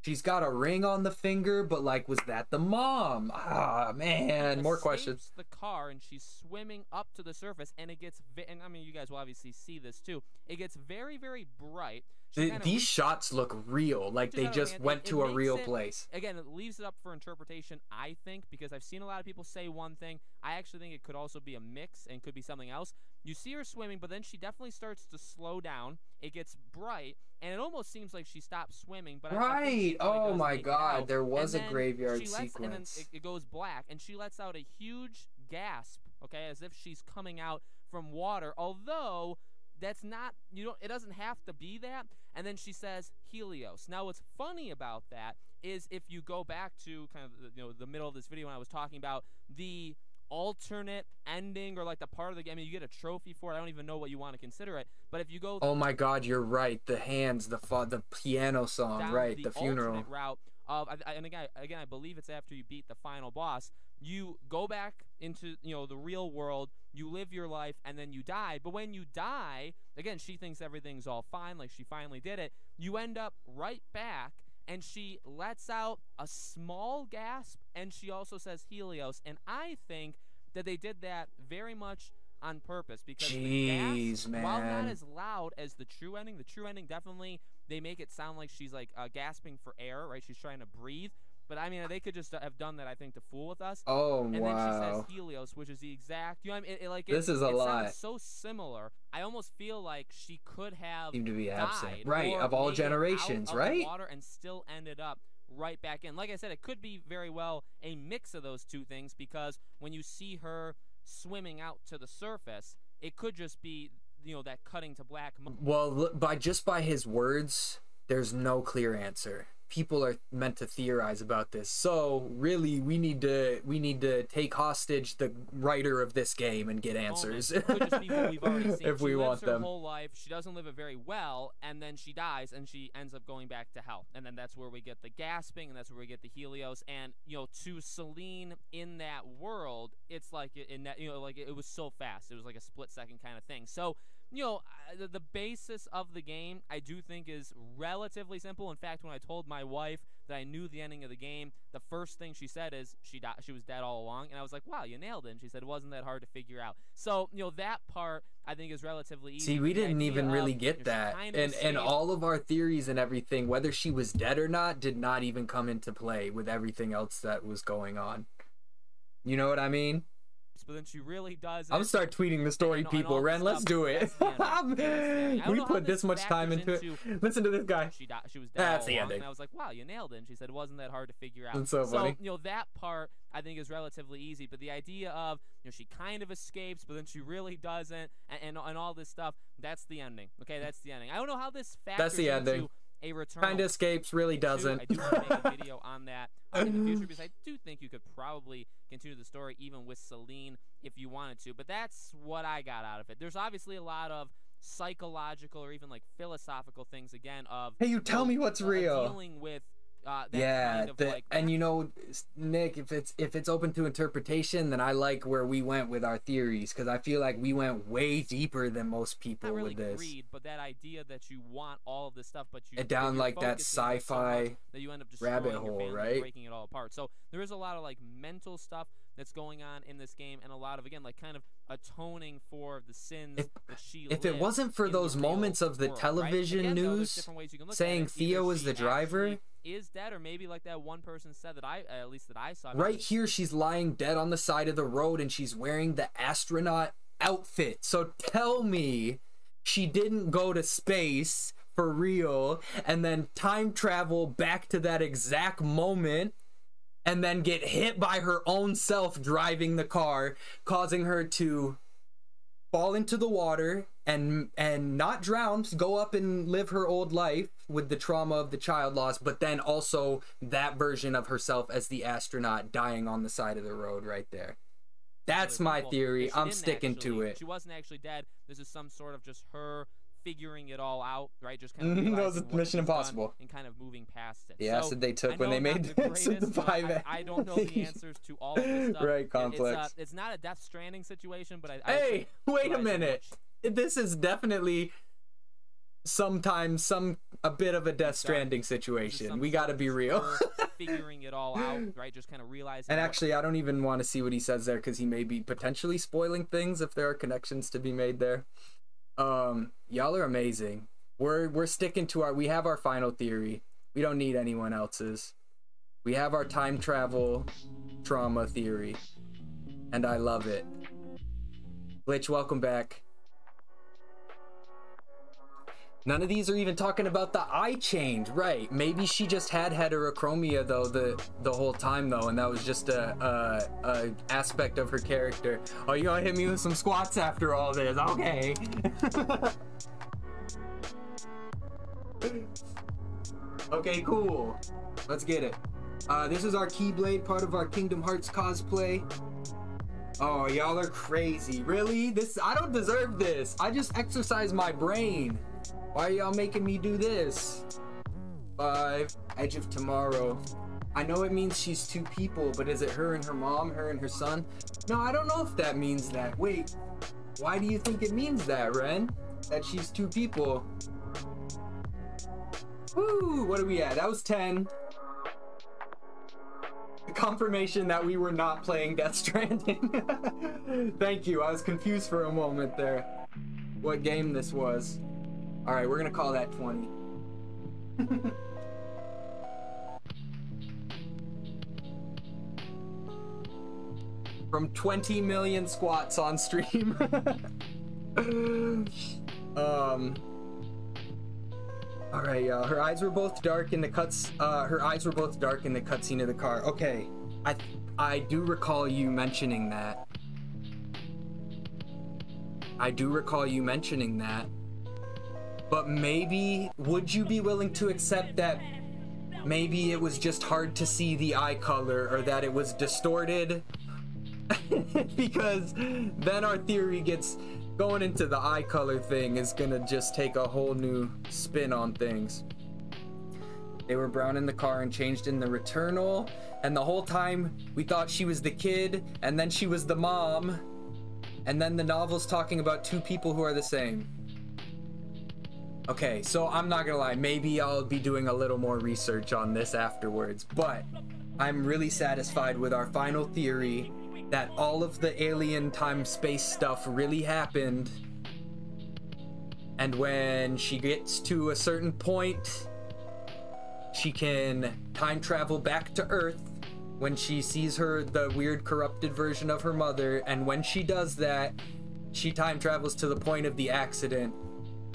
She's got a ring on the finger, but like, was that the mom? Ah, man, more questions. The car, and she's swimming up to the surface, and it gets, and I mean, you guys will obviously see this too. It gets very, very bright. These shots look real, like they just went to a real place. Again, it leaves it up for interpretation, I think, because I've seen a lot of people say one thing. I actually think it could also be a mix and could be something else. You see her swimming, but then she definitely starts to slow down. It gets bright, and it almost seems like she stops swimming. But right, oh my God, there was a graveyard sequence. And then it goes black, and she lets out a huge gasp, okay, as if she's coming out from water. Although that's not, it doesn't have to be that. And then she says Helios. Now, what's funny about that is if you go back to kind of the middle of this video when I was talking about the alternate ending, or like the part of the game, I mean, you get a trophy for it. I don't even know what you want to consider it. But if you go, oh my God, you're right. The hands, the piano song, right? The funeral alternate route of, and again, I believe it's after you beat the final boss. You go back into the real world. You live your life, and then you die. But when you die, again, she thinks everything's all fine, like she finally did it. You end up right back, and she lets out a small gasp, and she also says Helios. And I think that they did that very much on purpose because the gas, man. while not as loud as the true ending definitely, they make it sound like she's like gasping for air, right? She's trying to breathe. But I mean, they could just have done that, I think, to fool with us. Oh, and wow. then she says Helios, which is the exact. You know, what I mean, This is a it lot. sounds so similar. I almost feel like she could have Seem to be absent, died, right? or Of all made it generations, out of right? the water and still ended up right back in. Like I said, it could be very well a mix of those two things because when you see her swimming out to the surface, it could just be, you know, that cutting to black. Well, by his words, there's no clear answer. People are meant to theorize about this, so really we need to take hostage the writer of this game and get answers. It could just be what we've already seen. If we want her them. Whole life, she doesn't live it very well, and then she dies, and she ends up going back to hell, and then that's where we get the gasping, and that's where we get the Helios, and you know, to Celine in that world, it's like in that, you know, like it was so fast, it was like a split-second kind of thing. So, you know, the basis of the game, I do think, is relatively simple. In fact, when I told my wife that I knew the ending of the game, the first thing she said is she was dead all along, and I was like, wow, you nailed it. And she said it wasn't that hard to figure out. So, you know, that part I think is relatively easy. See, we didn't even really get that, and all of our theories and everything, whether she was dead or not, did not even come into play with everything else that was going on. You know what I mean? But then she really does. I'm gonna start tweeting the story, people. Ren, let's do it. We put this much time into it. Listen to this guy. She was dead. That's all the along, ending. And I was like, wow, you nailed it. And she said it wasn't that hard to figure out. That's so funny. You know, that part I think is relatively easy. But the idea of, you know, she kind of escapes, but then she really doesn't, and all this stuff. That's the ending. Okay, that's the ending. I don't know how this factors That's the ending. into a return. Kind of escapes, really doesn't. I do want to make a video on that in the future because I do think you could probably continue the story even with Celine if you wanted to. But that's what I got out of it. There's obviously a lot of psychological or even like philosophical things again of, hey, you tell me what's real. Dealing with yeah, kind of and you know, Nick, if it's open to interpretation, then I like where we went with our theories, because I feel like we went way deeper than most people not really with this. Greed, but that idea that you want all of this stuff, but you down like that sci-fi that you end up rabbit your hole, family, right? Breaking it all apart. So there is a lot of like mental stuff that's going on in this game, and a lot of, again, like kind of atoning for the sins that she If it wasn't for those moments of the television right? Again, news saying Theo is the driver, is dead, or maybe like that one person said that at least I saw. Right here, she's lying dead on the side of the road, and she's wearing the astronaut outfit. So tell me she didn't go to space for real and then time travel back to that exact moment and then get hit by her own self driving the car, causing her to fall into the water and not drown, go up and live her old life with the trauma of the child loss, but then also that version of herself as the astronaut dying on the side of the road right there. That's my theory. I'm sticking to it. She wasn't actually dead. This is some sort of just her figuring it all out, right? Just kind of that was Mission Impossible and kind of moving past it. The acid they took when they made the 5. I don't know the answers to all of this stuff. Right, complex. It's not a Death Stranding situation, but hey, wait a minute. This is definitely sometimes a bit of a Death Stranding situation. We got to be real. Figuring it all out, right? Just kind of realizing. And actually, I don't even want to see what he says there, because he may be potentially spoiling things if there are connections to be made there. Y'all are amazing. We're sticking to we have our final theory. We don't need anyone else's. We have our time travel trauma theory, and I love it. Glitch, welcome back. None of these are even talking about the eye change, right? Maybe she just had heterochromia though the whole time though, and that was just a aspect of her character. Oh, you gonna hit me with some squats after all this? Okay. Okay, cool. Let's get it. This is our Keyblade, part of our Kingdom Hearts cosplay. Oh, y'all are crazy. Really? I don't deserve this. I just exercise my brain. Why are y'all making me do this? 5, Edge of Tomorrow. I know it means she's 2 people, but is it her and her mom, her and her son? No, I don't know if that means that. Wait, why do you think it means that, Ren? That she's 2 people? Woo, what are we at? That was 10. confirmation that we were not playing Death Stranding. Thank you. I was confused for a moment there. What game this was. All right, we're gonna call that 20. From 20 million squats on stream. All right, y'all. Her eyes were both dark in the cutscene of the car. Okay, I do recall you mentioning that. But maybe, would you be willing to accept that maybe it was just hard to see the eye color, or that it was distorted? Because then our theory gets going into the eye color thing is gonna just take a whole new spin on things. They were brown in the car and changed in the Returnal, and the whole time we thought she was the kid and then she was the mom, and then the novel's talking about two people who are the same. Okay, so I'm not gonna lie, maybe I'll be doing a little more research on this afterwards, but I'm really satisfied with our final theory that all of the alien time space stuff really happened, and when she gets to a certain point she can time travel back to Earth when she sees the weird corrupted version of her mother, and when she does that she time travels to the point of the accident,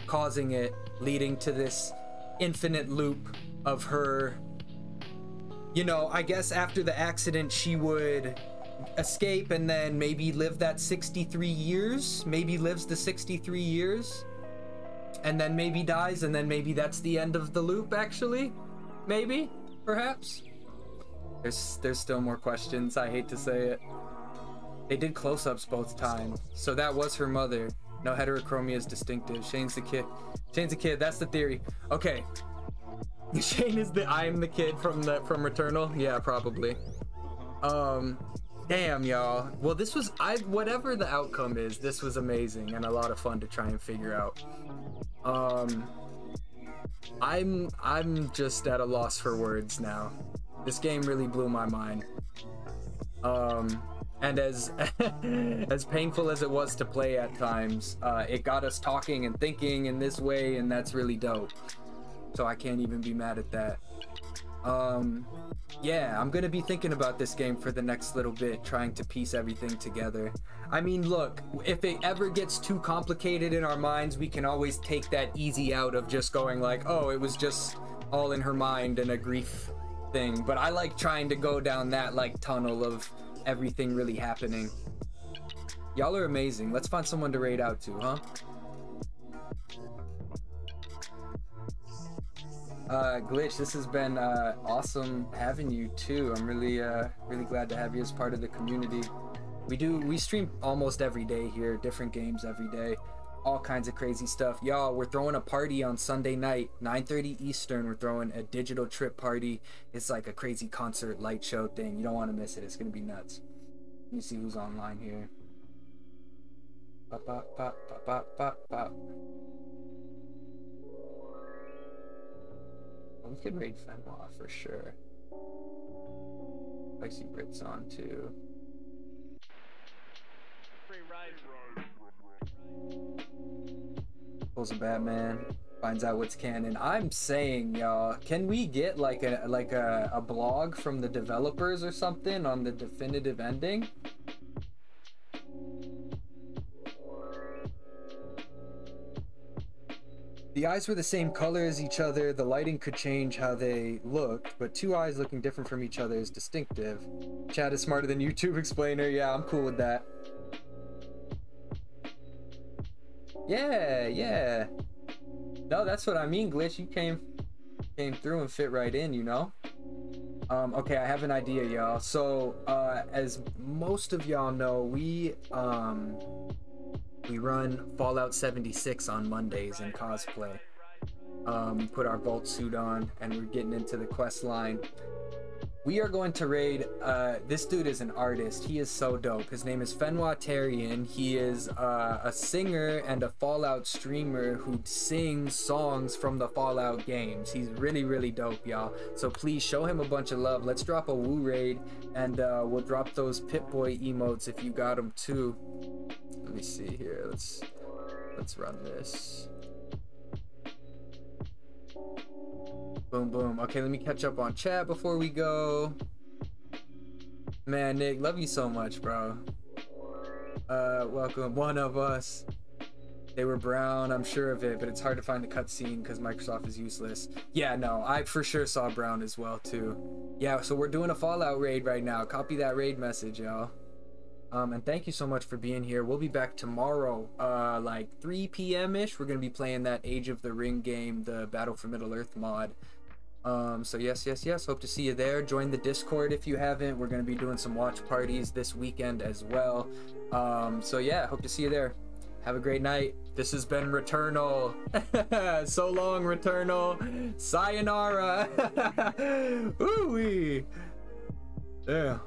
causing it, leading to this infinite loop of her, you know, I guess after the accident she would escape and then maybe live that 63 years, maybe lives the 63 years and then maybe dies, and then maybe that's the end of the loop. Actually, maybe, perhaps there's still more questions. I hate to say it. They did close-ups both times, so that was her mother. No heterochromia is distinctive. Shane's the kid. That's the theory. Okay, Shane is I am the kid from Returnal. Yeah, probably. Damn, y'all. Well, this was, whatever the outcome is, this was amazing and a lot of fun to try and figure out. I'm just at a loss for words now. This game really blew my mind. And as painful as it was to play at times, it got us talking and thinking in this way, and that's really dope. So I can't even be mad at that. Yeah, I'm gonna be thinking about this game for the next little bit, trying to piece everything together. I mean, look, if it ever gets too complicated in our minds, we can always take that easy out of just going like, oh, it was just all in her mind and a grief thing. But I like trying to go down that like tunnel of everything really happening. Y'all are amazing. Let's find someone to raid out to, huh? Glitch, this has been awesome having you too. I'm really glad to have you as part of the community. We stream almost every day here, different games every day, all kinds of crazy stuff. Y'all, we're throwing a party on Sunday night, 9:30 Eastern. We're throwing a digital trip party. It's like a crazy concert light show thing. You don't want to miss it. It's gonna be nuts. Let me see who's online here. Pop, pop, pop, pop, pop, pop, pop. We could raid Fenwa for sure. I see Brits on too. Pulls a Batman, finds out what's canon. I'm saying, y'all, can we get like a blog from the developers or something on the definitive ending? The eyes were the same color as each other. The lighting could change how they looked, but two eyes looking different from each other is distinctive. Chad is smarter than YouTube explainer. Yeah, I'm cool with that. Yeah. No, that's what I mean, Glitch. You came through and fit right in, you know? Okay, I have an idea, y'all. So, as most of y'all know, we run Fallout 76 on Mondays in cosplay. We put our Vault suit on and we're getting into the quest line. we are going to raid. This dude is an artist. He is so dope. His name is Fenwatarian. He is a singer and a Fallout streamer who sings songs from the Fallout games. He's really, really dope, y'all. So please show him a bunch of love. Let's drop a woo raid, and we'll drop those Pip-Boy emotes if you got them too. Let me see here. Let's run this. Boom, boom. Okay, let me catch up on chat before we go. Man, Nick, love you so much, bro. Welcome, one of us. They were brown, I'm sure of it, but it's hard to find the cutscene because Microsoft is useless. Yeah, no, I for sure saw brown as well, too. Yeah, so we're doing a Fallout raid right now. Copy that raid message, y'all. And thank you so much for being here. We'll be back tomorrow, like 3 p.m.-ish. We're going to be playing that Age of the Ring game, the Battle for Middle-earth mod. So yes, hope to see you there. Join the Discord if you haven't. We're going to be doing some watch parties this weekend as well. So yeah, hope to see you there. Have a great night. This has been Returnal. So long, Returnal. Sayonara. Ooh-wee. Yeah.